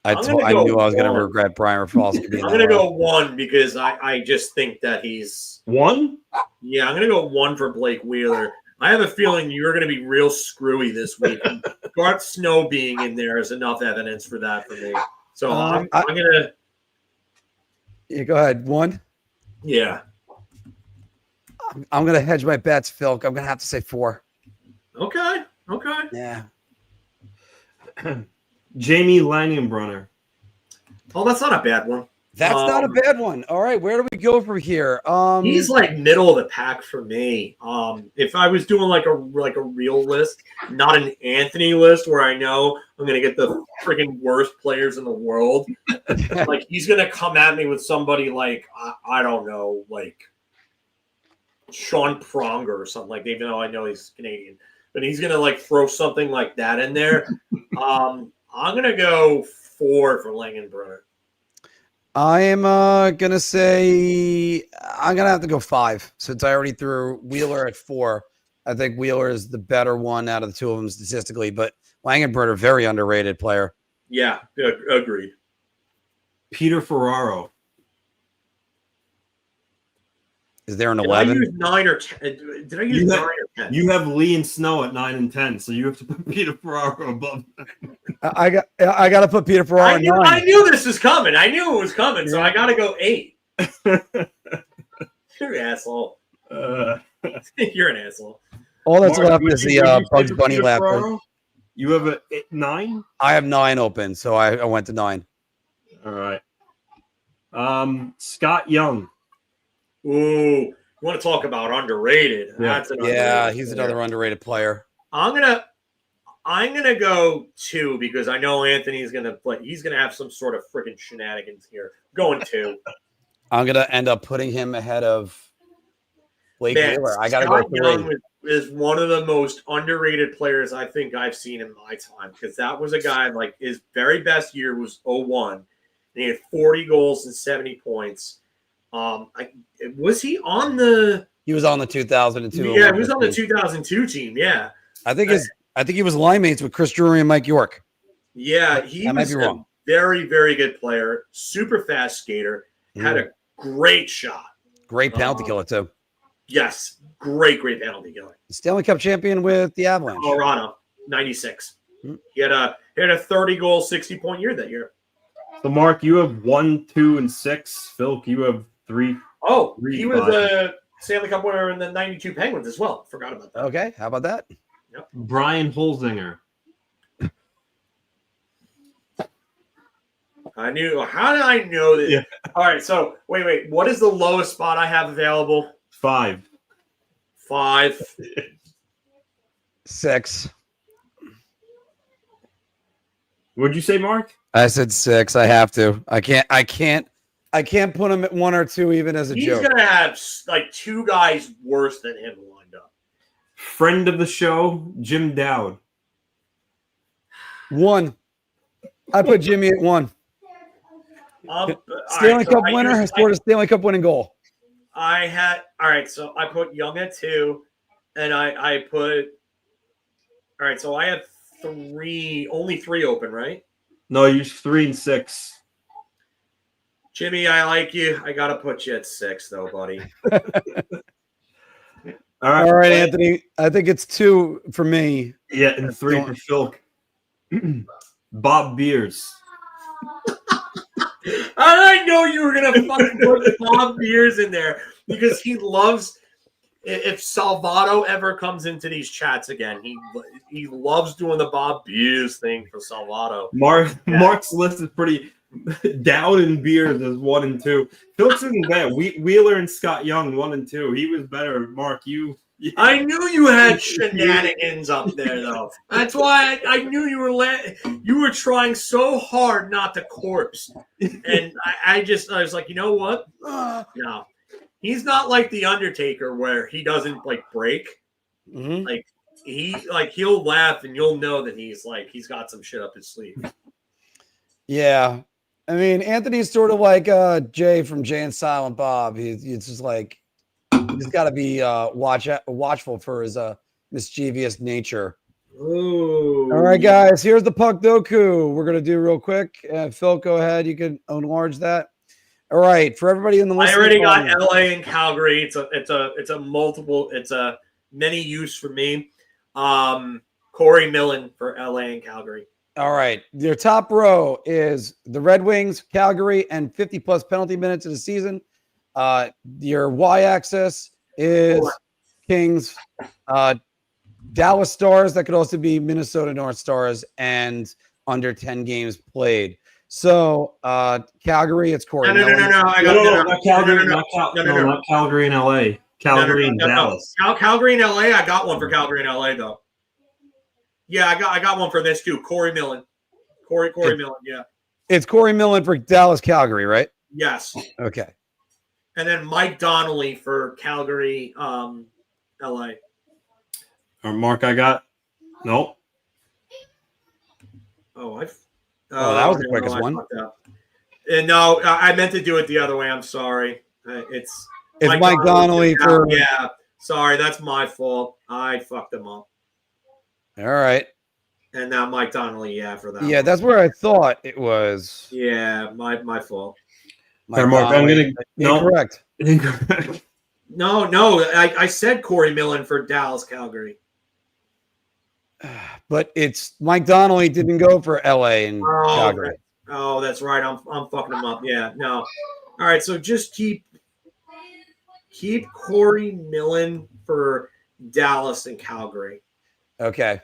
I knew I was going to regret Brian Rafalski being I'm going to go 1 because I just think that he's 1? Yeah, I'm going to go 1 for Blake Wheeler. I have a feeling you're going to be real screwy this week. Garth Snow being in there is enough evidence for that for me. So I'm going to. Yeah, go ahead. 1? Yeah. I'm going to hedge my bets, Phil. I'm going to have to say 4. Okay. Yeah. Jamie Langenbrunner. Oh, that's not a bad one. That's not a bad one. All right, where do we go from here? He's like middle of the pack for me. If I was doing like a real list, not an Anthony list where I know I'm gonna get the freaking worst players in the world, like he's gonna come at me with somebody like I don't know, like Sean Pronger or something like that, even though I know he's Canadian, but he's gonna like throw something like that in there. I'm gonna go 4 for Langenbrunner. I am gonna say I'm gonna have to go 5 since I already threw Wheeler at 4. I think Wheeler is the better one out of the two of them statistically, but Langenbrunner, very underrated player. Yeah, agreed. Peter Ferraro. Is there an Did 11? I use 9 or 10? Did I use 9 or 10? You have Lee and Snow at 9 and 10, so you have to put Peter Ferraro above them. I got to put Peter Ferraro at 9. I knew this was coming. I knew it was coming, so I got to go 8. You're an asshole. You're an asshole. All that's Mark, left would is you the say Bugs for Bunny Peter laughter. Ferraro? You have a 9? I have 9 open, so I went to 9. All right. Scott Young. Ooh, you want to talk about underrated? Yeah. That's an Yeah, underrated he's player. another underrated player. I'm gonna go 2 because I know Anthony's gonna play. He's gonna have some sort of freaking shenanigans here. Going 2. I'm gonna end up putting him ahead of Blake Man, Wheeler. I gotta go Scott 3. Young is one of the most underrated players I think I've seen in my time because that was a guy like his very best year was 01. And he had 40 goals and 70 points. Was he on the? He was on the 2002. Yeah, he was on the 2002 team. Yeah, I think he was line mates with Chris Drury and Mike York. yeah, he I might was be a wrong. very, very good player. Super fast skater. Had a great shot. Great penalty killer too. Yes, great penalty killer. Stanley Cup champion with the Avalanche. Colorado, 96. He had a 30-goal, 60-point year that year. So, Mark, you have 1, 2, and 6. Phil, you have 3. Oh, 3, he was 5. a Stanley Cup winner in the 92 Penguins as well. Forgot about that. Okay, how about that? Brian Holzinger. I knew. How did I know this? Yeah. All right, so wait. What is the lowest spot I have available? 5. 5. 6. What'd you say, Mark? I said 6. I have to. I can't put him at 1 or 2 even as a He's joke. gonna have like 2 guys worse than him lined up. Friend of the show, Jim Dowd. 1. I put Jimmy at 1. Stanley Cup winner has scored a Stanley Cup winning goal. So I put Young at 2, and I put. All right, so I have 3, only 3 open, right? No, you're 3 and 6. Jimmy, I like you. I gotta put you at 6, though, buddy. All right, Anthony. I think it's 2 for me. Yeah, and 3 for Phil. Bob Beers. I know you were gonna fucking put Bob Beers in there because he loves. If Salvato ever comes into these chats again, he loves doing the Bob Beers thing for Salvato. Mark's list is pretty. Dowd and Beers is 1 and 2. Phillips isn't bad. Wheeler and Scott Young 1 and 2. He was better. Mark, I knew you had shenanigans up there, though. That's why I knew you were trying so hard not to corpse, and I was like, you know what? No, he's not like the Undertaker where he doesn't like break. Mm-hmm. He'll laugh and you'll know that he's got some shit up his sleeve. Yeah. I mean, Anthony's sort of like Jay from Jay and Silent Bob. He's just like he's got to be watchful for his mischievous nature. Ooh. All right, guys. Here's the puck doku. We're gonna do real quick. Phil, go ahead. You can enlarge that. All right, for everybody in the I listening already got audience. LA and Calgary. It's a many use for me. Corey Millen for LA and Calgary. All right. Your top row is the Red Wings, Calgary, and 50-plus penalty minutes in the season. Your Y-axis is Kings, Dallas Stars. That could also be Minnesota North Stars and under 10 games played. So Calgary, it's Corey. No. Millen. I got not Calgary, no. not Calgary and LA. Calgary and Dallas. Calgary and LA. I got one for Calgary and LA though. Yeah, I got one for this too. Corey Millen. Corey Millen. Yeah. It's Corey Millen for Dallas, Calgary, right? Yes. Okay. And then Mike Donnelly for Calgary, LA. Mark, I got nope. That was the quickest one. And no, I meant to do it the other way. I'm sorry. It's Mike Donnelly for. Yeah. Sorry, that's my fault. I fucked them up. All right. And now Mike Donnelly, for that. Yeah, that's where I thought it was. Yeah, my fault. Mike Mark, I'm Donnelly. gonna Incorrect. Incorrect. No, I said Corey Millen for Dallas, Calgary. But it's Mike Donnelly didn't go for LA and Calgary. Okay. Oh, that's right. I'm fucking him up. Yeah, no. All right, so just keep Corey Millen for Dallas and Calgary. Okay.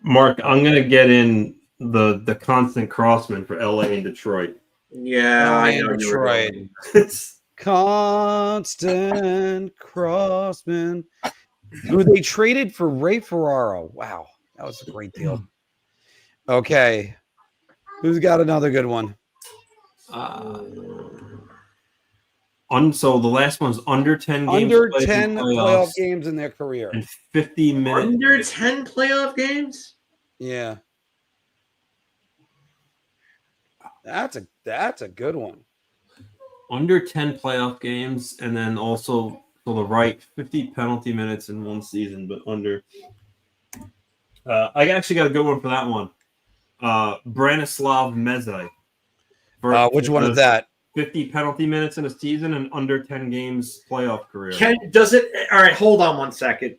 Mark, I'm gonna get in the constant crossman for LA and Detroit. Yeah, I know Detroit. Constant Crossman, who they traded for Ray Ferraro. Wow, that was a great deal. Okay, who's got another good one? So the last one's under 10 games. Under 10 playoff games in their career. And 50 minutes. Under 10 playoff games? Yeah. That's a good one. Under 10 playoff games, and then also to the right, 50 penalty minutes in one season, but under. I actually got a good one for that one. Branislav Mezai. Which one is that? 50 penalty minutes in a season and under 10 games playoff career. All right, hold on one second.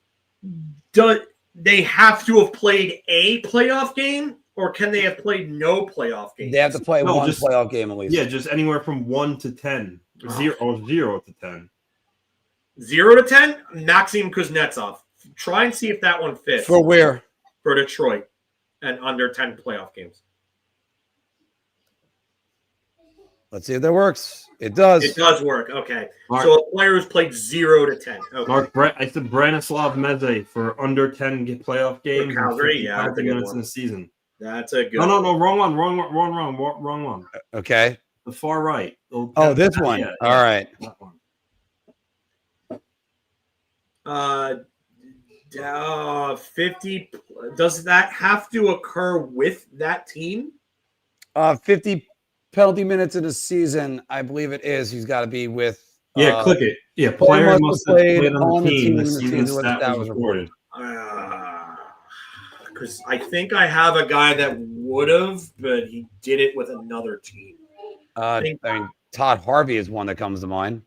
Do they have to have played a playoff game, or can they have played no playoff games? They have to play one playoff game at least. Yeah, just anywhere from 1 to 10. 0 to 10. 0 to 10? Maxim Kuznetsov. Try and see if that one fits. For where? For Detroit. And under 10 playoff games. Let's see if that works. It does. It does work. Okay. Mark, so a player who's played 0 to 10. Okay. Mark, I said Branislav Mezai for under 10 playoff games. Calgary, yeah, that's a good minutes one. in a season. That's a good No, wrong one. Okay. The far right. Oh, this one. Yeah, all right. That one. 50. Does that have to occur with that team? 50 penalty minutes in a season, I believe it is. He's got to be with. Yeah, click it. Yeah, player must have played on the team. The season that was recorded. Because I think I have a guy that would have, but he did it with another team. I mean, Todd Harvey is one that comes to mind.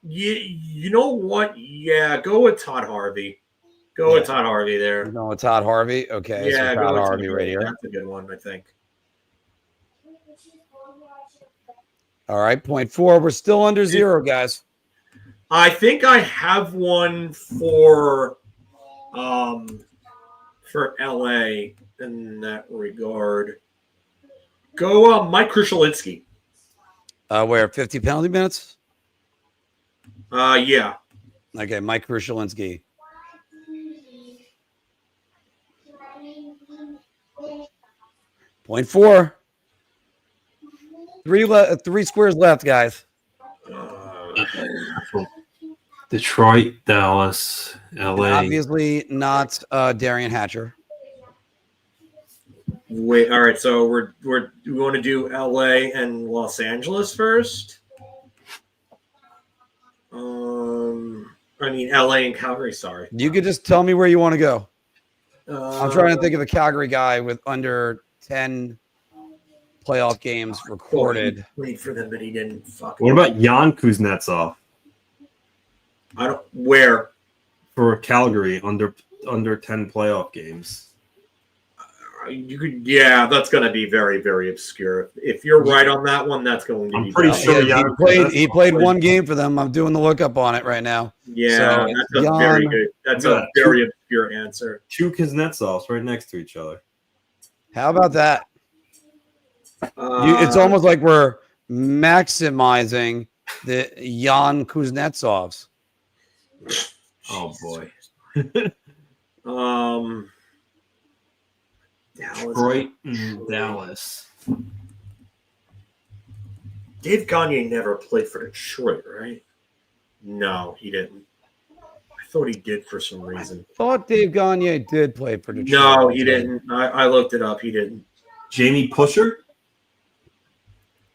You know what? Yeah, go with Todd Harvey. Go with Todd Harvey there. No, with Todd Harvey. Okay, Yeah, so Todd Harvey right here. That's a good one, I think. All right, 0.4. We're still under 0, guys. I think I have one for LA in that regard. Go Mike Krushelinski. Where 50 penalty minutes? Yeah. Okay, Mike Krushelinski. .4. Three squares left, guys. Detroit, Dallas, LA. And obviously not Darian Hatcher. Wait, all right. So we want to do LA and Los Angeles first. I mean LA and Calgary. Sorry. You could just tell me where you want to go. I'm trying to think of a Calgary guy with under 10 playoff games recorded. Wait for them, but he didn't. What about Jan Kuznetsov? I don't. Where? For Calgary, under 10 playoff games. You could, yeah, that's going to be very, very obscure. If you're right on that one, that's going to be. I'm pretty valid. sure He played one game for them. I'm doing the lookup on it right now. Yeah, So that's a very good. That's a very obscure answer. 2 Kuznetsovs right next to each other. How about that? It's almost like we're maximizing the Jan Kuznetsovs. Oh boy. Dallas. Dallas. Dave Gagne never played for Detroit, right? No, he didn't. I thought he did for some reason. I thought Dave Gagne did play for Detroit. No, he didn't. I looked it up. He didn't. Jamie Pusher?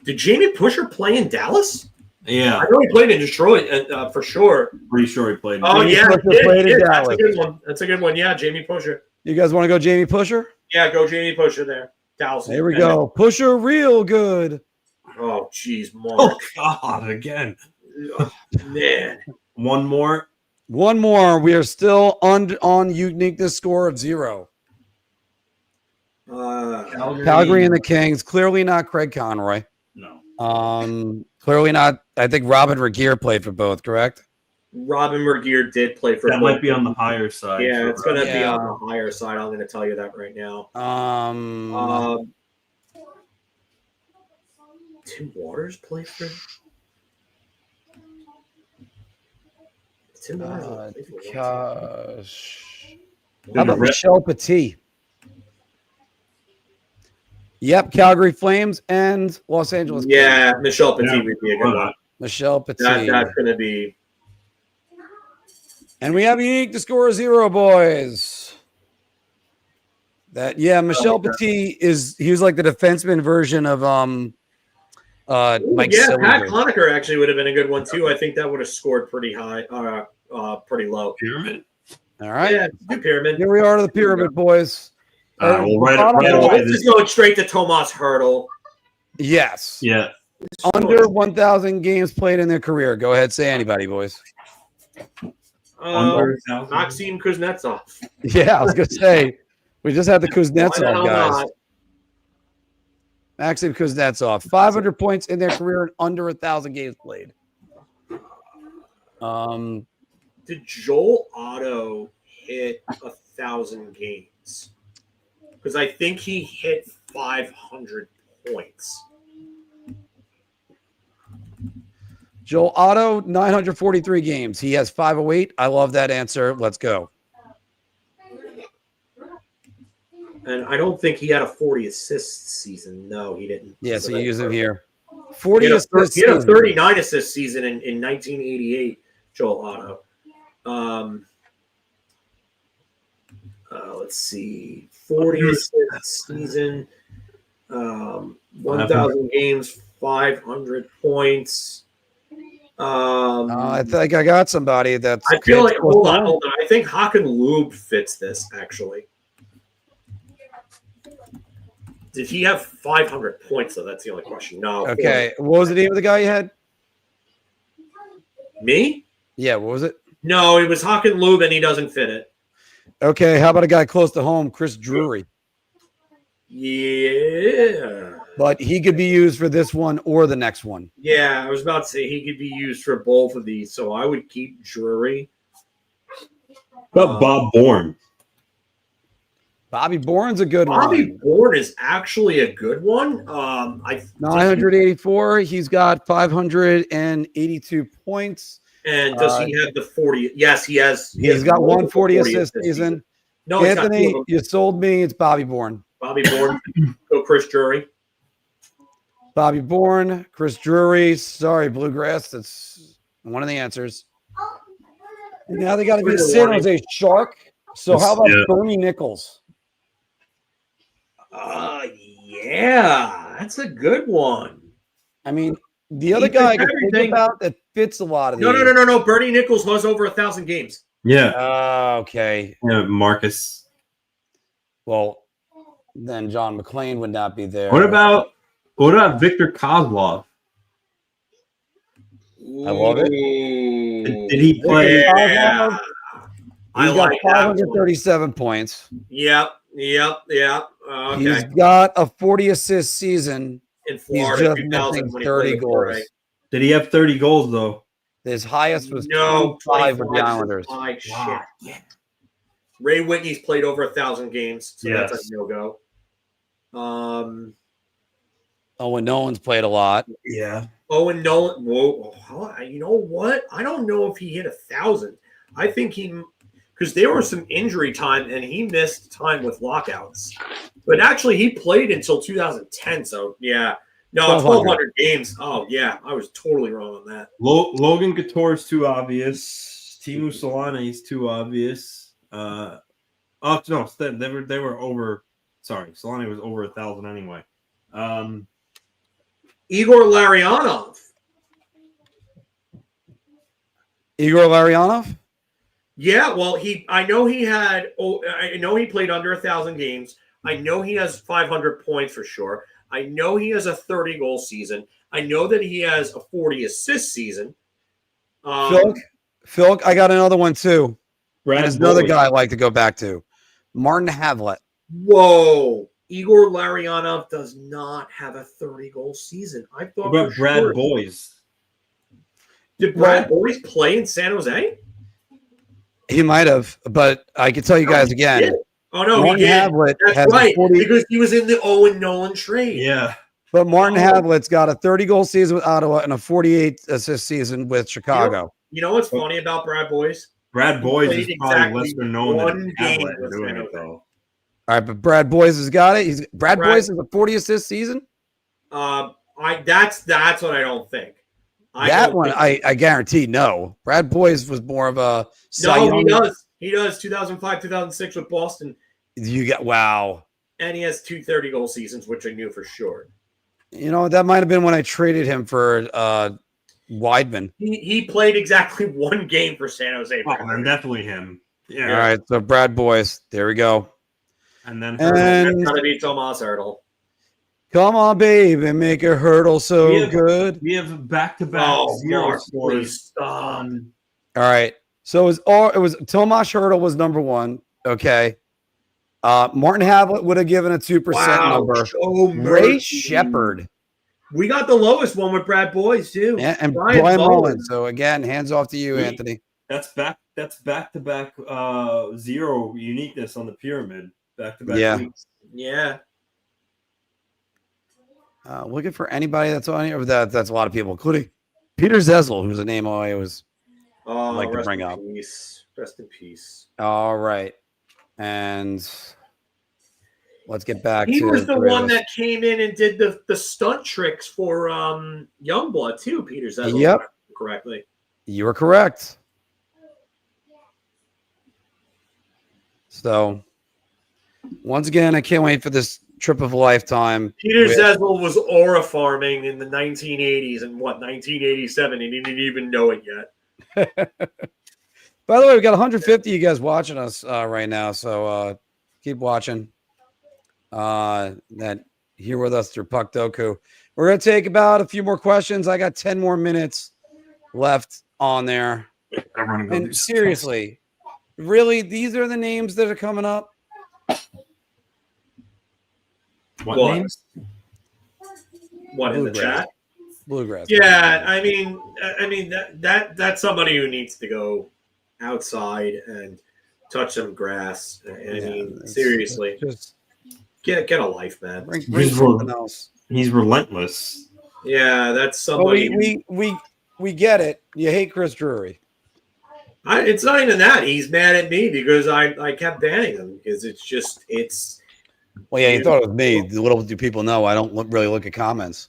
Did Jamie Pusher play in Dallas? Yeah. I know he played in Detroit for sure. Pretty sure he played. Oh, Jamie yeah. Pusher played in That's Dallas. a good one. That's a good one. Yeah, Jamie Pusher. You guys want to go Jamie Pusher? Yeah, go Jamie Pusher there. Dallas. There we go. Pusher real good. Oh, jeez, Mark. Oh, God, again. Oh, man. One more. One more. We are still on uniqueness score of 0. Calgary and the Kings. Clearly not Craig Conroy. No. Clearly not. I think Robin Regier played for both, correct? Robin Regier did play for That both. might be on the higher side. Yeah, it's going to be on the higher side. I'm going to tell you that right now. Tim Waters played for. Tim Waters. Gosh. How about Michelle Petit? Yep, Calgary Flames and Los Angeles. Yeah, Kings. Michelle Petit would be a good one. Michelle Petit. That's going to be. And we have unique to score 0, boys. Michelle Petit he was like the defenseman version of Mike Yeah, Silver. Pat Conacher actually would have been a good one too. I think that would have scored pretty high, pretty low. Pyramid. All right. Yeah, good pyramid. Here we are to the pyramid, boys. Well, right away. This is going straight to Tomas Hertl. Yes. Yeah. Under 1,000 games played in their career. Go ahead, say anybody, boys. Maxim Kuznetsov. Yeah, I was gonna say we just had the Kuznetsov guys. Maxim Kuznetsov, 500 points in their career and under 1,000 games played. Did Joel Otto hit 1,000 games? Because I think he hit 500 points. Joel Otto, 943 games. He has 508. I love that answer. Let's go. And I don't think he had a 40 assists season. No, he didn't. Yeah, so you use him here. 40 assists. He had a 39 assist season in 1988, Joel Otto. Let's see. 40 assists season. 1,000 games, 500 points. I think I got somebody that's. I feel like hold on. I think Hakan Lube fits this actually. Did he have 500 points though? That's the only question. No. Okay. What was the name of the guy you had? Me? Yeah. What was it? No, it was Hakan Lube, and he doesn't fit it. Okay. How about a guy close to home, Chris Drury? Yeah. But he could be used for this one or the next one. Yeah, I was about to say he could be used for both of these, so I would keep Drury. What about Bob Bourne? Bobby Bourne's a good one. Bobby Bourne is actually a good one. 984. He's got 582 points. And does he have the 40? Yes, he has. He's got 140 assist season. No, Anthony, you sold me. It's Bobby Bourne. Bobby Bourne. Go Chris Drury. Bobby Bourne, Chris Drury. Sorry, Bluegrass. That's one of the answers. And now they got to be a San Jose Shark. So how about Bernie Nichols? Yeah, that's a good one. I mean, the other guy I can think about that fits a lot of these. No. Bernie Nichols was over 1,000 games. Yeah. Okay. Yeah, Marcus. Well, then John McClain would not be there. What about Victor Kozlov? I love it. Did he play? Yeah. He's got 537 points. Yep. Yep. Yeah. He's Okay. got a 40 assist season. In He's Florida, just 2000 missing when he 30 played with goals. Florida. Did he have 30 goals though? His highest was No, 25 with the 25 is Islanders. high shit. Wow. Yeah. Ray Whitney's played over 1,000 games, so that's Yes. a no-go. Owen Nolan's played a lot. Yeah. Owen Nolan. Whoa, you know what? I don't know if he hit 1,000. I think because there was some injury time and he missed time with lockouts. But actually, he played until 2010. So yeah, no, 1,200 games. Oh yeah, I was totally wrong on that. Logan Couture's too obvious. Teemu Solana is too obvious. No, they were over. Sorry, Solana was over 1,000 anyway. Igor Larionov. Igor Larionov? Yeah, well, I know he played under 1,000 games. I know he has 500 points for sure. I know he has a 30-goal season. I know that he has a 40 assist season. Phil, I got another one too. There's another Boyd. guy I like to go back to. Martin Havlat. Whoa. Igor Larionov does not have a 30-goal season. I thought What about Brad Boyes? Did Brad Boyes play in San Jose? He might have, but I can tell you guys again. Oh, no, Martin he did. Havlat That's has right, 40 because he was in the Owen Nolan trade. Yeah. But Martin Havlat's got a 30-goal season with Ottawa and a 48-assist season with Chicago. You know what's funny about Brad Boyes? Brad Boyes is played probably exactly lesser known one than game Havlat with doing San it Jose. though. All right, but Brad Boyes has got it. Brad Boyes has a 40-assist season. That's what I don't think. I guarantee no. Brad Boyes was more of a he does. He does 2005, 2006 with Boston. Wow. And he has 2 30-goal seasons, which I knew for sure. You know, that might have been when I traded him for Weidman. He played exactly one game for San Jose. Oh, then definitely him. Yeah. All right, so Brad Boyes. There we go. And then That's gotta be Tomas Hertl. Come on, baby, make a hurdle good. We have back-to-back zero scores. All right. So it was Tomas Hertl was number one. Okay. Martin Havlat would have given a 2% number. Ray Shepard. We got the lowest one with Brad Boyes too. Yeah, and Brian Mullins. So again, hands off to you, Anthony. That's back-to-back zero uniqueness on the pyramid. Back-to-back weeks. Yeah. Looking for anybody that's on here. That's a lot of people, including Peter Zezel, who's a name I always like to bring up. Rest in peace. All right. And let's get back He to was the one that came in and did the stunt tricks for Youngblood too, Peter Zezel. Yep. Correctly. You were correct. So once again, I can't wait for this trip of a lifetime. Peter Zezel was aura farming in the 1980s and 1987, and he didn't even know it yet. By the way, we got 150 of you guys watching us right now, so keep watching. That here with us through Puck Doku. We're gonna take about a few more questions. I got 10 more minutes left on there. And seriously, really, these are the names that are coming up. What names? What in the chat? Bluegrass. Yeah, I mean that's somebody who needs to go outside and touch some grass. I mean, seriously, just get a life, man. Bring something else. He's relentless. Yeah, that's somebody. We get it. You hate Chris Drury. It's not even that. He's mad at me because I kept banning him because it's. Well, yeah, he thought it was me. Little do people know, I don't really look at comments.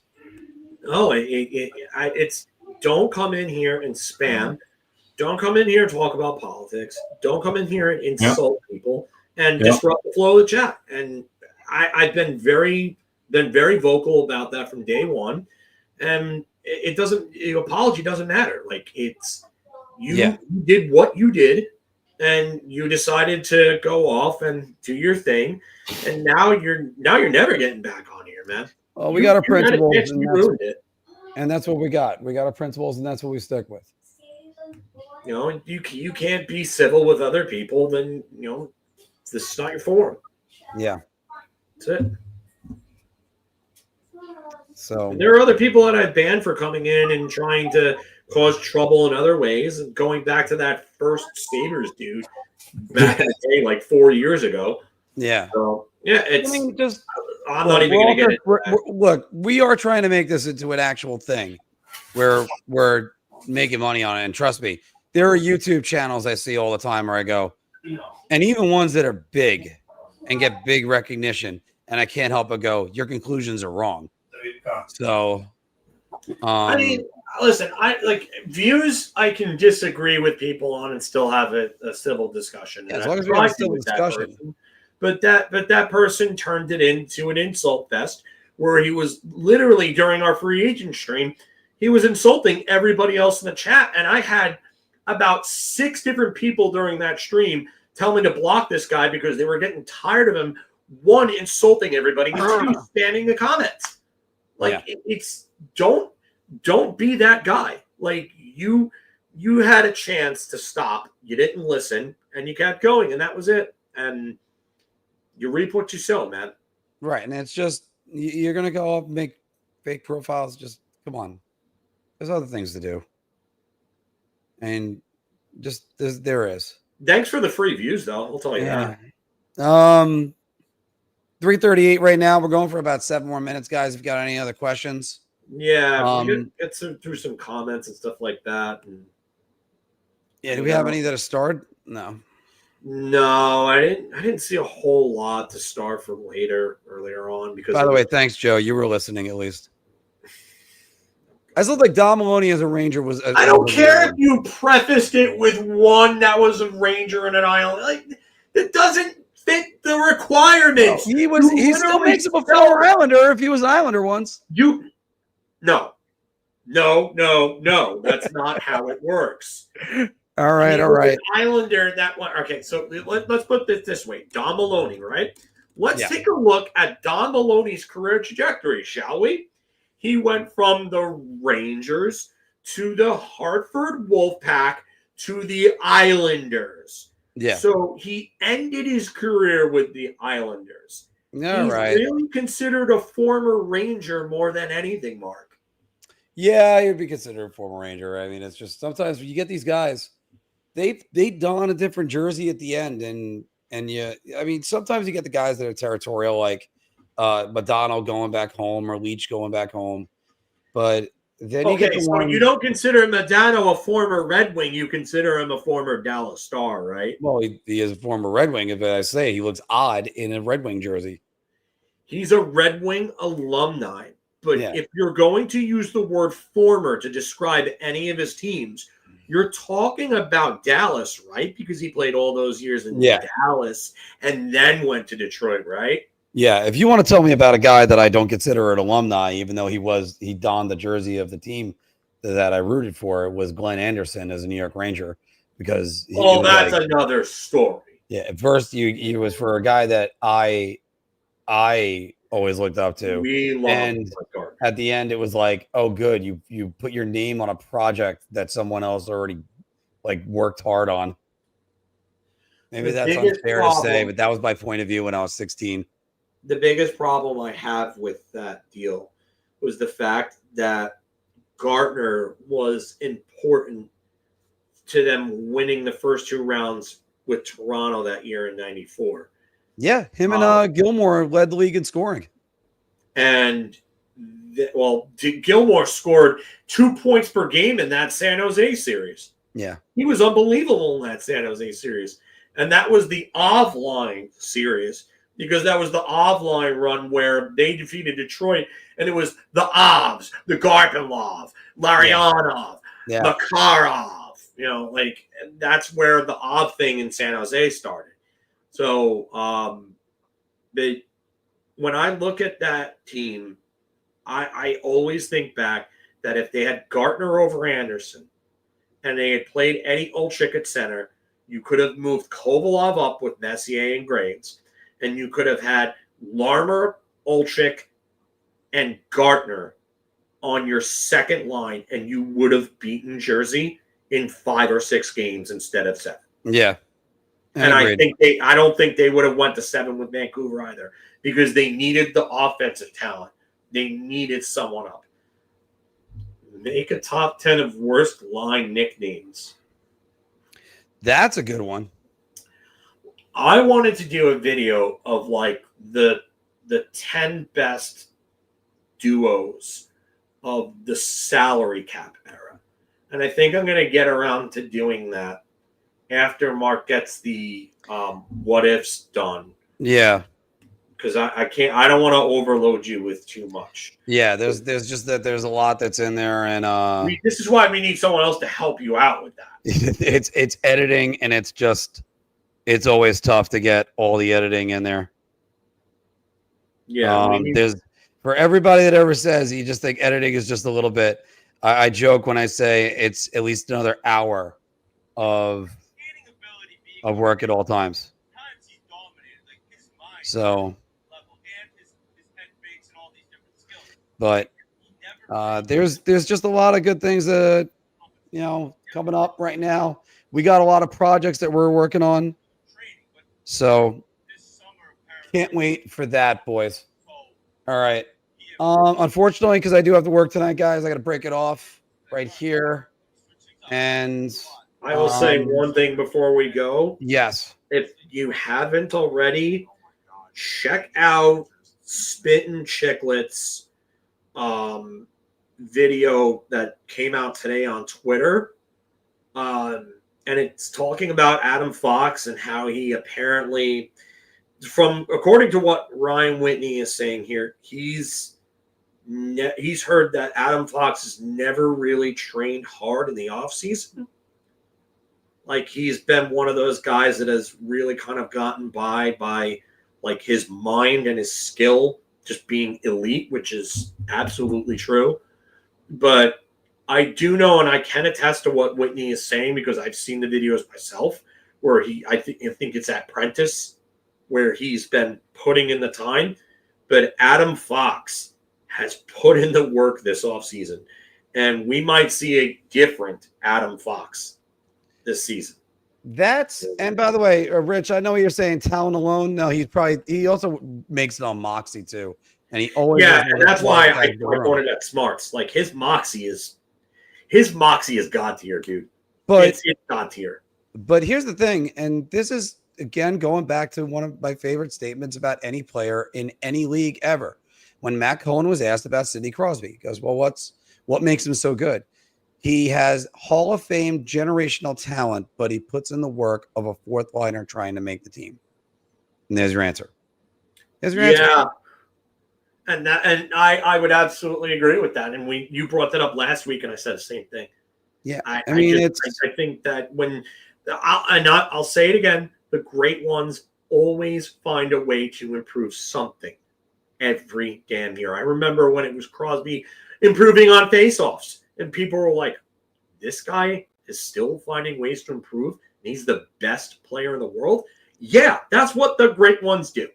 No, it's don't come in here and spam. Don't come in here and talk about politics. Don't come in here and insult people and disrupt the flow of the chat. And I've been very vocal about that from day one. And it doesn't. Apology doesn't matter. Like it's you did what you did, and you decided to go off and do your thing, and now you're never getting back on here, man. Well, we got our principles, and that's what we got. We got our principles, and that's what we stick with. You know, you can't be civil with other people. Then this is not your forum. Yeah. That's it. So And there are other people that I've banned for coming in and trying to cause trouble in other ways. And going back to that first Sabres dude back in the day, like 4 years ago. yeah. So yeah, I mean, just I'm not even going to get it. Look, we are trying to make this into an actual thing where we're making money on it. And trust me, there are YouTube channels I see all the time where I go, and even ones that are big and get big recognition. And I can't help but go, your conclusions are wrong. So, I mean, listen, I like views I can disagree with people on and still have a civil discussion. Yeah, as And long I as we have a tried to civil with that discussion. person. But that person turned it into an insult fest where he was literally during our free agent stream, he was insulting everybody else in the chat. And I had about 6 different people during that stream tell me to block this guy because they were getting tired of him, 1, insulting everybody, and 2, spamming the comments. Like it's don't be that guy. Like you had a chance to stop. You didn't listen and you kept going and that was it. And you reap what you sow, man. Right. And it's just, you're going to go up and make fake profiles. Just come on. There's other things to do. And just there is. Thanks for the free views, though. I'll tell you that. 3:38 right now. We're going for about 7 more minutes, guys. If you got any other questions. Yeah. We get through some comments and stuff like that. And, yeah. Do we have any that have started? No. No, I didn't see a whole lot to start for earlier on because. By the way, thanks, Joe. You were listening at least. I still think Don Maloney as a Ranger was. I don't care if you prefaced it with one that was a Ranger and an Island. Like it doesn't fit the requirements. No, he still makes him a former Islander if he was an Islander once. No. That's not how it works. All right. Islander that one. Okay, so let's put this way. Don Maloney, right? Let's take a look at Don Maloney's career trajectory, shall we? He went from the Rangers to the Hartford Wolfpack to the Islanders. Yeah. So he ended his career with the Islanders. He's really considered a former Ranger more than anything, Mark. Yeah, he'd be considered a former Ranger. I mean, it's just sometimes when you get these guys, they don a different jersey at the end, and I mean, sometimes you get the guys that are territorial, like Madonna going back home or Leach going back home, but then you get the one. You don't consider Madonna a former Red Wing, you consider him a former Dallas Star, right? Well, he is a former Red Wing. If I say he looks odd in a Red Wing jersey, he's a Red Wing alumni. But if you're going to use the word former to describe any of his teams, you're talking about Dallas, right? Because he played all those years in Dallas and then went to Detroit, right? Yeah. If you want to tell me about a guy that I don't consider an alumni, even though he donned the jersey of the team that I rooted for, it was Glenn Anderson as a New York Ranger. Because that's another story. Yeah. At first, you was for a guy that I always looked up to. And at the end, it was like, oh, good. You put your name on a project that someone else already like worked hard on. Maybe that's unfair to say, but that was my point of view when I was 16. The biggest problem I have with that deal was the fact that Gartner was important to them winning the first 2 rounds with Toronto that year in '94. Yeah, him and Gilmore led the league in scoring. And, Gilmore scored 2 points per game in that San Jose series. Yeah. He was unbelievable in that San Jose series. And that was the offline series because that was the offline run where they defeated Detroit. And it was the Ovs, the Garpenlov, Larionov, Makarov. That's where the Ov thing in San Jose started. So, when I look at that team, I always think back that if they had Gartner over Anderson and they had played Eddie Olczyk at center, you could have moved Kovalov up with Messier and Graves, and you could have had Larmer, Olczyk, and Gartner on your second line, and you would have beaten Jersey in 5 or 6 games instead of 7. Yeah. And Agreed. I don't think they would have went to 7 with Vancouver either, because they needed the offensive talent. They needed someone up. Make a top 10 of worst line nicknames. That's a good one. I wanted to do a video of like the 10 best duos of the salary cap era. And I think I'm going to get around to doing that after Mark gets the what ifs done. Yeah. Because I don't want to overload you with too much. Yeah, there's just that there's a lot that's in there, and This is why we need someone else to help you out with that. it's editing, and it's always tough to get all the editing in there. Yeah, there's for everybody that ever says you just think editing is just a little bit. I joke when I say it's at least another hour of work at all times. So, but there's just a lot of good things that coming up right now. We got a lot of projects that we're working on, so can't wait for that, boys. All right. Unfortunately, because I do have to work tonight, guys, I got to break it off right here. And I will say one thing before we go. Yes. If you haven't already, check out Spittin' Chicklets video that came out today on Twitter. And it's talking about Adam Fox and how he apparently, according to what Ryan Whitney is saying here, he's heard that Adam Fox has never really trained hard in the offseason. Like, he's been one of those guys that has really kind of gotten by like his mind and his skill just being elite, which is absolutely true. But I do know, and I can attest to what Whitney is saying because I've seen the videos myself, where I think it's at Prentice, where he's been putting in the time. But Adam Fox has put in the work this offseason, and we might see a different Adam Fox this season. And by the way, Rich, I know you're saying talent alone. No, he also makes it on moxie too. And he always, and that's why I pointed at smarts. Like, his moxie is God tier, dude. But it's God tier. But here's the thing, and this is again going back to one of my favorite statements about any player in any league ever. When Matt Cohen was asked about Sidney Crosby, he goes, "Well, what makes him so good? He has Hall of Fame generational talent, but he puts in the work of a fourth liner trying to make the team." And there's your answer. Yeah. And I would absolutely agree with that. And you brought that up last week, and I said the same thing. Yeah, I think that I'll say it again, the great ones always find a way to improve something every damn year. I remember when it was Crosby improving on faceoffs, and people were like, "This guy is still finding ways to improve. And he's the best player in the world." Yeah, that's what the great ones do.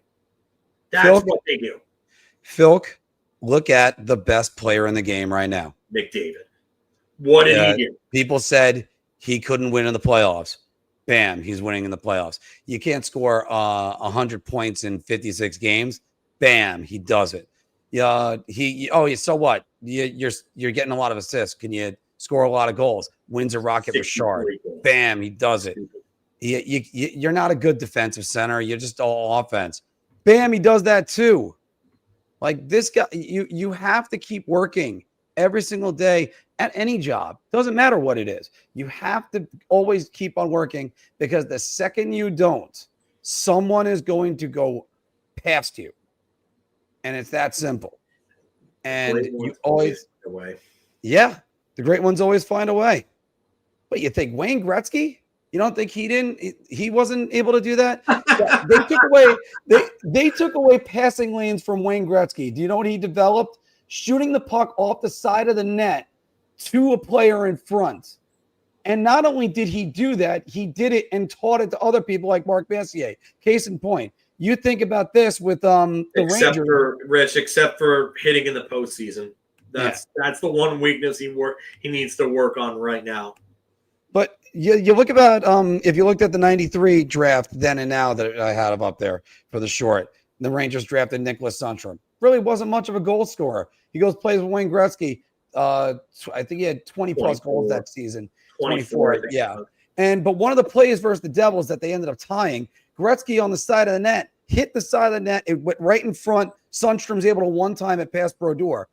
That's what they do. Filk, look at the best player in the game right now. McDavid. What did he do? People said he couldn't win in the playoffs. Bam, he's winning in the playoffs. You can't score 100 points in 56 games. Bam, he does it. Yeah, so what? You're getting a lot of assists. Can you score a lot of goals? Wins a Rocket Richard. Bam, he does it. You're not a good defensive center. You're just all offense. Bam, he does that too. Like, this guy, you have to keep working every single day at any job. Doesn't matter what it is. You have to always keep on working, because the second you don't, someone is going to go past you. And it's that simple. And you always find a way. Yeah, the great ones always find a way. But you think Wayne Gretzky? You don't think he wasn't able to do that? They took away passing lanes from Wayne Gretzky. Do you know what he developed? Shooting the puck off the side of the net to a player in front. And not only did he do that, he did it and taught it to other people like Mark Messier. Case in point. You think about this with the Rangers. Except for hitting in the postseason. That's the one weakness he needs to work on right now. But you look about if you looked at the 93 draft then and now that I had him up there for the short, the Rangers drafted Nicholas Sundstrom. Really wasn't much of a goal scorer. He plays with Wayne Gretzky. I think he had 20 plus goals that season. 24, yeah. But one of the plays versus the Devils that they ended up tying, Gretzky on the side of the net, hit the side of the net. It went right in front. Sundstrom's able to one time it past Brodeur.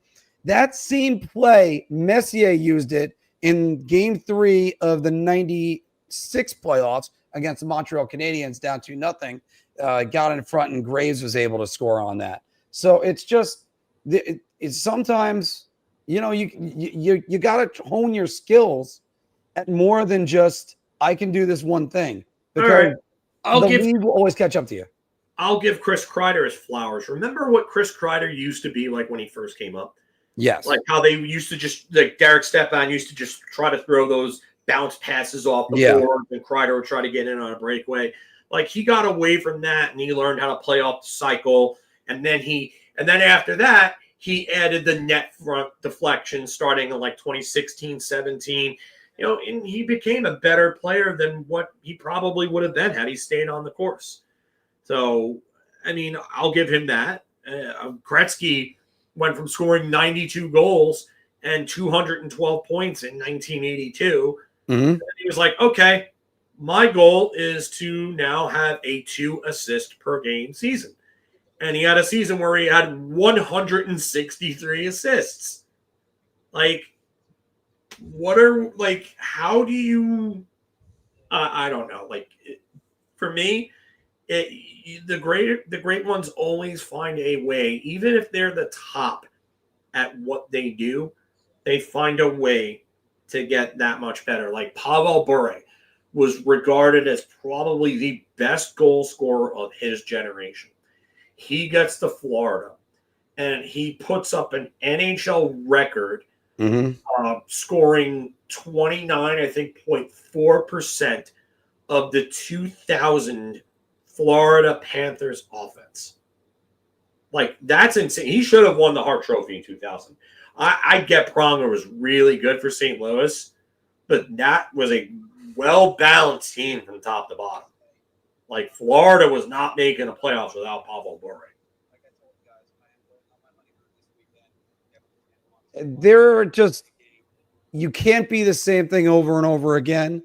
That same play, Messier used it in game 3 of the 96 playoffs against the Montreal Canadiens down 2-0, got in front and Graves was able to score on that. So it's just, it's sometimes, you got to hone your skills at more than just, I can do this one thing. Because the league will always catch up to you. I'll give Chris Kreider his flowers. Remember what Chris Kreider used to be like when he first came up? Yes. Like how they used to just, like Derek Stepan used to just try to throw those bounce passes off the board, and Kreider would try to get in on a breakaway. Like he got away from that and he learned how to play off the cycle. And then after that, he added the net front deflection starting in like 2016, 17. And he became a better player than what he probably would have been had he stayed on the course. So, I mean, I'll give him that. Gretzky went from scoring 92 goals and 212 points in 1982. Mm-hmm. And he was like, okay, my goal is to now have a 2 assist per game season. And he had a season where he had 163 assists. Like, how do you, I don't know. Like, for me, the great ones always find a way, even if they're the top at what they do, they find a way to get that much better. Like Pavel Bure was regarded as probably the best goal scorer of his generation. He gets to Florida and he puts up an NHL record, scoring 29, I think, 0.4% of the 2000 Florida Panthers offense. Like, that's insane. He should have won the Hart Trophy in 2000. I get Pronger was really good for St. Louis, but that was a well-balanced team from top to bottom. Like, Florida was not making the playoffs without Pavel Bure. They're just, you can't be the same thing over and over again.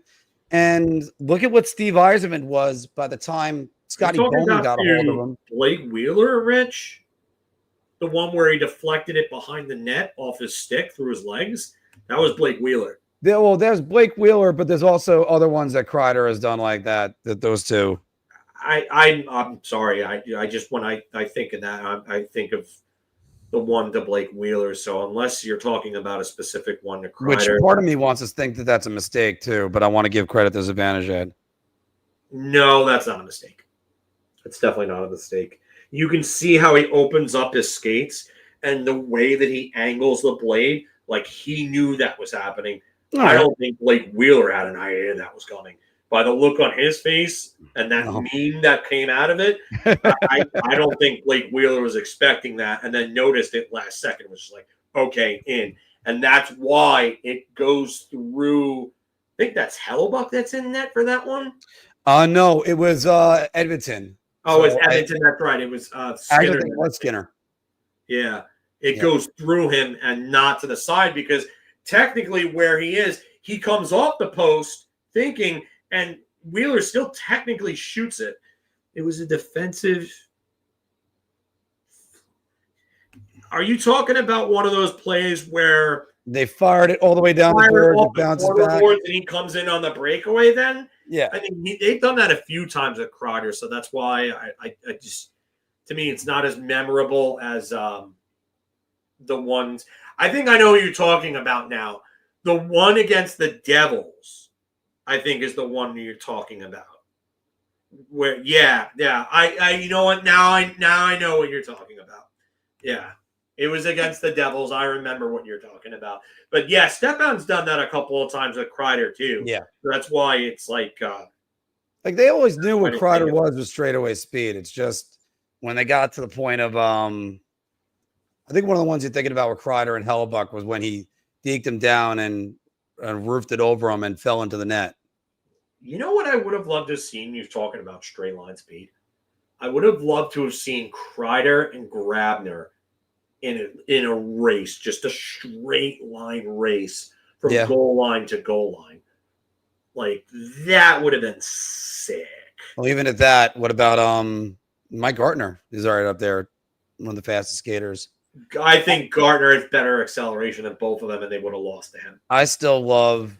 And look at what Steve Yzerman was by the time Scotty Bowman got a hold of him. Blake Wheeler, Rich? The one where he deflected it behind the net off his stick through his legs? That was Blake Wheeler. There's Blake Wheeler, but there's also other ones that Kreider has done like that those two. I'm sorry. I just, when I think of that, I think of the one to Blake Wheeler. So unless you're talking about a specific one to Kreider. Which part of me wants to think that that's a mistake too, but I want to give credit to Zibanejad. No, that's not a mistake. It's definitely not a mistake. You can see how he opens up his skates and the way that he angles the blade, like he knew that was happening. I don't think Blake Wheeler had an idea that was coming. By the look on his face and that meme that came out of it, I don't think Blake Wheeler was expecting that and then noticed it last second, was just like, okay, in. And that's why it goes through. I think that's Hellebuck that's in net for that one. No, it was Edmonton. Oh, it's Edmonton. That's right. It was Skinner. I think it was Skinner. Yeah. It goes through him and not to the side because technically where he is, he comes off the post thinking, and Wheeler still technically shoots it. It was a defensive. Are you talking about one of those plays where they fired it all the way down the board, it bounces back, and he comes in on the breakaway then? Yeah. I mean, they've done that a few times at Kreider, so that's why I just, to me, it's not as memorable as the ones. I think I know what you're talking about now. The one against the Devils, I think, is the one you're talking about. Where, I you know what? Now I know what you're talking about. Yeah. It was against the Devils. I remember what you're talking about. But yeah, Stepan's done that a couple of times with Kreider too. Yeah. So that's why it's like they always knew what Kreider was straightaway speed. It's just when they got to the point of I think one of the ones you're thinking about with Kreider and Hellebuck was when he deked him down and roofed it over him and fell into the net. You know what I would have loved to have seen? You're talking about straight line speed. I would have loved to have seen Kreider and Grabner in a race, just a straight line race from goal line to goal line. Like, that would have been sick. Well, even at that, what about Mike Gartner? He's right up there, one of the fastest skaters. I think Gardner has better acceleration than both of them, and they would have lost to him. I still love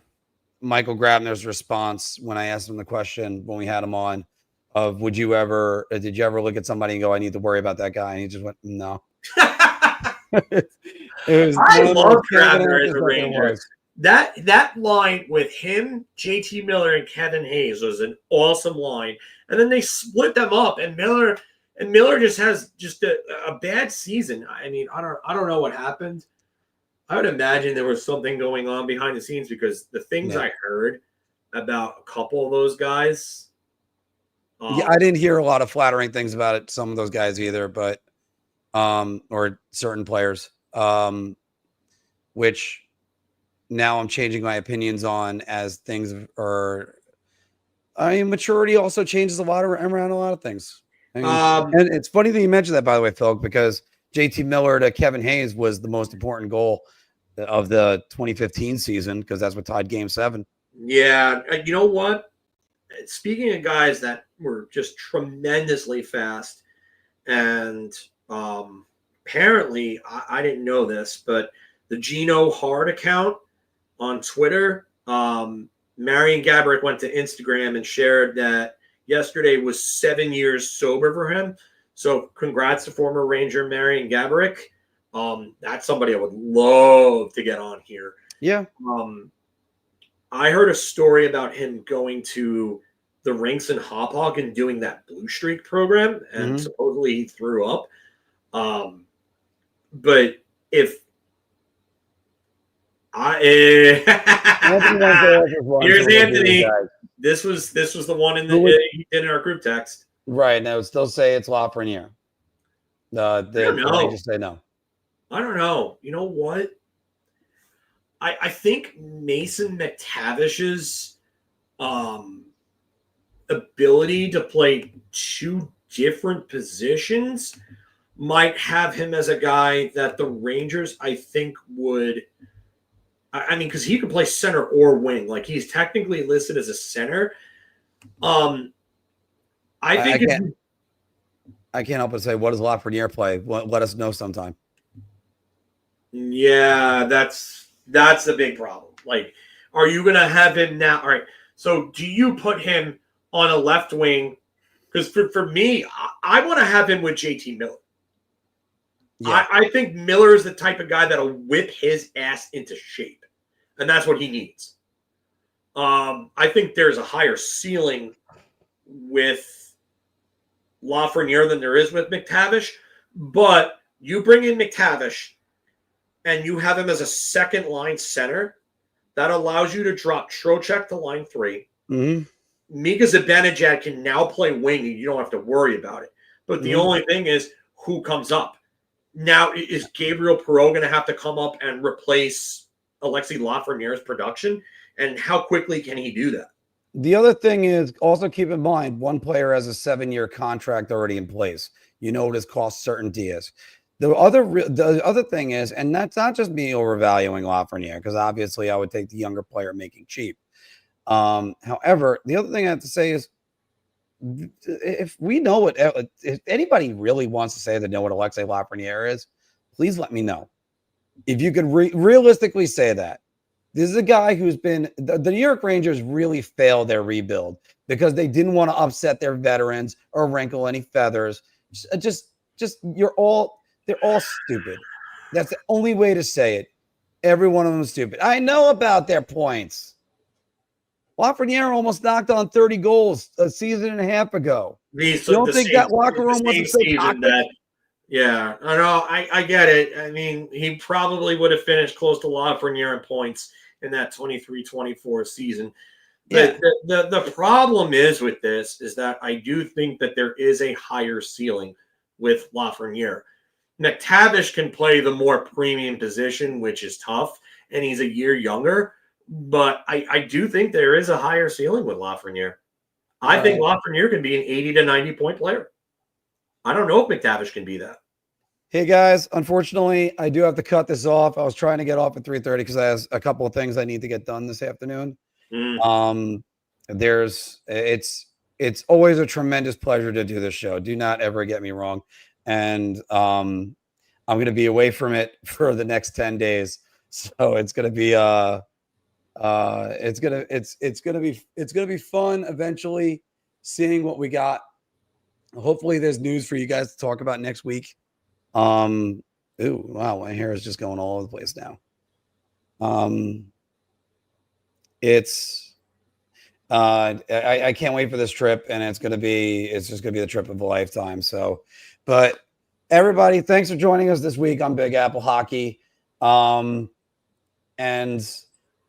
Michael Grabner's response when I asked him the question when we had him on of, did you ever look at somebody and go, I need to worry about that guy? And he just went, no. It was I love Grabner as a Ranger. That line with him, JT Miller, and Kevin Hayes was an awesome line. And then they split them up, and Miller just has just a bad season. I mean, I don't know what happened. I would imagine there was something going on behind the scenes, because the things I heard about a couple of those guys. I didn't hear a lot of flattering things about it, some of those guys either, but or certain players, which now I'm changing my opinions on as things are. I mean, maturity also changes around a lot of things. I mean, and it's funny that you mentioned that, by the way, Phil, because JT Miller to Kevin Hayes was the most important goal of the 2015 season, because that's what tied Game 7. Yeah, you know what? Speaking of guys that were just tremendously fast, and apparently, I didn't know this, but the Gino Hard account on Twitter, Marian Gaborik went to Instagram and shared that yesterday was 7 years sober for him. So congrats to former Ranger Marian Gaborik. That's somebody I would love to get on here. Yeah. I heard a story about him going to the rinks in Hauppauge and doing that Blue Streak program, and supposedly he threw up. But if here's Anthony. This was the one he did in our group text. Right. Now still say it's Lafreniere. They just say no. I don't know. You know what? I think Mason McTavish's ability to play two different positions might have him as a guy that the Rangers, I think, would. I mean, because he could play center or wing. Like, he's technically listed as a center. I can't help but say, what does Lafreniere play? Let us know sometime. Yeah, that's the big problem. Like, are you going to have him now? All right. So do you put him on a left wing? Because for me, I want to have him with JT Miller. Yeah. I think Miller is the type of guy that'll whip his ass into shape. And that's what he needs. I think there's a higher ceiling with Lafreniere than there is with McTavish. But you bring in McTavish and you have him as a second line center, that allows you to drop Trocheck to line 3. Mika Zibanejad can now play wing, and you don't have to worry about it. But the only thing is, who comes up? Now, is Gabriel Perreault going to have to come up and replace Alexi Lafreniere's production? And how quickly can he do that? The other thing is, also keep in mind, one player has a 7-year contract already in place. You know what his cost certainty is. The other thing is, and that's not just me overvaluing Lafreniere, because obviously I would take the younger player making cheap. However, the other thing I have to say is, if anybody really wants to say they know what Alexei Lafreniere is, please let me know. If you could realistically say that. This is a guy who's been the New York Rangers really failed their rebuild because they didn't want to upset their veterans or wrinkle any feathers. They're all stupid. That's the only way to say it. Every one of them is stupid. I know about their points. Lafreniere almost knocked on 30 goals a season and a half ago. You don't think that locker room was so toxic? Yeah, I know. I get it. I mean, he probably would have finished close to Lafreniere in points in that 23-24 season. But the problem is with this is that I do think that there is a higher ceiling with Lafreniere. McTavish can play the more premium position, which is tough, and he's a year younger. But I do think there is a higher ceiling with Lafreniere. I think Lafreniere can be an 80 to 90 point player. I don't know if McTavish can be that. Hey guys, unfortunately, I do have to cut this off. I was trying to get off at 3:30 because I have a couple of things I need to get done this afternoon. It's always a tremendous pleasure to do this show. Do not ever get me wrong. And I'm going to be away from it for the next 10 days. So it's going to be it's going to be fun eventually seeing what we got. Hopefully there's news for you guys to talk about next week. Ooh, wow, my hair is just going all over the place now. I can't wait for this trip, and it's just gonna be the trip of a lifetime. So, but everybody, thanks for joining us this week on Big Apple Hockey. And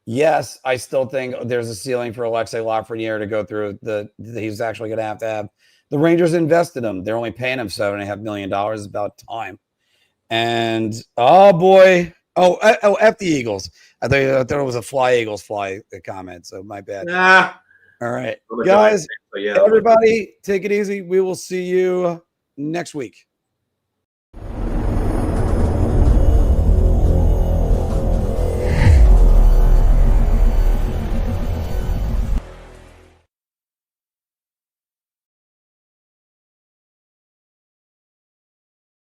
yes, I still think there's a ceiling for Alexei Lafreniere to go through. He's actually going to have the Rangers invested him. They're only paying him $7.5 million. It's about time. And oh boy, F the Eagles. I thought it was a Fly Eagles fly comment. So my bad. Nah. All right, guys. Everybody, take it easy. We will see you next week.